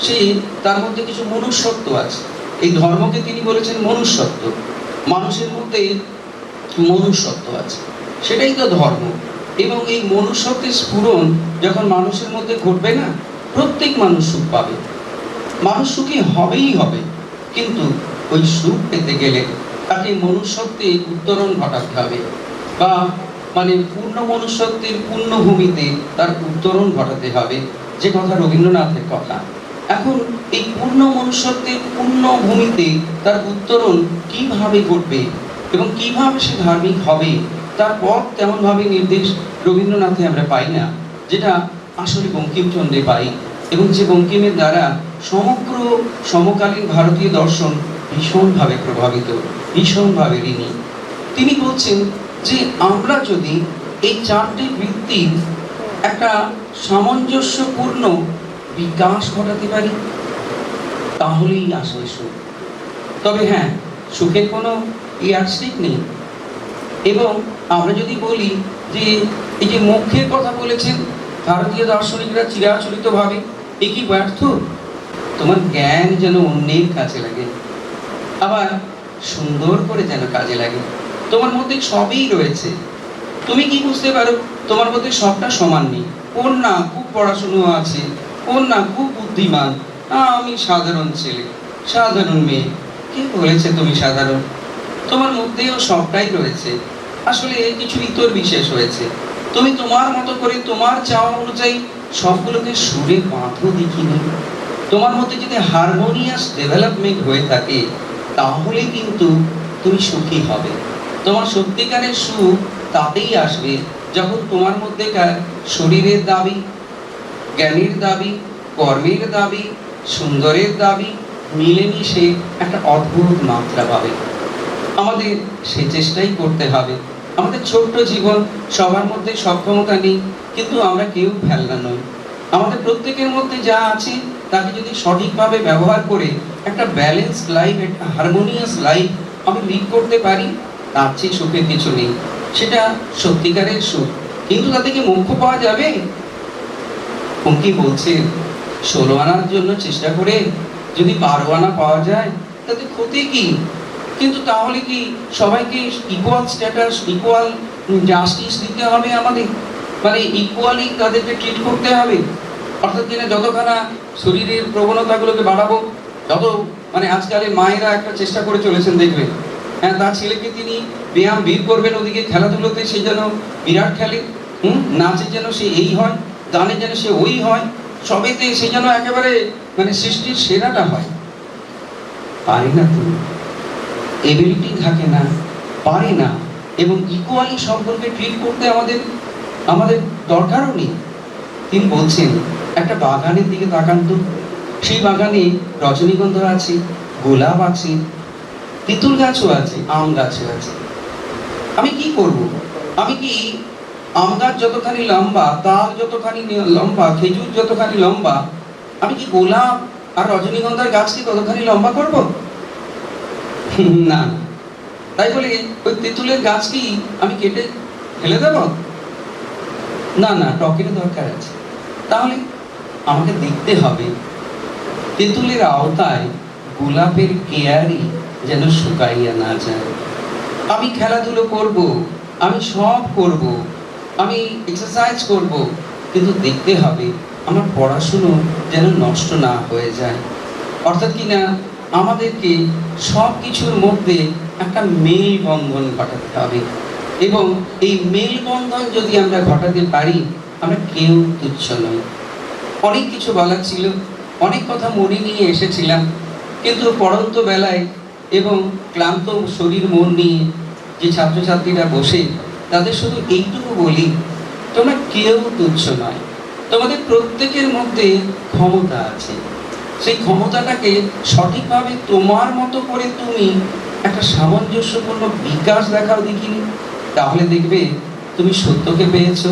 সে তার মধ্যে কিছু মনুষ্যত্ব আছে। এই ধর্মকে তিনি বলেছেন মনুষ্যত্ব। মানুষের মধ্যে মনুষ্যত্ব আছে, সেটাই তো ধর্ম। এবং এই মনুষ্যত্বের স্ফুরণ যখন মানুষের মধ্যে ঘটবে না, প্রত্যেক মানুষ সুখ পাবে। মানুষ সুখী হবেই হবে, কিন্তু ওই সুখ পেতে গেলে তাকে মনুষ্যত্বে উত্তরণ ঘটাতে হবে, বা মানে পূর্ণ মনুষ্যত্বের পূর্ণ ভূমিতে তার উত্তরণ ঘটাতে হবে, যে কথা রবীন্দ্রনাথের কথা। এখন এই পূর্ণ মনুষ্যত্বের পূর্ণ ভূমিতে তার উত্তরণ কিভাবে ঘটবে এবং কিভাবে সে ধার্মিক হবে, তার পথ তেমনভাবে নির্দেশ রবীন্দ্রনাথে আমরা পাই না, যেটা আসলে বঙ্কিমচন্দ্রে পাই, এবং যে বঙ্কিমের দ্বারা সমগ্র সমকালীন ভারতীয় দর্শন ভীষণভাবে প্রভাবিত, ভীষণভাবে ঋণী। তিনি বলছেন যে আমরা যদি এই চারটি বৃত্তির একটা সামঞ্জস্যপূর্ণ বিকাশ ঘটাতে পারি তাহলেই আসলে সুখ। তবে হ্যাঁ, সুখের কোনো ইয়ারস্টিক নেই। এবং আমরা যদি বলি যে এই যে মোক্ষের কথা বলেছেন ভারতীয় দার্শনিকরা চিরাচরিতভাবে, এ কি ব্যর্থ? তোমার জ্ঞান যেন অন্যের কাছে লাগে, আবার সুন্দর করে যেন কাজে লাগে। তোমার মধ্যে সবই রয়েছে, তুমি কি বুঝতে পারো তোমার মধ্যে সবটা সমান নেই। কোন না খুব পড়াশুনো আছে, কোন না খুব বুদ্ধিমান, আমি সাধারণ ছেলে, সাধারণ মেয়ে। কে বলেছে তুমি সাধারণ? তোমার মধ্যেও সবটাই রয়েছে, আসলে কিছু ইতর বিশেষ হয়েছে। তুমি তোমার মতো করে তোমার চাওয়া অনুযায়ী সবগুলোকে সুরে বাঁধো দেখিনি। তোমার মধ্যে যদি হারমোনিয়াস ডেভেলপমেন্ট হয়ে থাকে তাহলে কিন্তু তুমি সুখী হবে। তোমার সত্যিকারের সুখ তাতেই আসবে যখন তোমার মধ্যেকার শরীরের দাবি, জ্ঞানের দাবি, কর্মের দাবি, সুন্দরের দাবি মিলেমিশে একটা অদ্ভুত মাত্রা পাবে। আমাদের সে চেষ্টাই করতে হবে। আমাদের ছোট্ট জীবন, সবার মধ্যে সক্ষমতা নেই, কিন্তু আমরা কেউ ফেলনা নই। আমাদের প্রত্যেকের মধ্যে যা আছে তাকে যদি সঠিকভাবে ব্যবহার করে একটা ব্যালেন্স লাইফ, একটা হারমোনিয়াস লাইফ আমি লিড করতে পারি, তার চেয়ে সুখের কিছু নেই। সেটা সত্যিকারের সুখ। কিন্তু তা থেকে মোক্ষ পাওয়া যাবে? কি বলছে 16 আনার জন্য চেষ্টা করে যদি 12 আনা পাওয়া যায় তাতে ক্ষতি কি? কিন্তু তাহলে কি সবাইকে ইকুয়াল স্ট্যাটাস, ইকুয়াল জাস্টিস দিতে হবে আমাদের? মানে ইকুয়ালি তাদেরকে ট্রিট করতে হবে? অর্থাৎ কিনা যতখানা শরীরের প্রবণতাগুলোকে বাড়াবো, যত মানে আজকালের মায়েরা একটা চেষ্টা করে চলেছেন দেখবেন, হ্যাঁ, তার ছেলেকে তিনি ব্যায়াম বের করবেন, ওদিকে খেলাধুলোতে সে যেন বিরাট খেলে, নাচে যেন সে এই হয়, গানে যেন সে ওই হয়, সবেতে সে যেন একেবারে মানে সৃষ্টির সেরাটা হয়। পারে না, তুমি এবিলিটি থাকে না, পারে না। এবং ইকুয়ালি সম্পর্কে ট্রিট করতে আমাদের দরকারও নেই। তিনি বলছেন একটা বাগানের দিকে তাকান তো, সেই বাগানে রজনীগন্ধা আছে, গোলাপ আছে, তেঁতুল গাছও আছে, আম গাছও আছে। আমি কি করব? আমি কি আম গাছ যতখানি লম্বা, তাল যতখানি লম্বা, খেজুর যতখানি লম্বা, আমি কি গোলাপ আর রজনীগন্ধার গাছকে ততখানি লম্বা করব? না। তাই বলে ওই তেঁতুলের গাছটি আমি কেটে ফেলে দেব? না না, টকের দরকার আছে। তাহলে আমাকে দেখতে হবে তেঁতুলের আওতায় গোলাপের কেয়ারি যেন শুকাইয়া না যায়। আমি খেলাধুলো করব, আমি সব করব, আমি এক্সারসাইজ করব, কিন্তু দেখতে হবে আমার পড়াশুনো যেন নষ্ট না হয়ে যায়। অর্থাৎ কিনা আমাদেরকে সব কিছুর মধ্যে একটা মেলবন্ধন ঘটাতে হবে, এবং এই মেলবন্ধন যদি আমরা ঘটাতে পারি আমরা কেউ তুচ্ছ নই। অনেক কিছু বলার ছিল, অনেক কথা মনে নিয়ে এসেছিলাম, কিন্তু পড়ন্ত বেলায় এবং ক্লান্ত শরীর মন নিয়ে যে ছাত্রছাত্রীরা বসে, তাদের শুধু এইটুকু বলি, তোমরা কেউ তুচ্ছ নয়। তোমাদের প্রত্যেকের মধ্যে ক্ষমতা আছে। সেই ক্ষমতাটাকে সঠিকভাবে তোমার মতো করে তুমি একটা সামঞ্জস্যপূর্ণ বিকাশ দেখাও দেখিনি, তাহলে দেখবে তুমি সত্যকে পেয়েছো,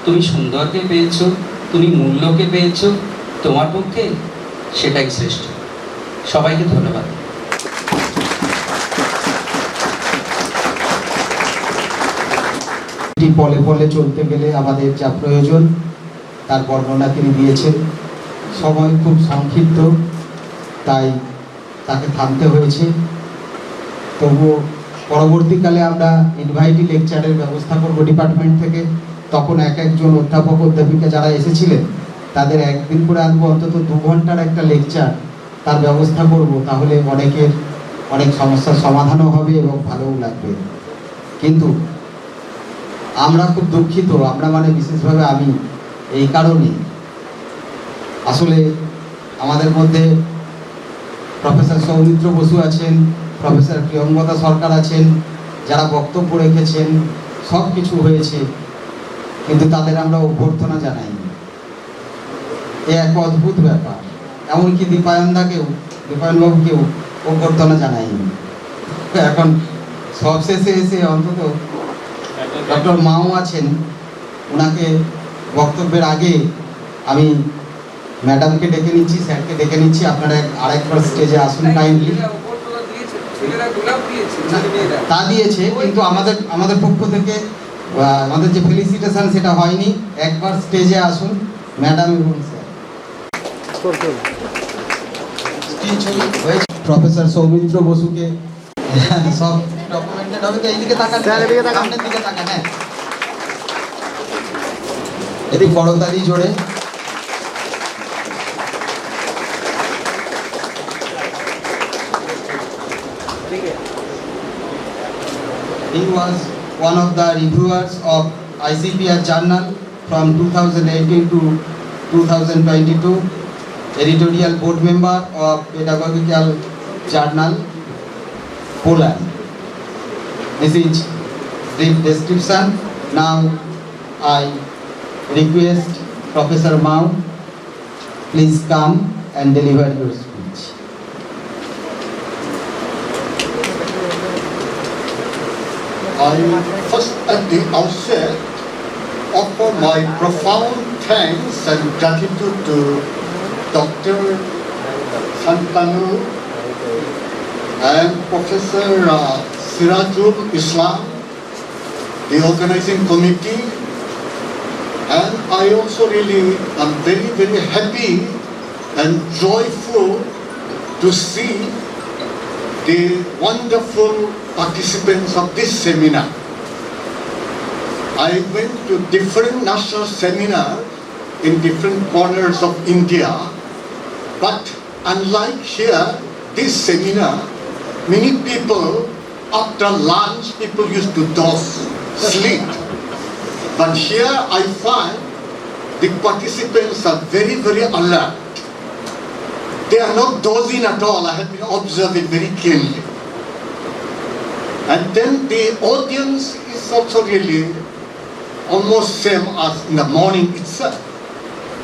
তুমি সুন্দরকে পেয়েছো, তুমি মূল্যকে পেয়েছো। তোমার পক্ষে সেটাই শ্রেষ্ঠ। সবাইকে ধন্যবাদ। পলে পলে চলতে গেলে আমাদের যা প্রয়োজন তার বর্ণনা তিনি দিয়েছেন। সময় খুব সংক্ষিপ্ত, তাই তাকে থামতে হয়েছে। তবুও পরবর্তীকালে আমরা ইনভাইটি লেকচারের ব্যবস্থা করব ডিপার্টমেন্ট থেকে। তখন এক একজন অধ্যাপক অধ্যাপিকা যারা এসেছিলেন তাদের একদিন করে আনবো, অন্তত 2 ঘন্টার একটা লেকচার তার ব্যবস্থা করব। তাহলে অনেকের অনেক সমস্যার সমাধানও হবে এবং ভালোও লাগবে। কিন্তু আমরা খুব দুঃখিত, আমরা মানে বিশেষভাবে আমি এই কারণে, আসলে আমাদের মধ্যে প্রফেসর সৌমিত্র বসু আছেন, প্রফেসর প্রিয়ঙ্গদা সরকার আছেন, যারা বক্তব্য রেখেছেন, সব কিছু হয়েছে, কিন্তু তাদের আমরা অভ্যর্থনা জানাইনি। এ এক অদ্ভুত ব্যাপার। এমনকি দীপায়নবাবুকেও অভ্যর্থনা জানাইনি। এখন সবশেষে এসে অন্তত ডক্টর মাও আছেন, ওনাকে বক্তব্যের আগে আমি ম্যাডামকে ডেকে নিচ্ছি, স্যারকে ডেকে নিচ্ছি, আপনারা আরেকবার স্টেজে আসুন কাইন্ডলি। তা দিয়েছে, কিন্তু আমাদের পক্ষ থেকে আমাদের যে ফেলিসিটেশন সেটা হয়নি। একবার স্টেজে আসুন ম্যাডাম এবং স্যার। প্রফেসর সৌমিত্র বসুকে সব ডকুমেন্টেড হবে তো এইদিকে তাকান, সামনের দিকে তাকান। হ্যাঁ, এটি করতালি জোরে। He was one of the reviewers of ICPR journal from 2018 to 2022, editorial board member of pedagogical journal Poland. This is brief description. Now I request Professor Mao, please come and deliver your speech. I first at the outset offer my profound thanks and gratitude to Dr. Santanu and Professor Sirajul Islam, the organizing committee, and I also really am very, very happy and joyful to see the wonderful participants of this seminar. I went to different national seminars in different corners of India, but unlike here, this seminar, many people after lunch, people used to doze, sleep. But here I find the participants are very, very alert. They are not dozing at all. I have been observing very keenly. And then the audience is also really almost same as in the morning itself.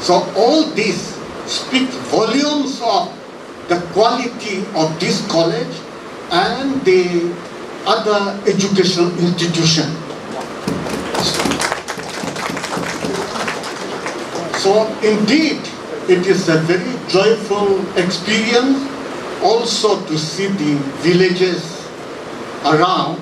So all this speak volumes of the quality of this college and the other educational institution. So indeed, it is a very joyful experience also to see the villages around,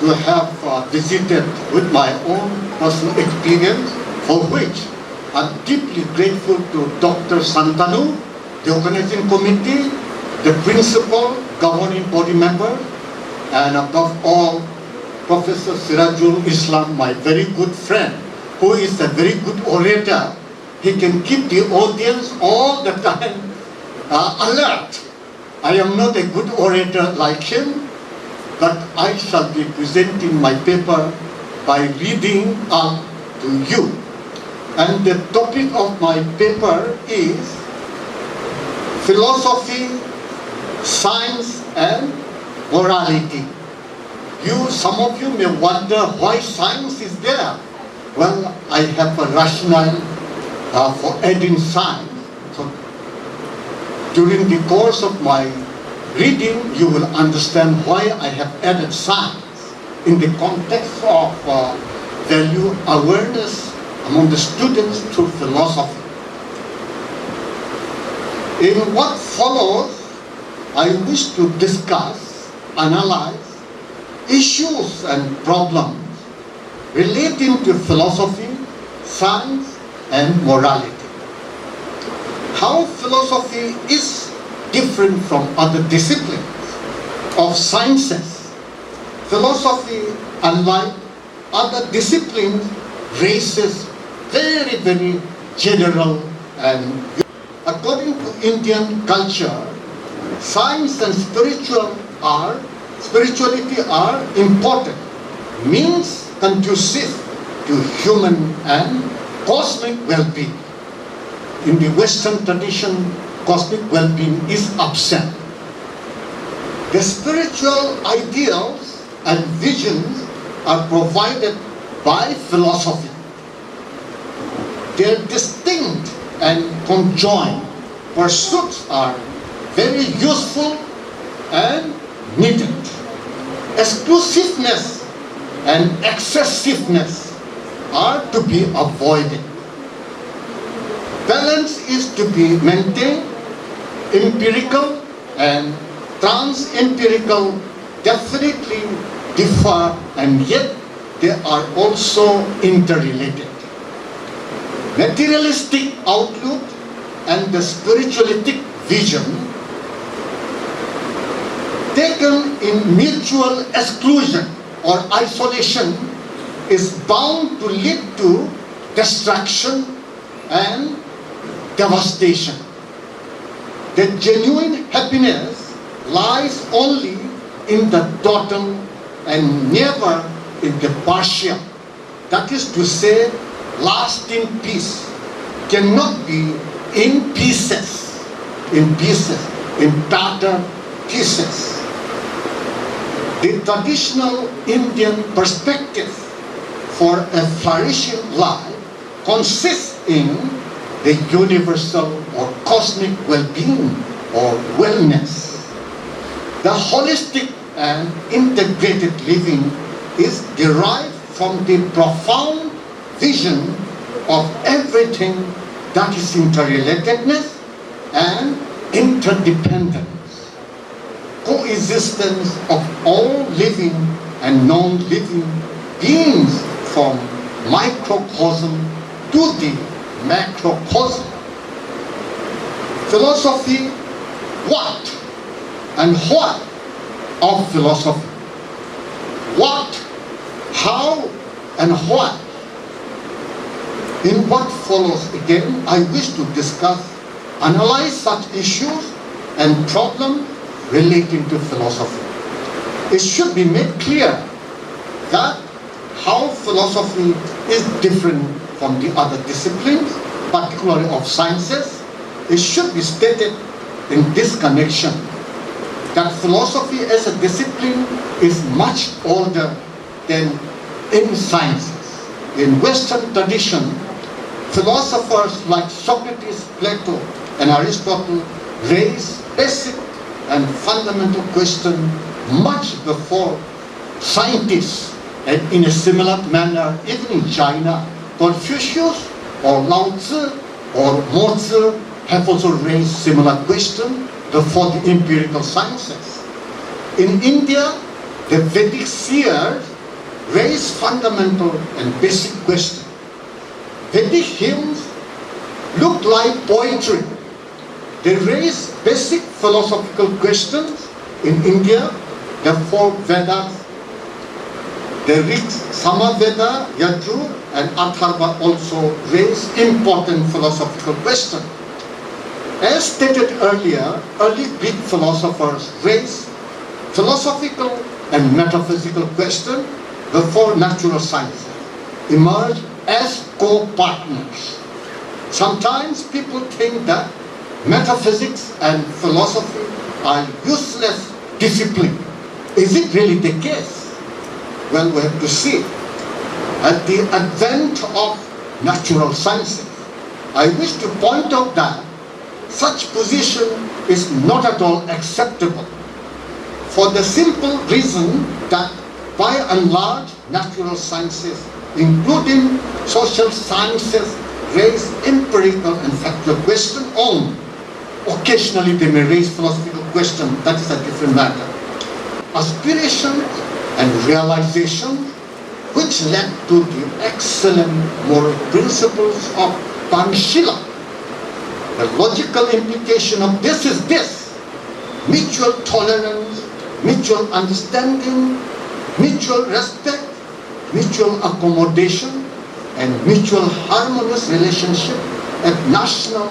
to have visited with my own personal experience, for which I'm deeply grateful to Dr. Santanu, the organizing committee, the principal, governing body member, and above all, Professor Sirajul Islam, my very good friend, who is a very good orator. He can keep the audience all the time alert. I am not a good orator like him, but I shall be presenting my paper by reading out to you. And the topic of my paper is philosophy, science, and morality. Some of you may wonder why science is there. Well, I have a rationale for adding science. So during the course of my reading, you will understand why I have added science in the context of value awareness among the students through philosophy. In what follows, I wish to discuss, analyze issues and problems relating to philosophy, science, and morality. How philosophy is different from other disciplines of sciences. Philosophy, unlike other disciplines, raises very, very general and according to Indian culture, science and spirituality are important, means conducive to human and cosmic well-being. In the Western tradition, cosmic well-being is absent. The spiritual ideals and visions are provided by philosophy. Their distinct and conjoined pursuits are very useful and needed. Exclusiveness and excessiveness are to be avoided. Balance is to be maintained. Empirical and trans-empirical definitely differ, and yet they are also interrelated. Materialistic outlook and the spiritualistic vision taken in mutual exclusion or isolation is bound to lead to destruction and devastation. The genuine happiness lies only in the total and never in the partial. That is to say, lasting peace cannot be in pieces, in tattered pieces. The traditional Indian perspective for a flourishing life consists in the universal or cosmic well-being or wellness. The holistic and integrated living is derived from the profound vision of everything that is interrelatedness and interdependence, coexistence of all living and non-living beings from microcosm to the macrocosm. Philosophy, what and what of philosophy? What, how, and what? In what follows, again, I wish to discuss, analyze such issues and problems relating to philosophy. It should be made clear that how philosophy is different from the other disciplines, particularly of sciences. It should be stated in this connection that philosophy as a discipline is much older than in sciences. In Western tradition, philosophers like Socrates, Plato, and Aristotle raised basic and fundamental questions much before scientists, and in a similar manner, even in China, Confucius or Lao Tzu or Mozi have also raised similar questions before the empirical sciences. In India, the Vedic seers raised fundamental and basic questions. Vedic hymns look like poetry. They raise basic philosophical questions. In India, the four Vedas, the Rig, Samaveda, Yajur, and Atharva also raise important philosophical questions. As stated earlier, early Greek philosophers raised philosophical and metaphysical questions before natural sciences emerged as co-partners. Sometimes people think that metaphysics and philosophy are useless disciplines. Is it really the case? Well, we have to see. At the advent of natural sciences, I wish to point out that such position is not at all acceptable, for the simple reason that by and large natural sciences, including social sciences, raise empirical and factual questions only. Occasionally they may raise philosophical questions, that is a different matter. Aspirations and realization which led to the excellent moral principles of Panshila. The logical implication of this is this: mutual tolerance, mutual understanding, mutual respect, mutual accommodation, and mutual harmonious relationship at national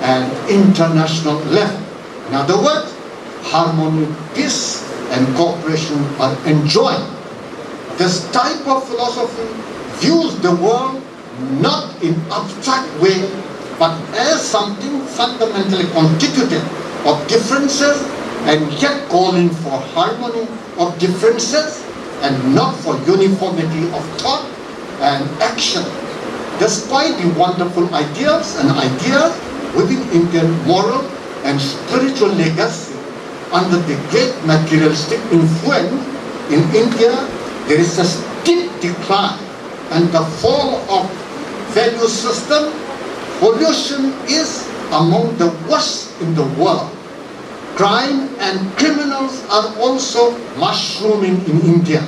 and international level. In other words, harmony, peace, and cooperation are enjoyed. This type of philosophy views the world not in abstract way, but as something fundamentally constituted of differences, and yet calling for harmony of differences and not for uniformity of thought and action. Despite the wonderful ideas within Indian moral and spiritual legacy, under the great materialistic influence in India, there is a steep decline and the fall of value system. Pollution is among the worst in the world. Crime and criminals are also mushrooming in India.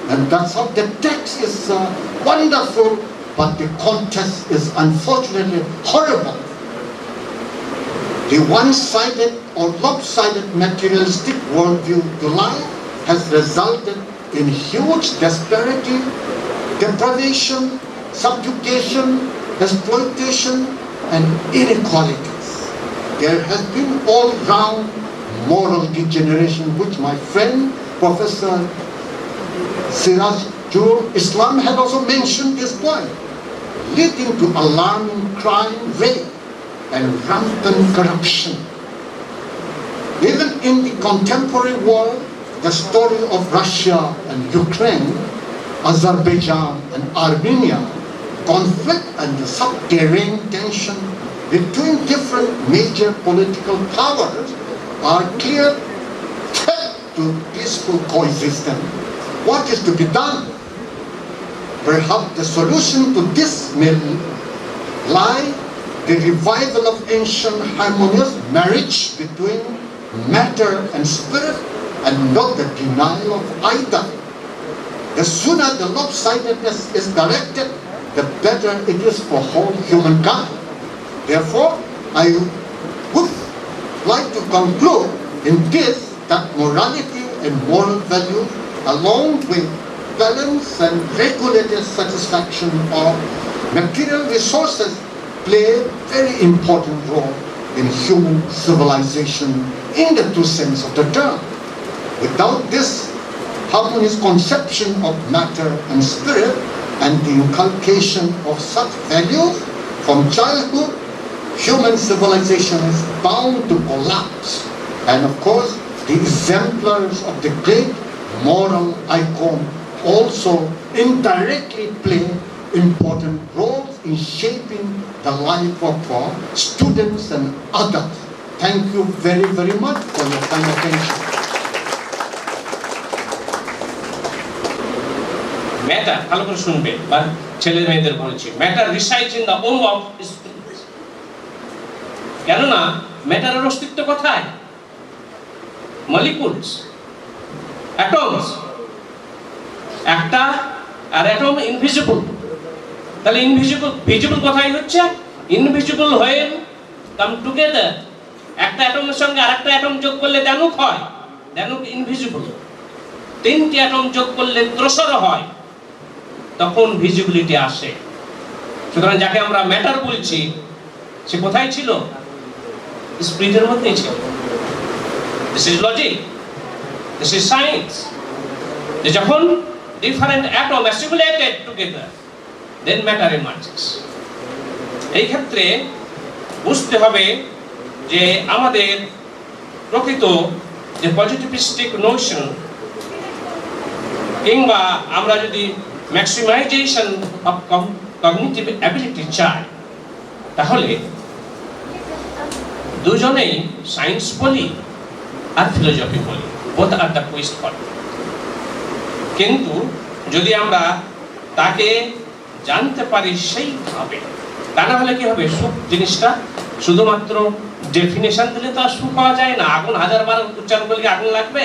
And that's how the text is wonderful, but the context is unfortunately horrible. The one-sided or lopsided materialistic worldview to life has resulted in huge disparity, deprivation, subjugation, exploitation, and inequalities. There has been all-round moral degeneration, which my friend Professor Sirajul Islam had also mentioned this point, leading to alarming crime rate and rampant corruption. Even in the contemporary world, the story of Russia and Ukraine, Azerbaijan and Armenia, conflict and the subterranean tension between different major political powers are clear threat to peaceful coexistence. What is to be done? Perhaps the solution to this may lie the revival of ancient harmonious marriage between matter and spirit, and not the denial of either. The sooner the lopsidedness is corrected, the better it is for whole humankind. Therefore, I would like to conclude in this that morality and moral value, along with balance and regulated satisfaction of material resources, play a very important role in human civilization in the true sense of the term. Without this harmonious conception of matter and spirit and the inculcation of such values from childhood, human civilization is bound to collapse. And of course, the exemplars of the great moral icon also indirectly play important roles in shaping the life of students and others. Thank you very, very much for your kind attention. Matter, ভালো করে শুনবে বা ছেলে মেয়েদের বলছি, matter resides in the womb of spirit. কেননা ম্যাটারের অস্তিত্ব কোথায়? Molecules, atoms. একটা আর অ্যাটম ইনভিজিবল, তাহলে ইনভিজিবল ভিজিবল কোথায় হচ্ছে? ইনভিজিবল হয়ে কাম টুগেদার। একটা অ্যাটমের সঙ্গে আরেকটা অ্যাটম যোগ করলে দ্যানুক হয়, দ্যানুক ইনভিজিবল। তিনটি অ্যাটম যোগ করলে ত্রসর হয়, তখন ভিজিবিলিটি আসে। সুতরাং যাকে আমরা ম্যাটার বলছি, সে কোথায় ছিল? স্পিরিটের মধ্যেই ছিল। This is logic, this is science. যে যখন ডিফারেন্ট অ্যাটম অ্যাসিমিলেটেড টুগেদার, দেন ম্যাটার এমার্জেস। এই ক্ষেত্রে বুঝতে হবে যে আমাদের প্রকৃত যে পজিটিভিস্টিক নোশন, কিংবা আমরা যদি ম্যাক্সিমাইজেশন অফ কগনিটিভ অ্যাবিলিটি চাই, তাহলে দুজনেই সায়েন্স বলি আর ফিলোসফি বলি, both are the quest for. কিন্তু যদি আমরা তাকে জানতে পারি সেইভাবে, তা না হলে কি হবে? সুখ জিনিসটা শুধুমাত্র ডেফিনেশন দিলে তো আর সুখ পাওয়া যায় না। আগুন 1000 বার উচ্চারণ করলে কি আগুন লাগবে?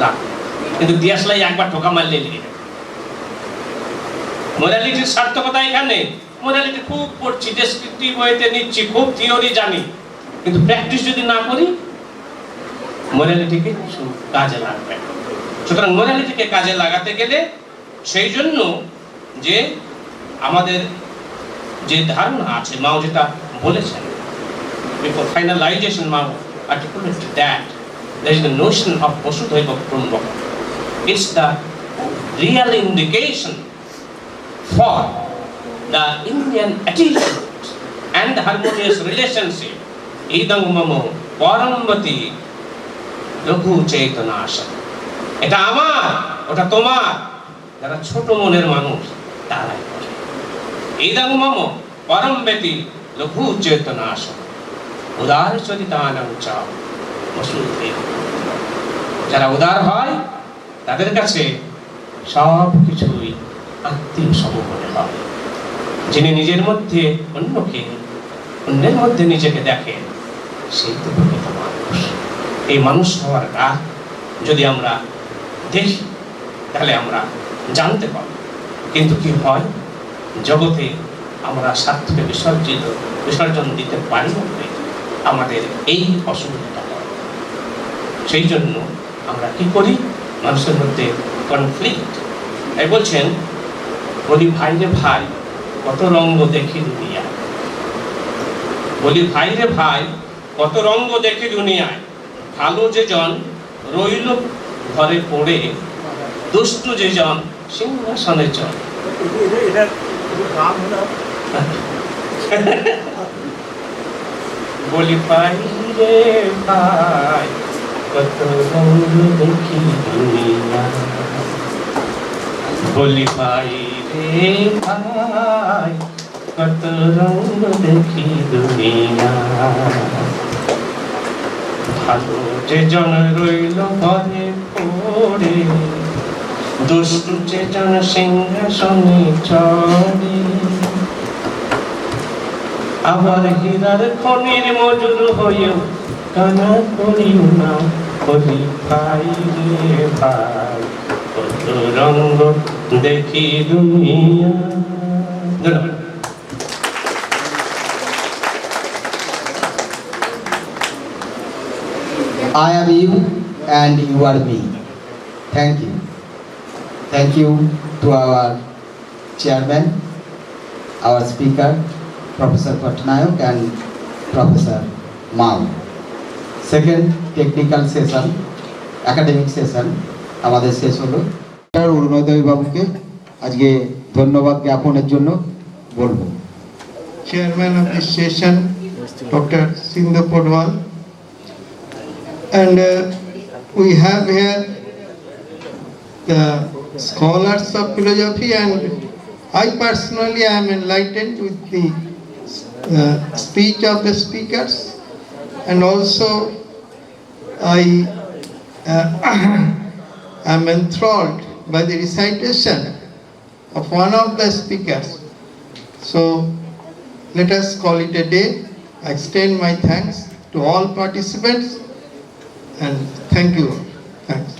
লাগবে, কিন্তু দিয়াশলাই একবার ঠোকা মারলে লেগে যাবে। মোরালিটির সার্থকতা এখানে। মোরালিটি খুব পড়ছি, ডেসক্রিপটিভ ওয়েতে নিচ্ছি, খুব থিওরি জানি, কিন্তু প্র্যাকটিস যদি না করি মোরালিটিকে কাজে লাগবে। সুতরাং মোরালিটিকে কাজে লাগাতে গেলে সেই জন্য যে আমাদের যে ধারণা আছে, মাও যেটা বলেছেন, বিফোর ফাইনালাইজেশন মাও articulate that there is the notion of Vasudhaiva Kutumbakam. It's the real indication for the Indian attitude and the harmonious relationship. Idam mamo parambati লঘু চেতনা আসা, এটা আমার, ওটা তোমার, যারা ছোট মনের মানুষ তারাই করে। ইদং মম পরম ব্যতি লঘু চেতনা আসা, উদার চরিতানাং চ বসুধৈব। যারা উদার হয় তাদের কাছে সব কিছুই আত্মীয় সম মনে হয়। যিনি নিজের মধ্যে অন্যকে, অন্যের মধ্যে নিজেকে দেখেন, সেই তো প্রকৃত মানুষ। এই মানুষ হওয়ারটা যদি আমরা দেখি তাহলে আমরা জানতে পারব। কিন্তু কি হয়, জগতে আমরা স্বার্থকে বিসর্জন দিতে পারি না, আমাদের এই অসুবিধাটা হয়। সেই জন্য আমরা কি করি, মানুষের মধ্যে কনফ্লিক্ট। তাই বলছেন, বলি ভাই রে ভাই কত রঙ্গ দেখি দুনিয়া, বলি ভাই রে ভাই কত রঙ্গ দেখি দুনিয়ায়, ভালো যে জন রইল ঘরে পড়ে, দুষ্টু যে জন সিংহাসনে চল। বলি ভাই রে ভাই কত রঙ্গ দেখি দুনিয়া, বলি ভাই রে ভাই কত রঙ্গ দেখি দুনিয়া, ভালো যে জন রইল ঘরে পড়ে, দুষ্টু যে জন সিংহাসনে চড়ে, আবার হীরার খনির মজুর হয়েও কানা করিও না, বলি ভাই রে ভাই কত রঙ্গ দেখি দুনিয়া। ধন্যবাদ। I am you and you are me. Thank you. Thank you to our chairman, our speaker, Professor Patnaik and Professor Mao. Second technical session, academic session আমাদের শেষ হলো। অরুণোদয় বাবুকে আজকে ধন্যবাদ জ্ঞাপনের জন্য বলবো। Chairman of this session, Dr. Sindhu Podwal. And we have here the scholars of philosophy, and I personally am enlightened with the speech of the speakers, and also I am enthralled by the recitation of one of the speakers. So let us call it a day. I extend my thanks to all participants and thank you. Thanks.